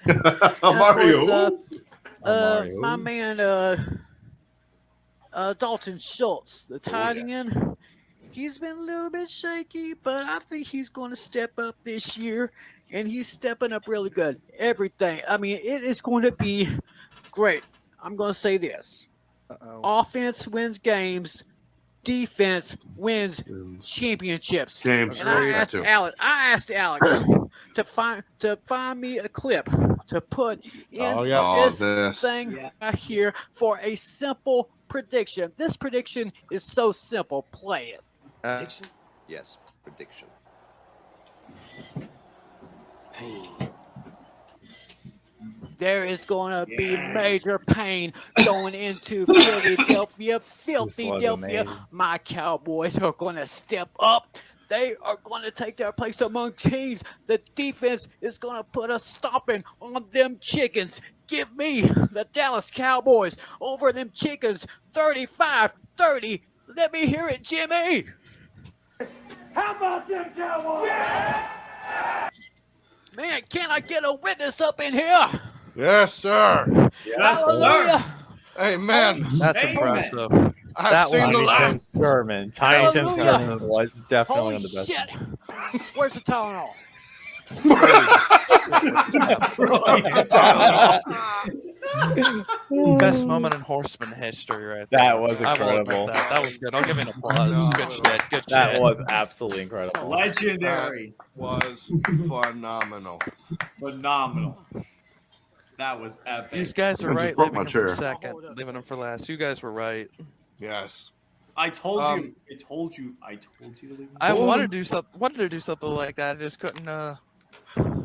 Amari Of who? course, my man Dalton Schultz, the tight end, he's been a little bit shaky, but I think he's going to step up this year, and he's stepping up really good. Everything. I mean, it is going to be great. I'm going to say this. Offense wins games. Defense wins championships. James, And I asked Alex to find me a clip to put in this thing right here for a simple prediction. This prediction is so simple. Play it. Prediction? Yes, prediction. There is going to be major pain going into Philadelphia. Philadelphia. My Cowboys are going to step up. They are going to take their place among teams. The defense is going to put a stomping on them chickens. Give me the Dallas Cowboys over them chickens. 35-30. Let me hear it, Jimmy. How about them Cowboys? Man, can I get a witness up in here? Yes, sir. Hallelujah. Amen. That's impressive. I've seen the Tiny Sermon. Tiny Tim Sermon was definitely Holy one of the best. shit. Where's the Tylenol? Best moment in Horsemen history, right there. That was I will admit incredible. That was good. I'll give it an applause. Good shit. Good That shit. was absolutely incredible. Legendary. Was phenomenal. Phenomenal. That was epic. These guys are I just right. broke Leaving my them for chair. second. Leaving them for last. You guys were right. Yes. I told you. I told you to leave. I wanted to do something like that. I just couldn't.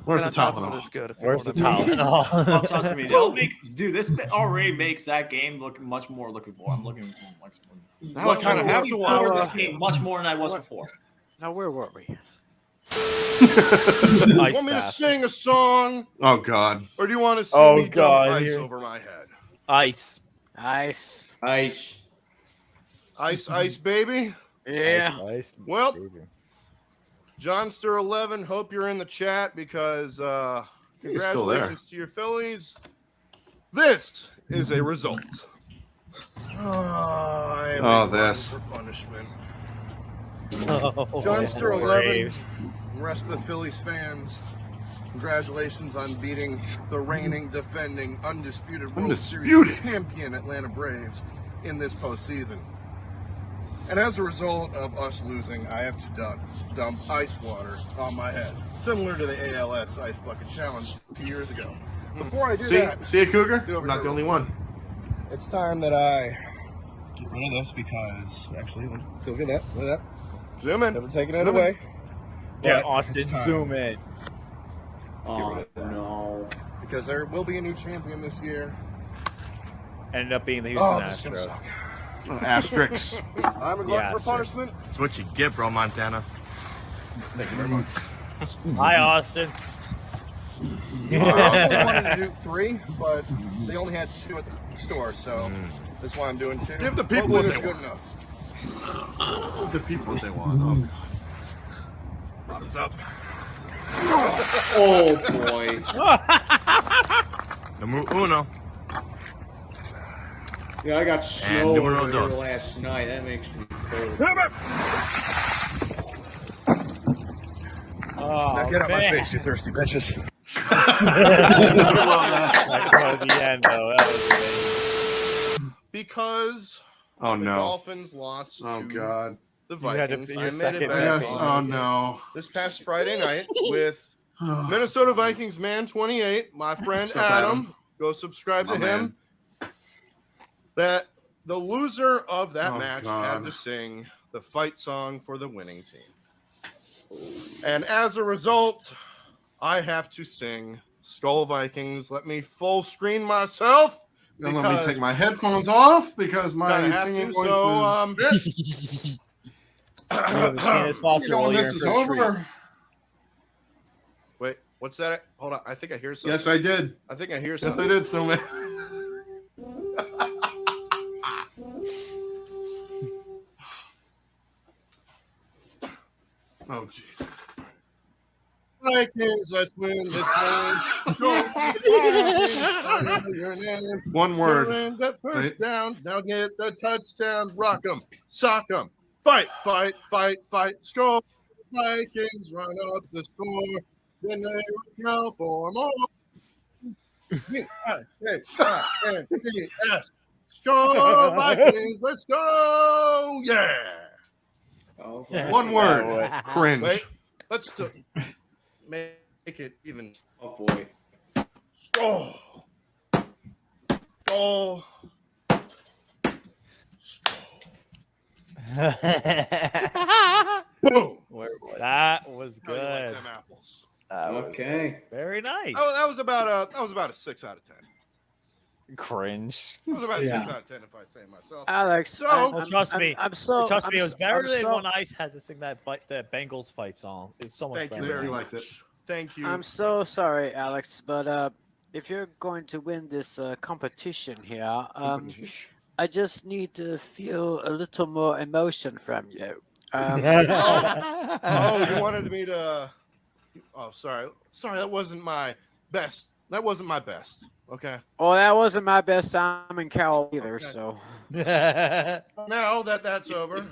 Where's the top Tylenol? as good? Where's the Tylenol? Oh, trust me, they'll make. Dude, this already makes that game look much more looking for. I'm looking for much more. Now I kind of have to Forward watch this game much more than I was before. Now, where were we? You want me to sing a song? Oh God! Or do you want to see me dump ice here. over my head? Ice. Ice. Ice. Ice, ice, baby. Yeah. Ice, Well, baby. Johnster11, hope you're in the chat because He's still there. congratulations to your Phillies. This is a result. This. For punishment. Oh, Johnster11, the rest of the Phillies fans, congratulations on beating the reigning, defending, undisputed World Series champion Atlanta Braves in this postseason. And as a result of us losing, I have to dump ice water on my head, similar to the ALS Ice Bucket Challenge 2 years ago. Before I do that, See a Cougar? I'm not the only one. it's time that I get rid of this because, actually, look at that. Look at that. Zoom in. Never taking it away. Yeah, But Austin, it's time. zoom in. Oh no. Because there will be a new champion this year. Ended up being the Houston this is gonna Astros. suck. Asterix. I'm a glutton for punishment. That's what you get, bro, Montana. Thank you very much. Hi, Austin. I wanted to do 3, but they only had 2 at the store, so that's why I'm doing 2. Give the people what they want. Enough. Give the people what they want. Oh God. Bottoms up. Oh boy. Numero uno. Yeah, I got snow numero over here dos. last night. That makes me cold. Oh, Now get out my man. face, you thirsty bitches. The end, though. That was amazing. Because Oh the no. Dolphins lost Oh to God. the You had to Vikings. be your I made second it back Yes. on Oh no. this past Friday night with Minnesota Vikings man 28, my friend What's up, Adam. Go subscribe to My him. That the loser of that Oh, match God. had to sing the fight song for the winning team. And as a result, I have to sing Skull Vikings. Let me full screen myself. Then let me take my headphones off because my Gotta have singing to, voice so, is shit. As possible, when you're this in is for a treat. over. Wait, what's that? Hold on. I think I hear something. Yes, I did. I think I hear Yes, something. I did, Snowman. Oh, jeez. Vikings, let's win this game. One word. Win that first Right. down. Now get the touchdown. Rock 'em. Sock 'em. Fight, fight, fight, fight. Score. Vikings run up the score. Then they will for more. V-I-K-I-N-G-S. Score, Vikings. Let's go. Yeah. Oh, One word. Cringe. Wait, let's make it even. oh boy. Oh. Oh. Boom. That was How do you like good. them apples? Okay. Very nice. Oh, that was about a 6 out of 10. Cringe. That was about a Yeah. 6 out of 10 if I say it myself. Alex, So- Well, trust me. I'm so. Trust me, it was better than so, when Ice had to sing that Bengals fight song. It's so much Thank you better. very liked it. much. Thank you. I'm so sorry, Alex, but if you're going to win this competition here, I just need to feel a little more emotion from you. Oh, you wanted me to. Oh, sorry. Sorry, that wasn't my best. That wasn't my best. Okay. Well, that wasn't my best Simon Cowell either. Okay. So Now that that's over.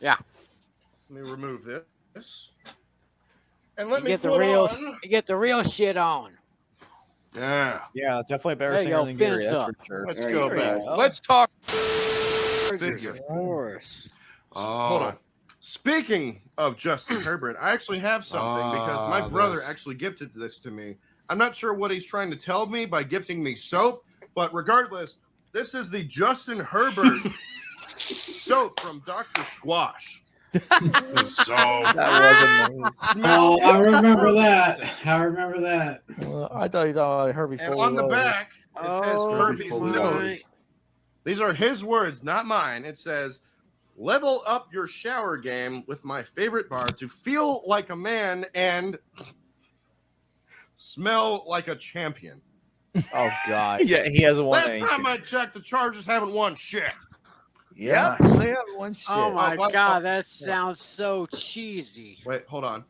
Yeah. Let me remove this. And let you me get the put real, on. you get the real shit on. Yeah. Yeah, definitely a better There you singer go, than Gary, fins that's up. for sure. Let's There go you back. go. Let's talk. Of course. Oh. Hold on. Speaking of Justin Herbert, I actually have something because my brother actually gifted this to me. I'm not sure what he's trying to tell me by gifting me soap, but regardless, this is the Justin Herbert soap from Dr. Squash. So That wasn't Oh, I remember that. I remember that. I thought you thought I heard before. And on the back, it says Herbie's before we notes. These are his words, not mine. It says, level up your shower game with my favorite bar to feel like a man and smell like a champion. Oh God! Yeah, he hasn't won Last anything. time I checked, the Chargers haven't won shit. Yeah, they haven't won shit. Oh my what- God, that sounds so cheesy. Wait, hold on.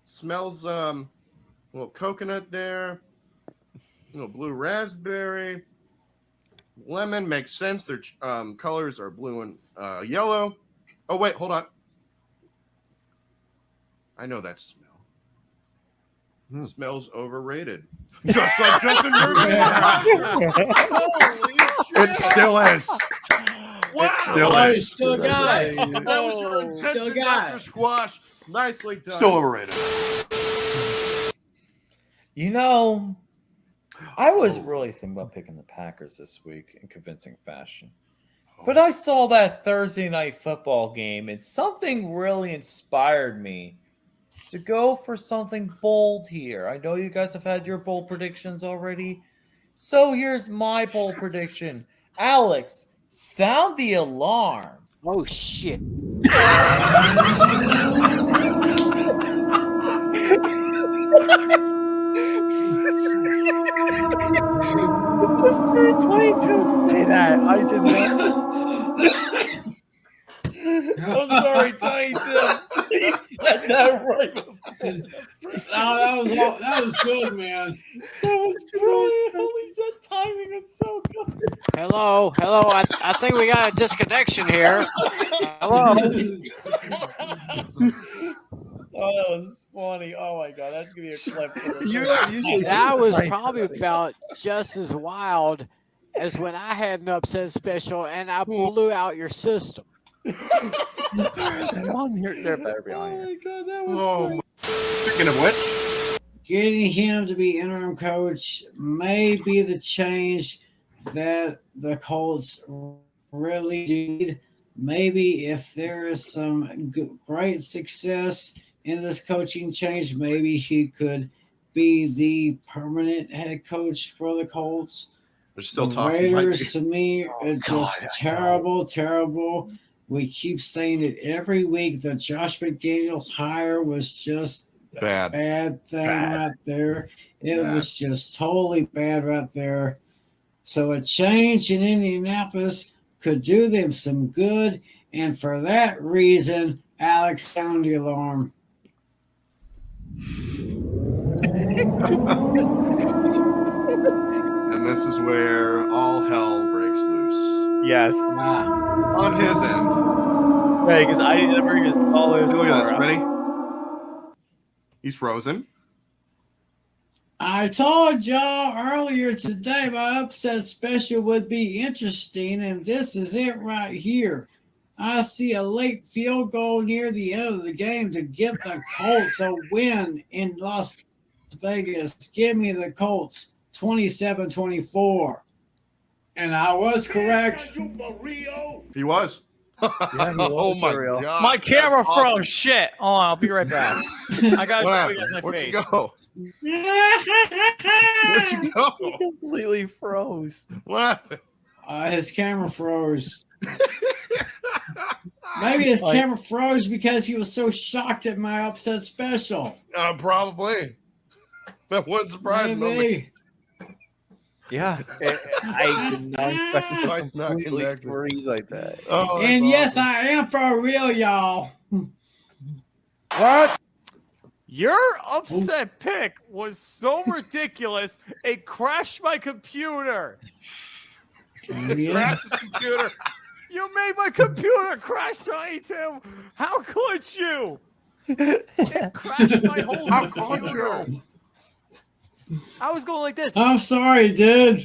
Smells a little coconut there. A little blue raspberry. Lemon makes sense. Their colors are blue and yellow. Oh wait, hold on. I know that smell. Smells overrated. Just like Justin It still is. Wow. It still is. Still got it. That was your intention, Dr. Squash. Nicely done. Still overrated. You know, I was really thinking about picking the Packers this week in convincing fashion. But I saw that Thursday night football game, and something really inspired me to go for something bold here. I know you guys have had your bold predictions already. So here's my bold prediction. Alex, sound the alarm. Oh, shit. Just heard 22 say that. I did not. I'm sorry, Tiny Tim. He said that right. That was good, man. That was brilliant. Holy, that timing is so good. Hello. I think we got a disconnection here. Hello. Oh, that was funny. Oh my God, that's gonna be a clip. That was probably about just as wild as when I had an upset special and I blew out your system. They're on here. They're better be on here. Oh my God, that was great. Speaking of which, Getting him to be interim coach may be the change that the Colts really need. Maybe if there is some great success in this coaching change, maybe he could be the permanent head coach for the Colts. there's still The talks. Raiders, to me, are just terrible. We keep saying it every week. The Josh McDaniels hire was just Bad. bad thing right there. It was just totally bad right there. So a change in Indianapolis could do them some good. And for that reason, Alex, sound the alarm. And this is where all hell breaks loose. Yes. On his end. Hey, because I never even saw this. Look at this. Ready? He's frozen. I told y'all earlier today my upset special would be interesting, and this is it right here. I see a late field goal near the end of the game to give the Colts a win in Las Vegas. Give me the Colts 27-24. And I was correct. He was. Yeah, he Oh was my for real. God. My camera That's froze. awesome. Shit. Oh, I'll be right back. I gotta show you guys my Where'd face. you go? Where'd you go? He completely froze. What happened? His camera froze. Maybe his camera froze because he was so shocked at my upset special. Probably. That wouldn't surprise me. Maybe. Yeah, I did not expect it Twice to not completely connected. freeze like that. Oh, that's And yes, awesome. I am for real, y'all. What? Your upset pick was so ridiculous, it crashed my computer. Crash his computer. You made my computer crash, Tiny Tim. How could you? It crashed my whole How could computer. you? I was going like this. I'm sorry, dude.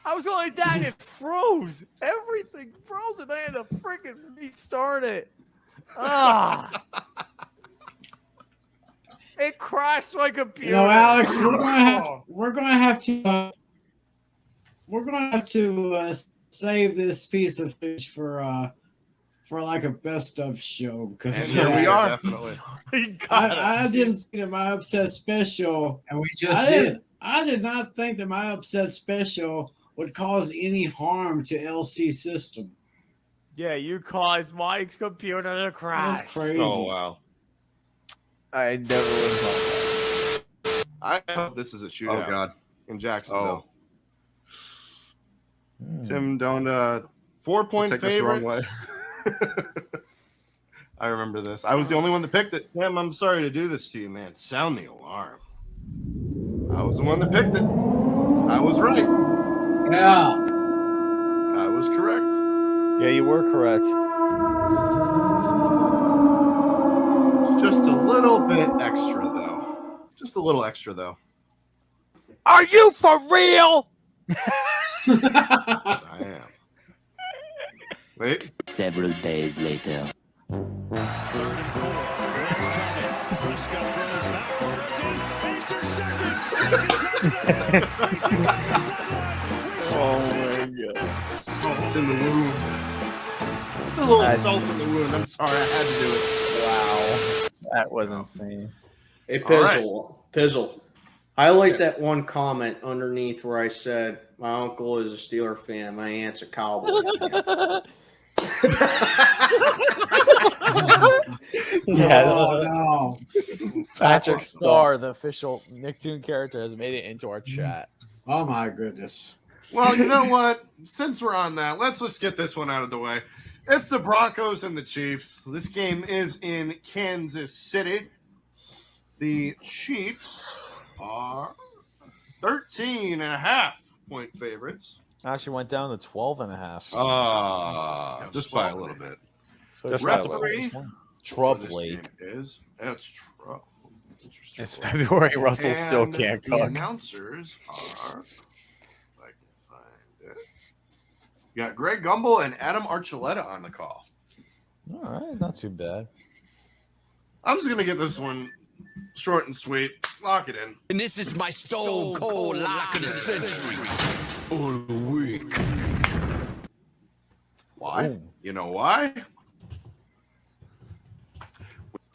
I was going like that, and it froze. Everything froze, and I had to freaking restart it. Ah. It crashed my computer. You know, Alex, we're gonna have to save this piece of fish for like a best of show because And here we are. Definitely. I didn't think that my upset special, and we just did. I did not think that my upset special would cause any harm to LC system. Yeah, you caused Mike's computer to crash. That's crazy. Oh wow. I never would have thought that. I hope this is a shootout. Oh God. In Jacksonville. Oh. Tim, don't 4-point Take this the wrong favorites. I remember this. I was the only one that picked it. Tim, I'm sorry to do this to you, man. Sound the alarm. I was the one that picked it. I was right. Yeah. I was correct. Yeah, you were correct. Just a little bit extra, though. Just a little extra, though. Are you for real? I am. Wait. Several days later. 3rd and 4. Blitz coming. Prescott throws backwards. Intercepted. Oh my God. Salt in the wound. A little salt in the wound. I'm sorry. I had to do it. Wow. That was insane. Hey, All Pizzle. I like that one comment underneath where I said, my uncle is a Steeler fan, my aunt's a Cowboy fan. Yes. Oh, no. Patrick Starr, the official Nicktoon character, has made it into our chat. Oh my goodness. Well, you know what? Since we're on that, let's just get this one out of the way. It's the Broncos and the Chiefs. This game is in Kansas City. The Chiefs are 13.5-point favorites. Actually went down to 12.5. Just by a little bit. So Just referee Trub-Lake. It's Trub. It's February. Russell still can't the cook. Announcers are, if I can find it. You got Greg Gumbel and Adam Archuleta on the call. All right, not too bad. I'm just gonna get this one short and sweet. Lock it in. And this is my stone cold lock of the century. All week. Why? Ooh. You know why?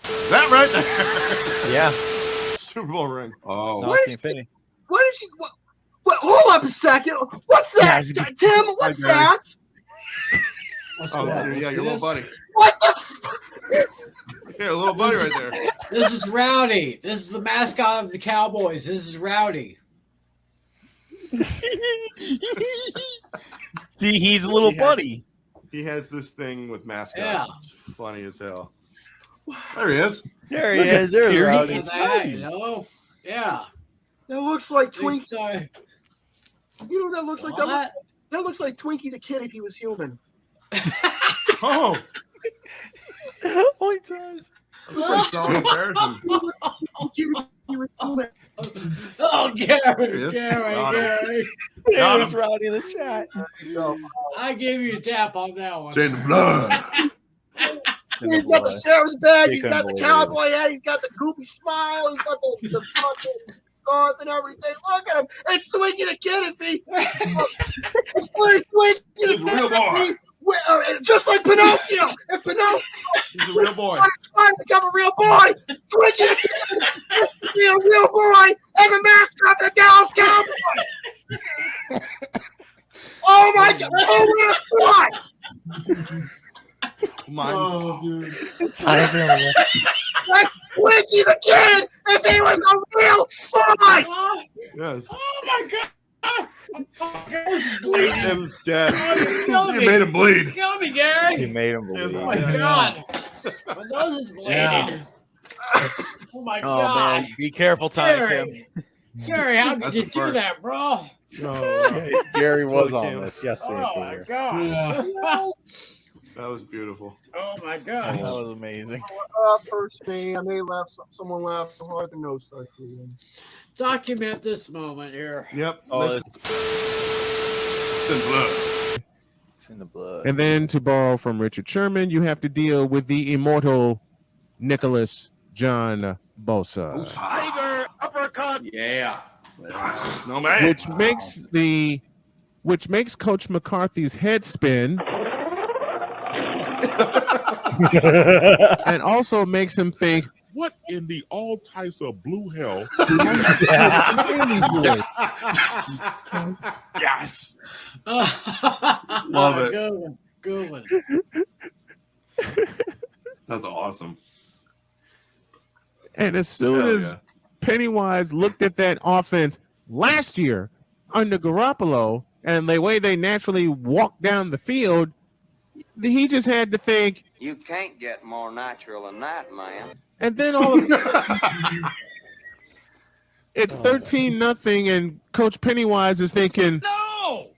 That right there. Yeah. Super Bowl ring. Oh. No, it's Infinity. Why did she? What? Hold up a second. What's that, Tim? What's that? Oh, yeah, your little buddy. What the? Yeah, a little buddy right there. This is Rowdy. This is the mascot of the Cowboys. This is Rowdy. See, he's a little buddy. He has this thing with mascots. Yeah. It's funny as hell. There he is. There he is. There's Rowdy. That, you know? Yeah. That looks like Twinkie. Sorry. You know what that looks like? That looks like Twinkie the Kid if he was human. Oh. Oh, he does. Looks like Solid Comparison. Oh, Gary. He is. Gary. There's Rowdy in the chat. I gave you a tap on that one. Chain of blood. He's got the sheriff's badge. He He's got the couldn't cowboy hat. He's got the goofy smile. He's got the fucking scarf and everything. Look at him. It's Twinkie the Kid if he. It's Twinkie the Kid. Real boy. Just like Pinocchio. If Pinocchio He's a real boy. trying to become a real boy, Twinkie the Kid has to be a real boy and the mascot of the Dallas Cowboys. Oh my God! Oh, what a spot! Oh, dude. That's Twinkie the Kid if he was a real boy. Yes. Oh my God. Tim's dead. You made him bleed. Kill me, Gary. He made him bleed. Oh my God. My nose is bleeding. Yeah. Oh my Oh God. man, be careful, Tiny Tim. Gary, how could That's you the do first. that, bro? Gary was Totally on can't. this. Yes, Oh my God. That was beautiful. Oh my God. That was amazing. First thing, I may laugh. Someone laughed so hard the nose started bleeding. Document this moment here. Yep. Oh, It's in blood. It's in the blood. And then to borrow from Richard Sherman, you have to deal with the immortal Nicholas John Bosa, Tiger uppercut. Yeah. No man. which makes the which makes Coach McCarthy's head spin and also makes him think, what in the all types of blue hell? Yes. Love it. Good one. Good one. That's awesome. And as soon as Pennywise looked at that offense last year under Garoppolo and the way they naturally walked down the field, he just had to think, You can't get more natural than that, man. and then all of a sudden, it's 13-0, and Coach Pennywise is thinking, No.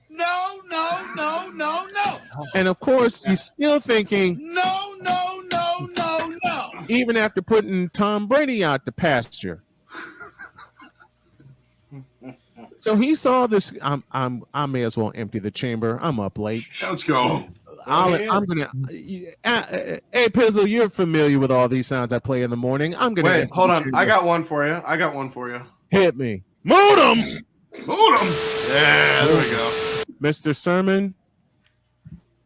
and of course, he's still thinking, No. even after putting Tom Brady out to pasture. So he saw this. I may as well empty the chamber. I'm up late. Let's go. I'm gonna. Hey, Pizzle, you're familiar with all these sounds I play in the morning. I'm gonna. Wait, hold on. I got one for you. Hit me. Moot him. Yeah, there we go. Mr. Sermon,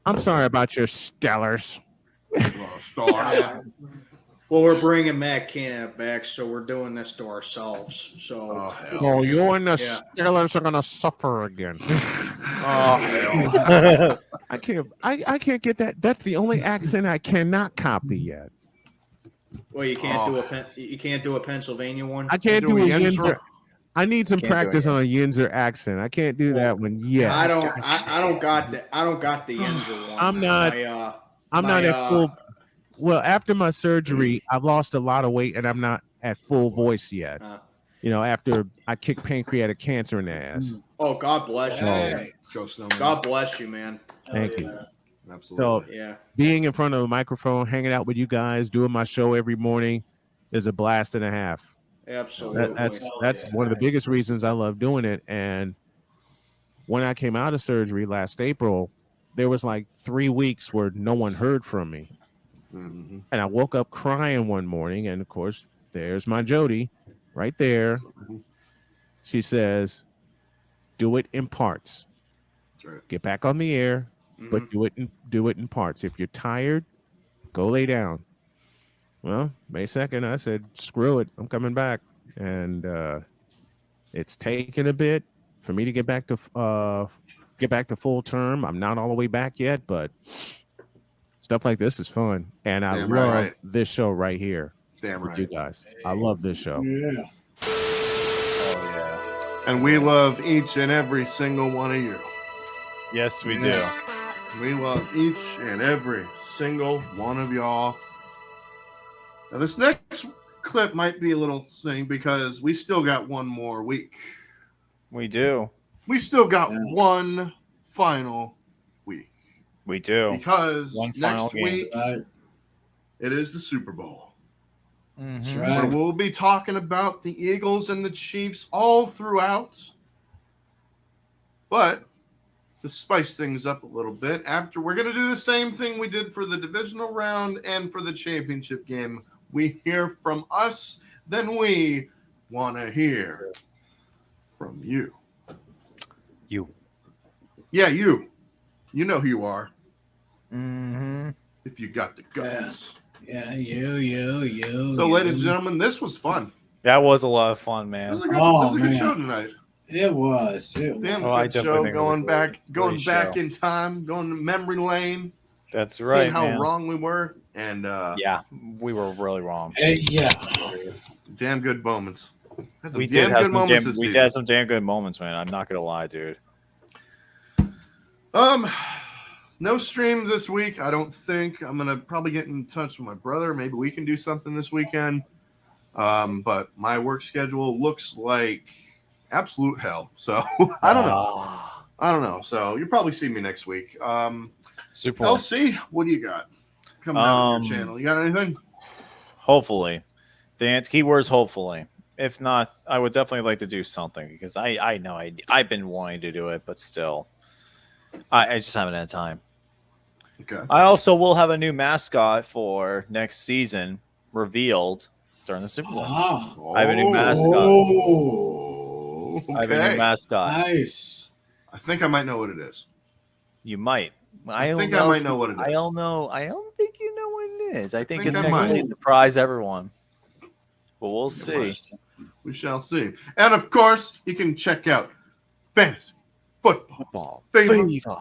I'm sorry about your stellars. Well, we're bringing Matt Canada back, so we're doing this to ourselves. So, You and the Steelers are gonna suffer again. I can't get that. That's the only accent I cannot copy yet. well, you can't do a Pennsylvania one. I can't do a Yinzer. I need some practice on a Yinzer accent. I can't do that one yet. I don't got the Yinzer one. I'm not at full. Well, after my surgery, I've lost a lot of weight, and I'm not at full voice yet. After I kicked pancreatic cancer in the ass. Oh, God bless you. Let's go, Snowman. God bless you, man. Thank you. Absolutely. So, being in front of a microphone, hanging out with you guys, doing my show every morning is a blast and a half. Absolutely. That's one of the biggest reasons I love doing it. And when I came out of surgery last April, there was like 3 weeks where no one heard from me. Mm-hmm. And I woke up crying one morning, and of course, there's my Jody right there. She says, do it in parts. That's right. Get back on the air, but do it in parts. If you're tired, go lay down. Well, May 2nd, I said, screw it. I'm coming back. And it's taken a bit for me to get back to full term. I'm not all the way back yet, but stuff like this is fun. And I love this show right here. Damn with right. you guys. I love this show. Yeah. And we love each and every single one of you. Yes, we do. We love each and every single one of y'all. Now, this next clip might be a little thing because we still got one more week. We do. We still got one final week. We do. Because One final next game. week, it is the Super Bowl. That's Where right. we'll be talking about the Eagles and the Chiefs all throughout. But to spice things up a little bit, after we're going to do the same thing we did for the divisional round and for the championship game. We hear from us, then we want to hear from you. You. Yeah, you. You know who you are. Mm-hmm. If you got the guts. Yeah, you. So, ladies and gentlemen, this was fun. That was a lot of fun, man. This was a good show tonight. It was. Damn I good definitely show. think it was Going a back great show. in time, going to memory lane. That's right, Seeing how man. wrong we were, and yeah, we were really wrong. Yeah. Damn good moments. Had some We did damn have good some moments damn, this we season. had some damn good moments, man. I'm not gonna lie, dude. No streams this week. I don't think. I'm gonna probably get in touch with my brother. Maybe we can do something this weekend. But my work schedule looks like absolute hell. So I don't know. So you'll probably see me next week. Super. LC, what do you got coming out on your channel? You got anything? Hopefully. The keyword's hopefully. If not, I would definitely like to do something because I know I've been wanting to do it, but still, I just haven't had time. Okay. I also will have a new mascot for next season revealed during the Super Bowl. Oh. I have a new mascot. Oh. I have a new mascot. Nice. I think I might know what it is. You might. I think I might know what it is. I don't know. I don't think you know what it is. I think think it's I going to really might. surprise everyone. But we'll see. We shall see. And of course, you can check out Fantasy Football Fever.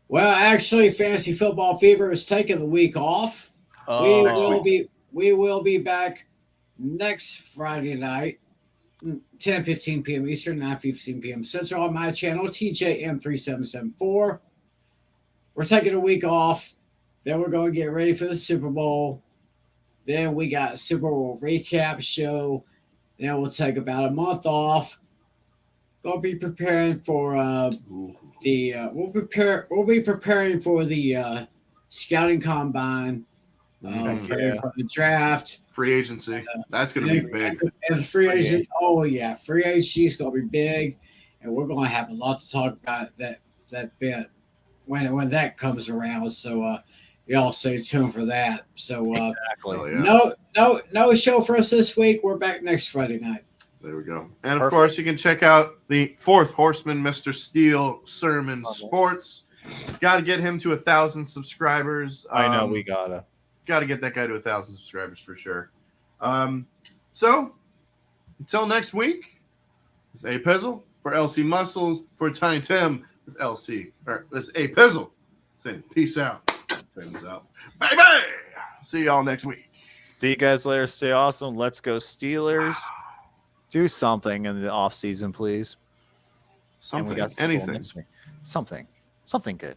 Well, actually, Fantasy Football Fever is taking the week off. We will be back next Friday night, 10:15 p.m. Eastern, 9:15 p.m. Central on my channel, TJM3774. We're taking a week off. Then we're going to get ready for the Super Bowl. Then we got a Super Bowl recap show. Then we'll take about a month off. Gonna be preparing for we'll be preparing for the scouting combine. Preparing for the draft. Free agency. That's going to be big. And the free agent. Oh yeah, free agency is going to be big, and we're going to have a lot to talk about that bit when that comes around. So y'all stay tuned for that. So exactly. No show for us this week. We're back next Friday night. There we go. And of course, you can check out the fourth Horseman, Mr. Steel Sermon Sports. Got to get him to 1,000 subscribers. I know we gotta get that guy to 1,000 subscribers for sure. So until next week, it's A Pizzle for LC Muscles for Tiny Tim. It's LC or this A Pizzle saying peace out. Fins out. Bye bye. See y'all next week. See you guys later. Stay awesome. Let's go Steelers. Do something in the off season, please. Something. And we got anything. Something good.